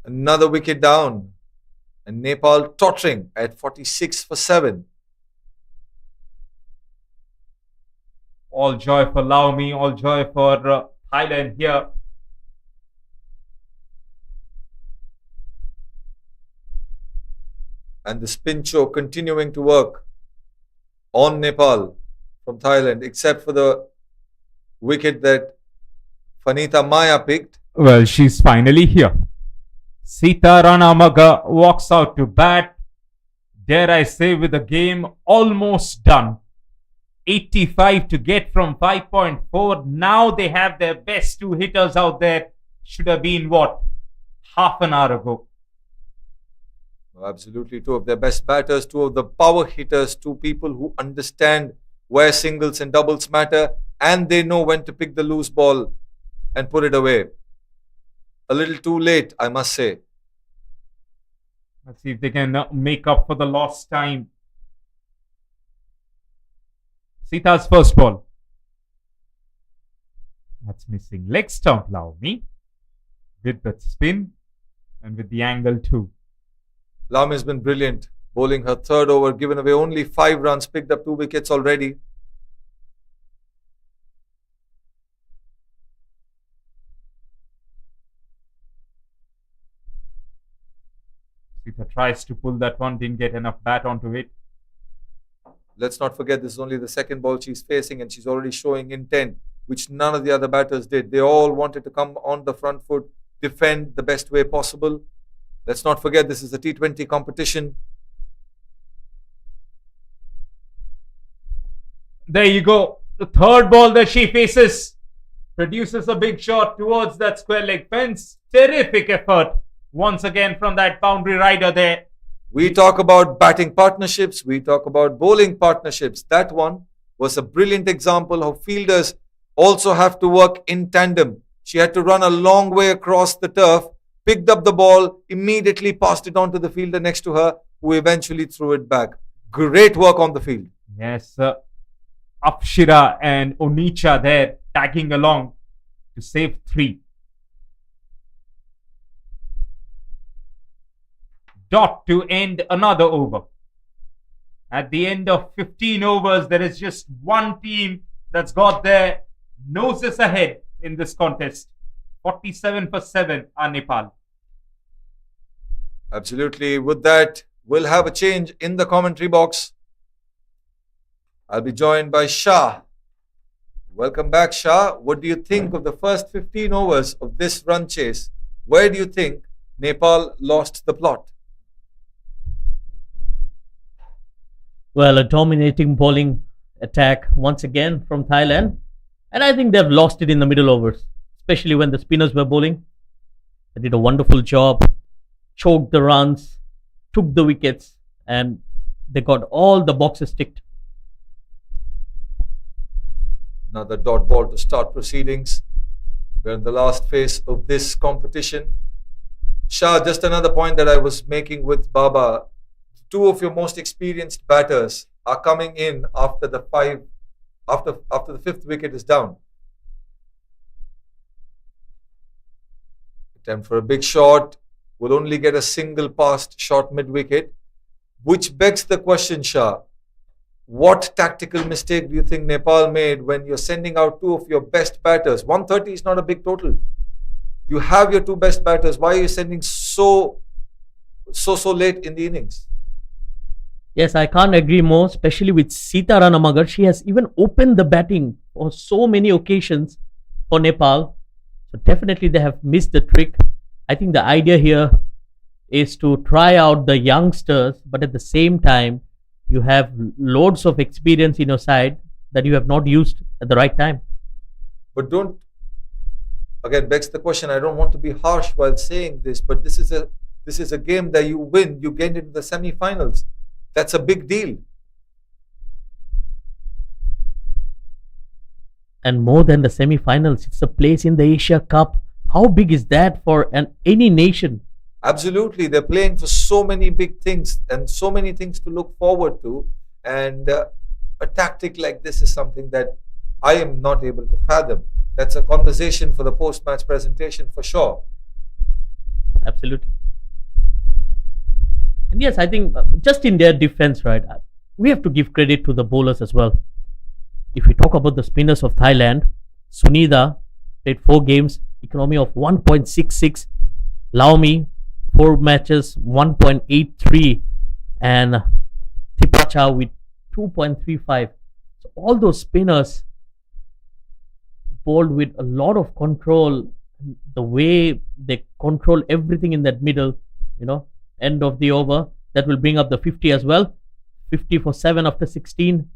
Another wicket down. And Nepal tottering at 46 for 7. All joy for Laomi, all joy for Thailand here. And the spin choke continuing to work on Nepal from Thailand, except for the wicket that Fanita Maya picked. Well, she's finally here. Sita Ranamaga walks out to bat. Dare I say, with the game almost done. 85 to get from 5.4. Now they have their best two hitters out there. Should have been what? Half an hour ago. Absolutely, two of their best batters, two of the power hitters, two people who understand where singles and doubles matter, and they know when to pick the loose ball and put it away. A little too late, I must say. Let's see if they can make up for the lost time. Sita's first ball. That's missing. Leg stump, Laomi. With the spin and with the angle too. Laomi has been brilliant, bowling her third over, given away only 5 runs, picked up 2 wickets already. Sita tries to pull that one, didn't get enough bat onto it. Let's not forget this is only the second ball she's facing, and she's already showing intent, which none of the other batters did. They all wanted to come on the front foot, defend the best way possible. Let's not forget this is a T20 competition. There you go. The third ball that she faces produces a big shot towards that square leg fence. Terrific effort once again from that boundary rider there. We talk about batting partnerships. We talk about bowling partnerships. That one was a brilliant example of fielders also have to work in tandem. She had to run a long way across the turf, picked up the ball, immediately passed it on to the fielder next to her, who eventually threw it back. Great work on the field. Yes, Apshira and Onicha there tagging along to save 3. Dot to end another over. At the end of 15 overs, there is just one team that's got their noses ahead in this contest. 47 for 7 are Nepal. Absolutely. With that, we'll have a change in the commentary box. I'll be joined by Shah. Welcome back, Shah. What do you think of the first 15 overs of this run chase? Where do you think Nepal lost the plot? Well, a dominating bowling attack once again from Thailand. And I think they've lost it in the middle overs, especially when the spinners were bowling. They did a wonderful job, choked the runs, took the wickets, and they got all the boxes ticked. Another dot ball to start proceedings. We're in the last phase of this competition. Shah, just another point that I was making with Baba. 2 of your most experienced batters are coming in after the 5th wicket is down. Attempt for a big shot, will only get a single passed shot mid-wicket, which begs the question, Shah. What tactical mistake do you think Nepal made when you're sending out two of your best batters? 130 is not a big total. You have your two best batters. Why are you sending so late in the innings? Yes, I can't agree more, especially with Sita Ranamagar. She has even opened the batting on so many occasions for Nepal. So definitely they have missed the trick. I think the idea here is to try out the youngsters, but at the same time, you have loads of experience in your side that you have not used at the right time. But don't, again, begs the question. I don't want to be harsh while saying this, but this is a game that you win, you get into the semi-finals. That's a big deal. And more than the semi-finals, it's a place in the Asia Cup. How big is that for any nation? Absolutely. They're playing for so many big things and so many things to look forward to. And a tactic like this is something that I am not able to fathom. That's a conversation for the post-match presentation for sure. Absolutely. And yes, I think just in their defense, right, we have to give credit to the bowlers as well. If we talk about the spinners of Thailand, Sunida played 4 games, economy of 1.66. Laomi, 4 matches, 1.83. And Tipacha with 2.35. So all those spinners bowled with a lot of control. The way they control everything in that middle, end of the over, that will bring up the 50 as well. 50 for 7 after 16.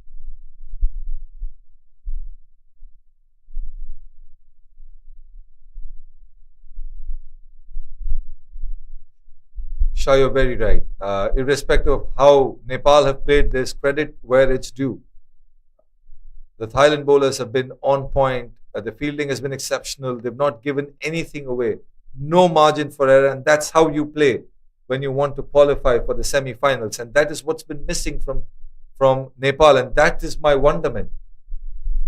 Shah, you're very right. Irrespective of how Nepal have played this, credit where it's due. The Thailand bowlers have been on point. The fielding has been exceptional. They've not given anything away. No margin for error. And that's how you play when you want to qualify for the semi-finals. And that is what's been missing from Nepal. And that is my wonderment.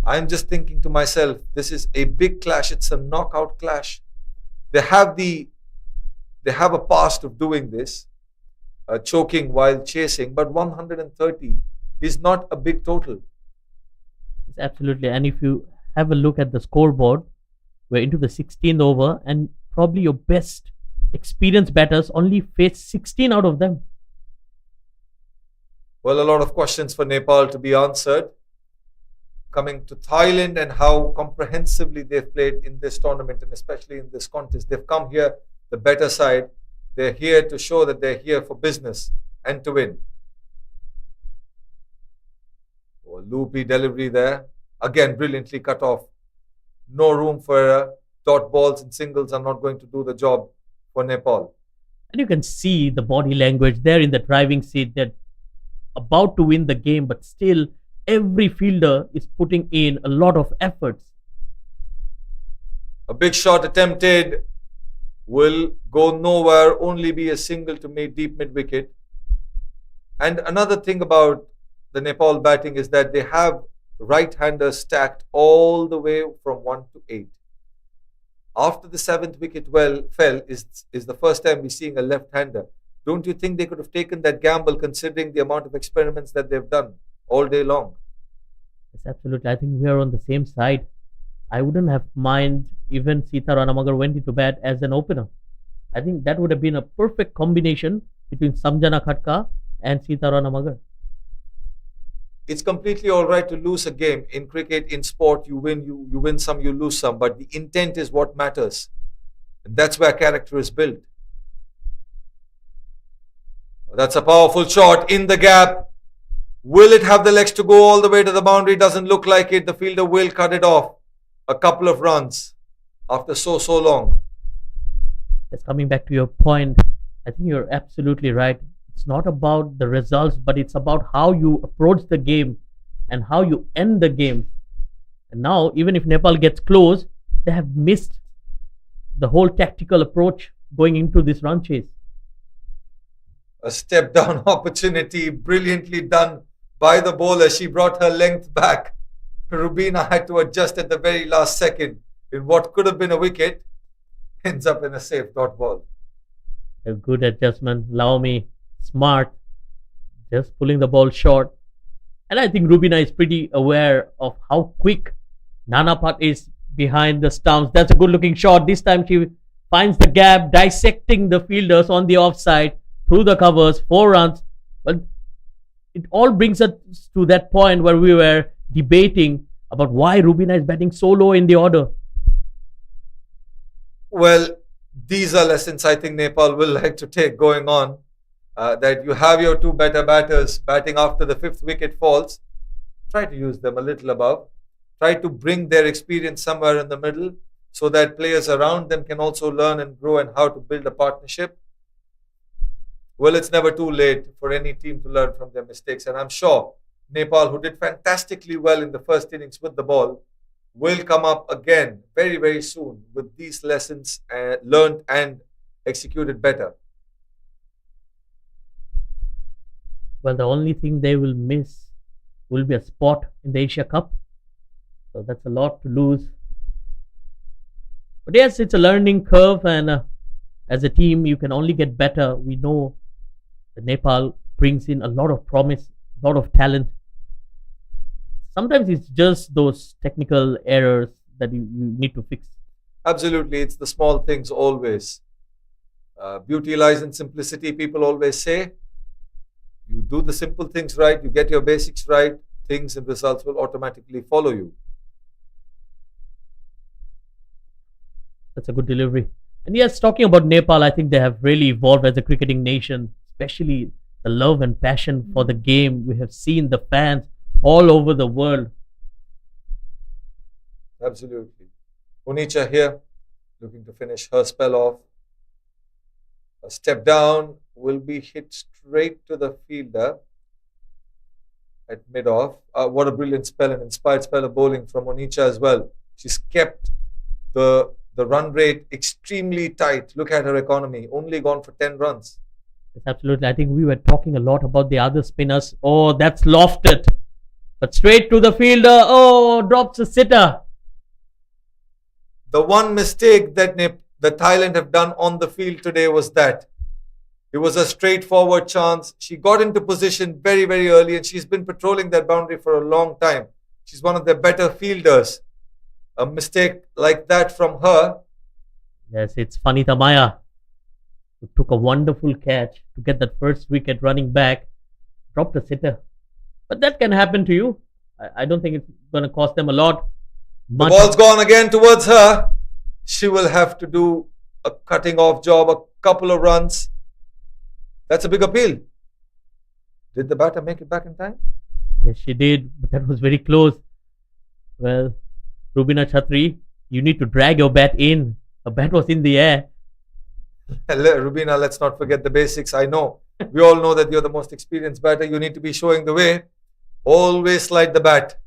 I'm just thinking to myself, this is a big clash. It's a knockout clash. They have a past of doing this, choking while chasing, but 130 is not a big total. It's absolutely. And if you have a look at the scoreboard, we're into the 16th over, and probably your best experienced batters only faced 16 out of them. Well, a lot of questions for Nepal to be answered. Coming to Thailand and how comprehensively they've played in this tournament and especially in this contest. They've come here the better side. They're here to show that they're here for business and to win. Oh, loopy delivery there. Again, brilliantly cut off. No room for error. Dot balls and singles are not going to do the job for Nepal. And you can see the body language there in the driving seat. They're about to win the game, but still every fielder is putting in a lot of efforts. A big shot attempted will go nowhere, only be a single to make deep mid-wicket. And another thing about the Nepal batting is that they have right-handers stacked all the way from 1 to 8. After the 7th wicket fell is the first time we're seeing a left-hander. Don't you think they could have taken that gamble considering the amount of experiments that they've done all day long? Yes, absolutely. I think we are on the same side. I wouldn't have mind even Sita Ranamagar went into bat as an opener. I think that would have been a perfect combination between Samjana Khatka and Sita Ranamagar. It's completely all right to lose a game. In cricket, in sport, you win some, you lose some. But the intent is what matters. And that's where character is built. That's a powerful shot in the gap. Will it have the legs to go all the way to the boundary? Doesn't look like it. The fielder will cut it off. A couple of runs after so long. Just coming back to your point, I think you're absolutely right. It's not about the results, but it's about how you approach the game and how you end the game. And now, even if Nepal gets close, they have missed the whole tactical approach going into this run chase. A step down opportunity, brilliantly done by the bowler. She brought her length back. Rubina had to adjust at the very last second in what could have been a wicket. Ends up in a safe dot ball. A good adjustment. Laomi, smart, just pulling the ball short. And I think Rubina is pretty aware of how quick Nanapat is behind the stumps. That's a good looking shot. This time she finds the gap, dissecting the fielders on the offside through the covers, 4 runs. But it all brings us to that point where we were debating about why Rubina is batting so low in the order. Well, these are lessons I think Nepal will like to take going on. That you have your 2 better batters batting after the 5th wicket falls. Try to use them a little above. Try to bring their experience somewhere in the middle so that players around them can also learn and grow and how to build a partnership. Well, it's never too late for any team to learn from their mistakes. And I'm sure Nepal, who did fantastically well in the first innings with the ball, will come up again very, very soon with these lessons learned and executed better. Well, the only thing they will miss will be a spot in the Asia Cup. So that's a lot to lose. But yes, it's a learning curve, and as a team, you can only get better. We know that Nepal brings in a lot of promise, a lot of talent. Sometimes it's just those technical errors that you need to fix. Absolutely, it's the small things always. Beauty lies in simplicity, people always say. You do the simple things right, you get your basics right, things and results will automatically follow you. That's a good delivery. And yes, talking about Nepal, I think they have really evolved as a cricketing nation, especially the love and passion for the game. We have seen the fans all over the world. Absolutely. Onicha here, looking to finish her spell off. A step down will be hit straight to the fielder at mid-off. What a brilliant spell, an inspired spell of bowling from Onicha as well. She's kept the run rate extremely tight. Look at her economy, only gone for 10 runs. Yes, absolutely. I think we were talking a lot about the other spinners. Oh, that's lofted. But straight to the fielder. Oh, drops a sitter. The one mistake that the Thailand have done on the field today was that it was a straightforward chance. She got into position very, very early, and she's been patrolling that boundary for a long time. She's one of their better fielders. A mistake like that from her. Yes, it's Fanita Maya, who took a wonderful catch to get that first wicket running back. Dropped a sitter. But that can happen to you. I don't think it's going to cost them a lot. The ball's gone again towards her. She will have to do a cutting off job, a couple of runs. That's a big appeal. Did the batter make it back in time? Yes, she did, but that was very close. Well, Rubina Chatri, you need to drag your bat in. Her bat was in the air. Rubina, let's not forget the basics. I know. We all know that you're the most experienced batter. You need to be showing the way. Always slide the bat.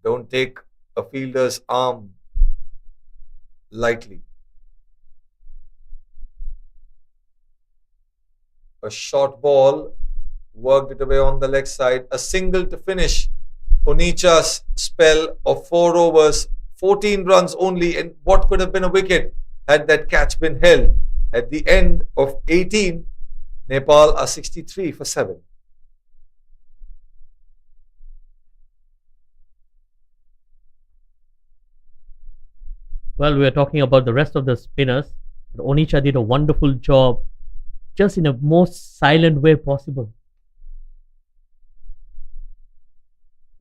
Don't take a fielder's arm lightly. A short ball worked it away on the leg side. A single to finish Onicha's spell of 4 overs, 14 runs only, and what could have been a wicket had that catch been held. At the end of 18, Nepal are 63 for 7. Well, we are talking about the rest of the spinners. But Onicha did a wonderful job, just in a most silent way possible.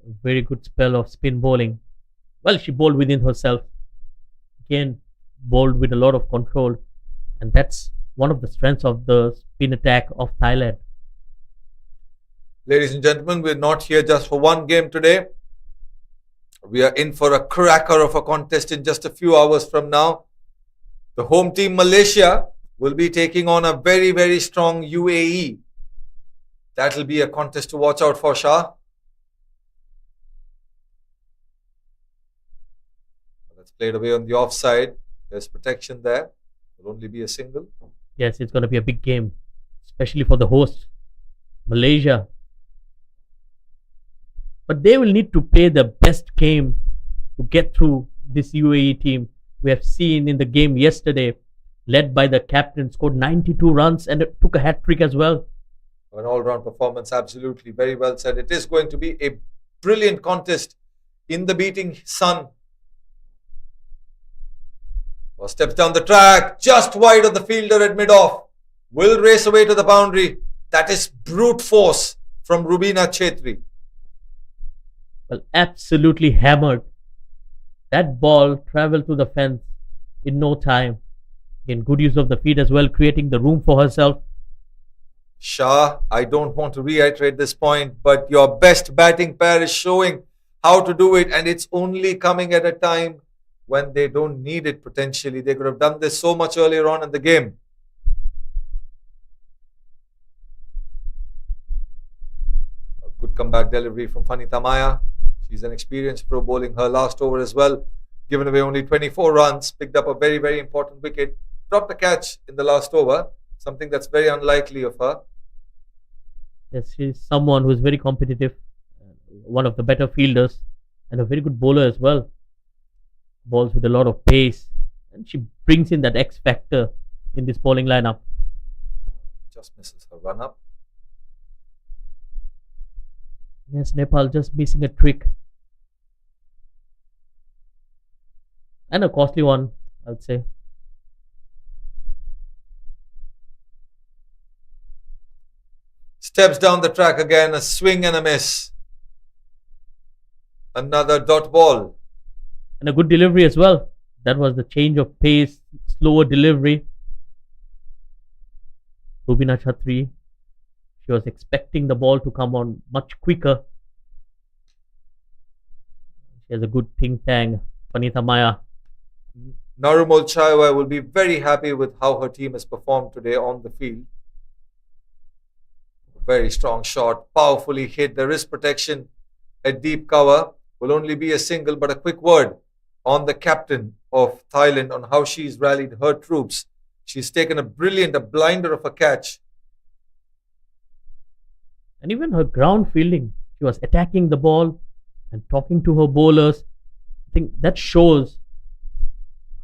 A very good spell of spin bowling. Well, she bowled within herself. Again, bowled with a lot of control. And that's one of the strengths of the spin attack of Thailand. Ladies and gentlemen, we're not here just for one game today. We are in for a cracker of a contest in just a few hours from now. The home team Malaysia will be taking on a very, very strong UAE. That will be a contest to watch out for, Shah. That's played away on the offside. There's protection there. Will only be a single. Yes, it's going to be a big game, especially for the host, Malaysia. But they will need to play the best game to get through this UAE team. We have seen in the game yesterday, led by the captain, scored 92 runs and took a hat-trick as well. An all-round performance, absolutely. Very well said. It is going to be a brilliant contest in the beating sun. Steps down the track, just wide of the fielder at mid-off. Will race away to the boundary. That is brute force from Rubina Chetri. Well, absolutely hammered. That ball traveled to the fence in no time. Again, good use of the feet as well, creating the room for herself. Shah, I don't want to reiterate this point, but your best batting pair is showing how to do it, and it's only coming at a time when they don't need it potentially. They could have done this so much earlier on in the game. A good comeback delivery from Fanita Maya. She's an experienced pro, bowling her last over as well. Given away only 24 runs, picked up a very, very important wicket. Dropped a catch in the last over, something that's very unlikely of her. Yes, she's someone who is very competitive, one of the better fielders, and a very good bowler as well. Balls with a lot of pace, and she brings in that X factor in this bowling lineup. Just misses her run up. Yes, Nepal just missing a trick. And a costly one, I would say. Steps down the track again, a swing and a miss. Another dot ball. And a good delivery as well. That was the change of pace, slower delivery. Rubina Chetri, she was expecting the ball to come on much quicker. She has a good think tank, Fanita Maya. Narumol Chaiwai will be very happy with how her team has performed today on the field. Very strong shot, powerfully hit. There is protection at deep cover. Will only be a single, but a quick word on the captain of Thailand on how she's rallied her troops. She's taken a blinder of a catch. And even her ground fielding, she was attacking the ball and talking to her bowlers. I think that shows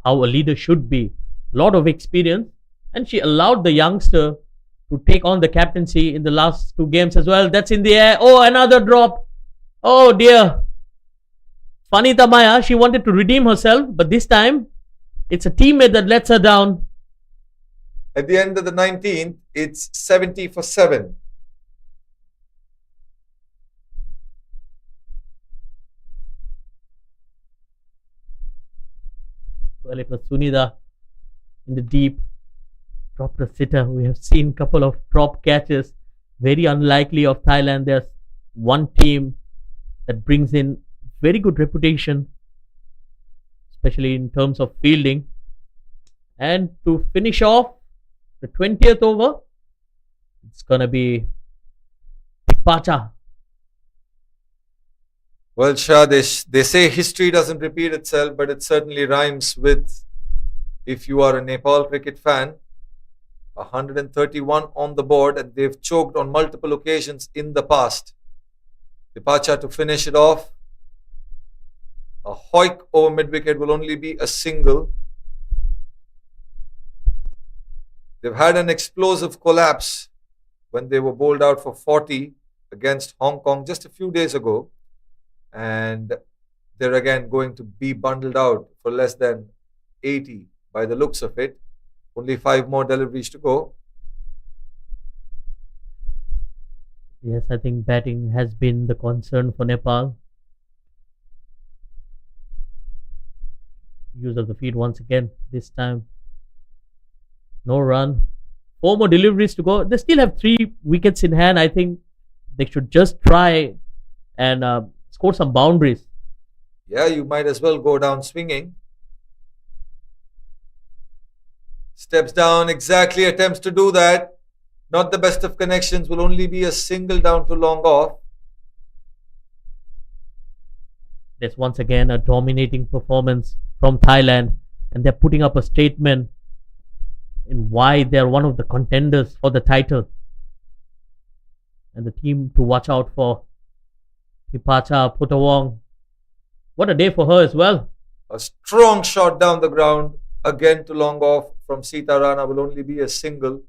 how a leader should be. A lot of experience, and she allowed the youngster to take on the captaincy in the last two games as well. That's in the air. Oh, another drop. Oh dear. Fanita Maya, she wanted to redeem herself, but this time it's a teammate that lets her down. At the end of the 19th, it's 70 for 7. Well, it was Sunida in the deep. Dropped a sitter. We have seen a couple of drop catches. Very unlikely of Thailand. There's one team that brings in very good reputation, especially in terms of fielding. And to finish off the 20th over, it's going to be Pacha. Well, Shah, they say history doesn't repeat itself, but it certainly rhymes with, if you are a Nepal cricket fan, 131 on the board, and they've choked on multiple occasions in the past. Pacha to finish it off. A hoik over mid-wicket will only be a single. They've had an explosive collapse when they were bowled out for 40 against Hong Kong just a few days ago. And they're again going to be bundled out for less than 80 by the looks of it. Only 5 more deliveries to go. Yes, I think batting has been the concern for Nepal. Use of the feet once again, this time. No run. 4 more deliveries to go. They still have 3 wickets in hand. I think they should just try and score some boundaries. Yeah, you might as well go down swinging. Steps down, exactly, attempts to do that. Not the best of connections, will only be a single down to long off. There's once again a dominating performance from Thailand, and they're putting up a statement in why they're one of the contenders for the title. And the team to watch out for, Hipacha Putawong. What a day for her as well. A strong shot down the ground, again to long off from Sita Rana, will only be a single.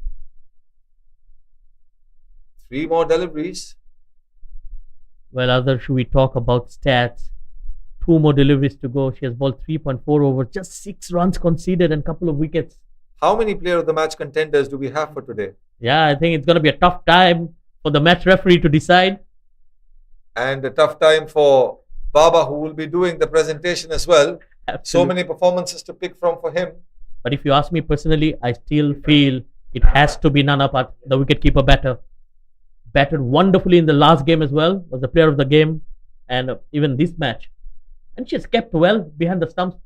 3 more deliveries. Well, other should we talk about stats? 2 more deliveries to go. She has bowled 3.4 overs, just 6 runs conceded and couple of wickets. How many player of the match contenders do we have for today? Yeah, I think it's going to be a tough time for the match referee to decide. And a tough time for Baba, who will be doing the presentation as well. So Absolutely. many performances to pick from for him. But if you ask me personally, I still feel it has to be Nana Pat, the wicketkeeper batter. Batted wonderfully in the last game as well, was the player of the game, and even this match. And she has kept well behind the stumps.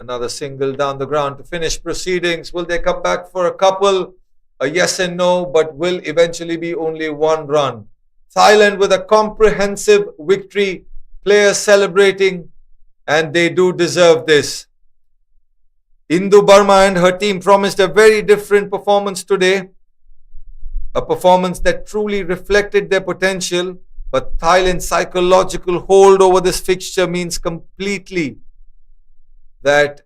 Another single down the ground to finish proceedings. Will they come back for a couple? A yes and no, but will eventually be only 1 run. Thailand with a comprehensive victory. Players celebrating, and they do deserve this. Indu Burma and her team promised a very different performance today. A performance that truly reflected their potential, but Thailand's psychological hold over this fixture means completely that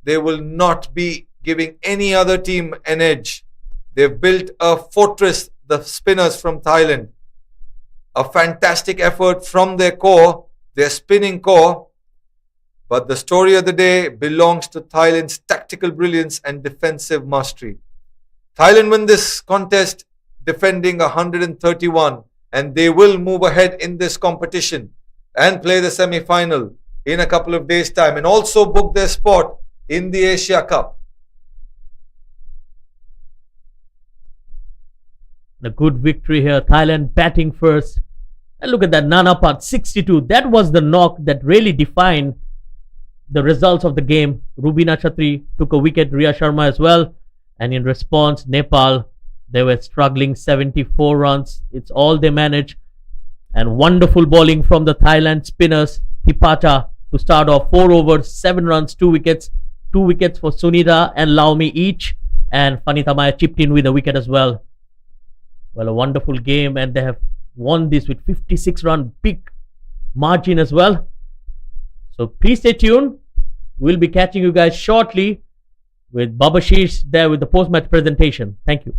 they will not be giving any other team an edge. They've built a fortress, the spinners from Thailand. A fantastic effort from their core, their spinning core. But the story of the day belongs to Thailand's tactical brilliance and defensive mastery. Thailand win this contest defending 131, and they will move ahead in this competition and play the semi-final in a couple of days' time, and also book their spot in the Asia Cup. A good victory here. Thailand batting first. And look at that, Nana Pat, 62. That was the knock that really defined the results of the game. Rubina Chatri took a wicket, Riya Sharma as well. And in response, Nepal, they were struggling, 74 runs. It's all they managed. And wonderful bowling from the Thailand spinners. Tipata to start off, 4 overs, 7 runs, 2 wickets. 2 wickets for Sunita and Laumi each. And Fanita Maya chipped in with a wicket as well. Well, a wonderful game, and they have won this with 56 run big margin as well. So please stay tuned. We'll be catching you guys shortly with Babashish there with the post-match presentation. Thank you.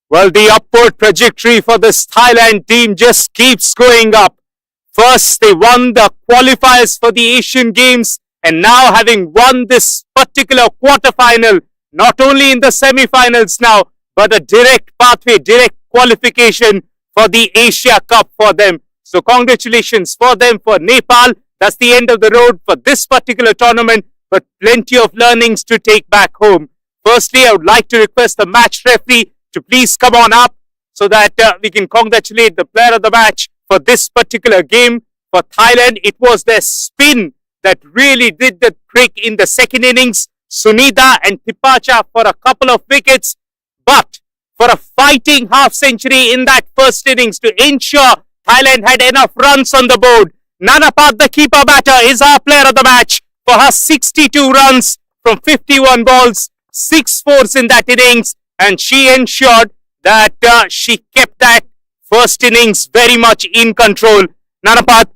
Well, the upward trajectory for this Thailand team just keeps going up. First, they won the qualifiers for the Asian Games, and now having won this particular quarterfinal, not only in the semi-finals now, but a direct pathway, direct qualification for the Asia Cup for them. So congratulations for them, for Nepal. That's the end of the road for this particular tournament, but plenty of learnings to take back home. Firstly, I would like to request the match referee to please come on up so that we can congratulate the player of the match for this particular game. For Thailand, it was their spin that really did the trick in the second innings. Sunita and Tipacha for a couple of wickets, but for a fighting half century in that first innings to ensure Thailand had enough runs on the board. Nanapat, the keeper batter, is our player of the match for her 62 runs from 51 balls, 6 fours in that innings, and she ensured that she kept that first innings very much in control. Nanapat,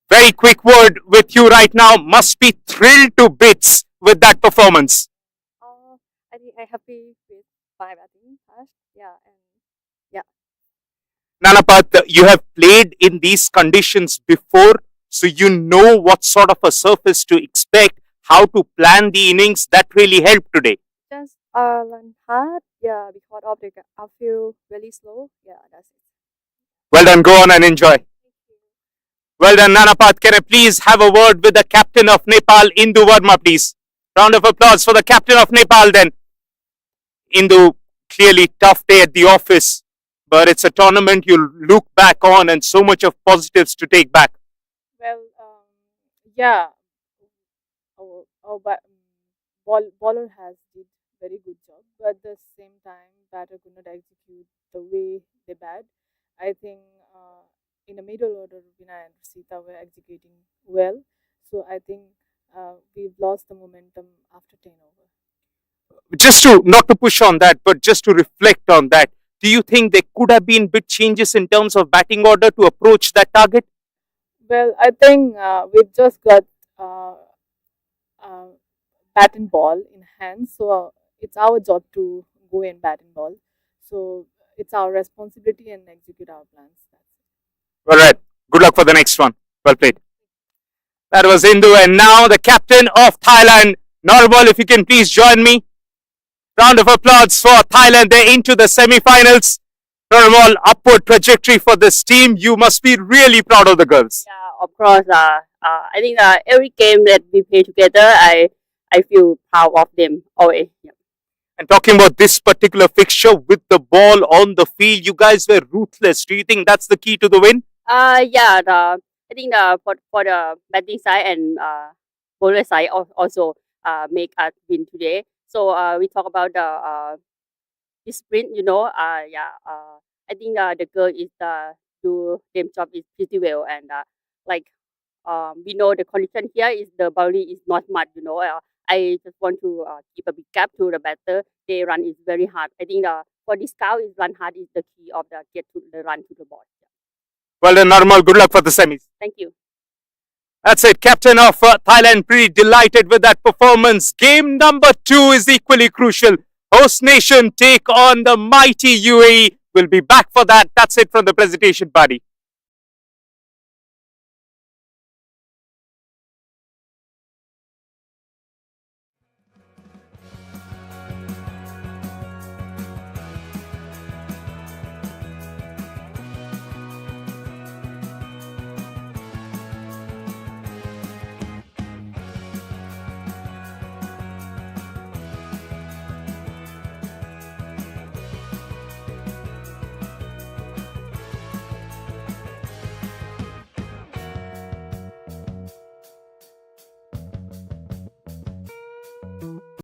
very quick word with you right now. Must be thrilled to bits with that performance. I think I'm happy with my batting first. Yeah, and yeah. Nanapat, you have played in these conditions before, so you know what sort of a surface to expect, how to plan the innings. That really helped today. Just run hard. Yeah, because of the outfield really slow. Yeah, that's it. Well done, go on and enjoy. Well done, Nanapat. Can I please have a word with the captain of Nepal, Indu Verma, please? Round of applause for the captain of Nepal then. Indu, clearly tough day at the office, but it's a tournament you'll look back on and so much of positives to take back. Well, yeah, bowler has did very good job, but at the same time, batter could not execute the way they bat. I think in the middle order, Vinay and Sita were executing well. So I think we've lost the momentum after 10 over. Just to, not to push on that, but just to reflect on that, do you think there could have been bit changes in terms of batting order to approach that target? Well, I think we've just got bat and ball in hand, so it's our job to go and bat and ball. So it's our responsibility and execute our plans. All right. Good luck for the next one. Well played. That was Indu, and now the captain of Thailand, Normal, if you can please join me. Round of applause for Thailand. They're into the semi-finals. Normal, upward trajectory for this team. You must be really proud of the girls. Yeah, of course. I think every game that we play together, I feel proud of them always. Yeah. And talking about this particular fixture with the ball on the field, you guys were ruthless. Do you think that's the key to the win? Yeah. I think for the batting side and bowler side also make us win today. So we talk about the sprint. Yeah. I think the girl is do their job is pretty well, and we know the condition here is the bowling is not much. I just want to keep a big gap to the batter. They run is very hard. I think for this cow is run hard is the key of the get to the run to the ball. Yeah. Well done, Normal. Good luck for the semis. Thank you. That's it. Captain of Thailand, pretty delighted with that performance. Game number 2 is equally crucial. Host nation take on the mighty UAE. We'll be back for that. That's it from the presentation party.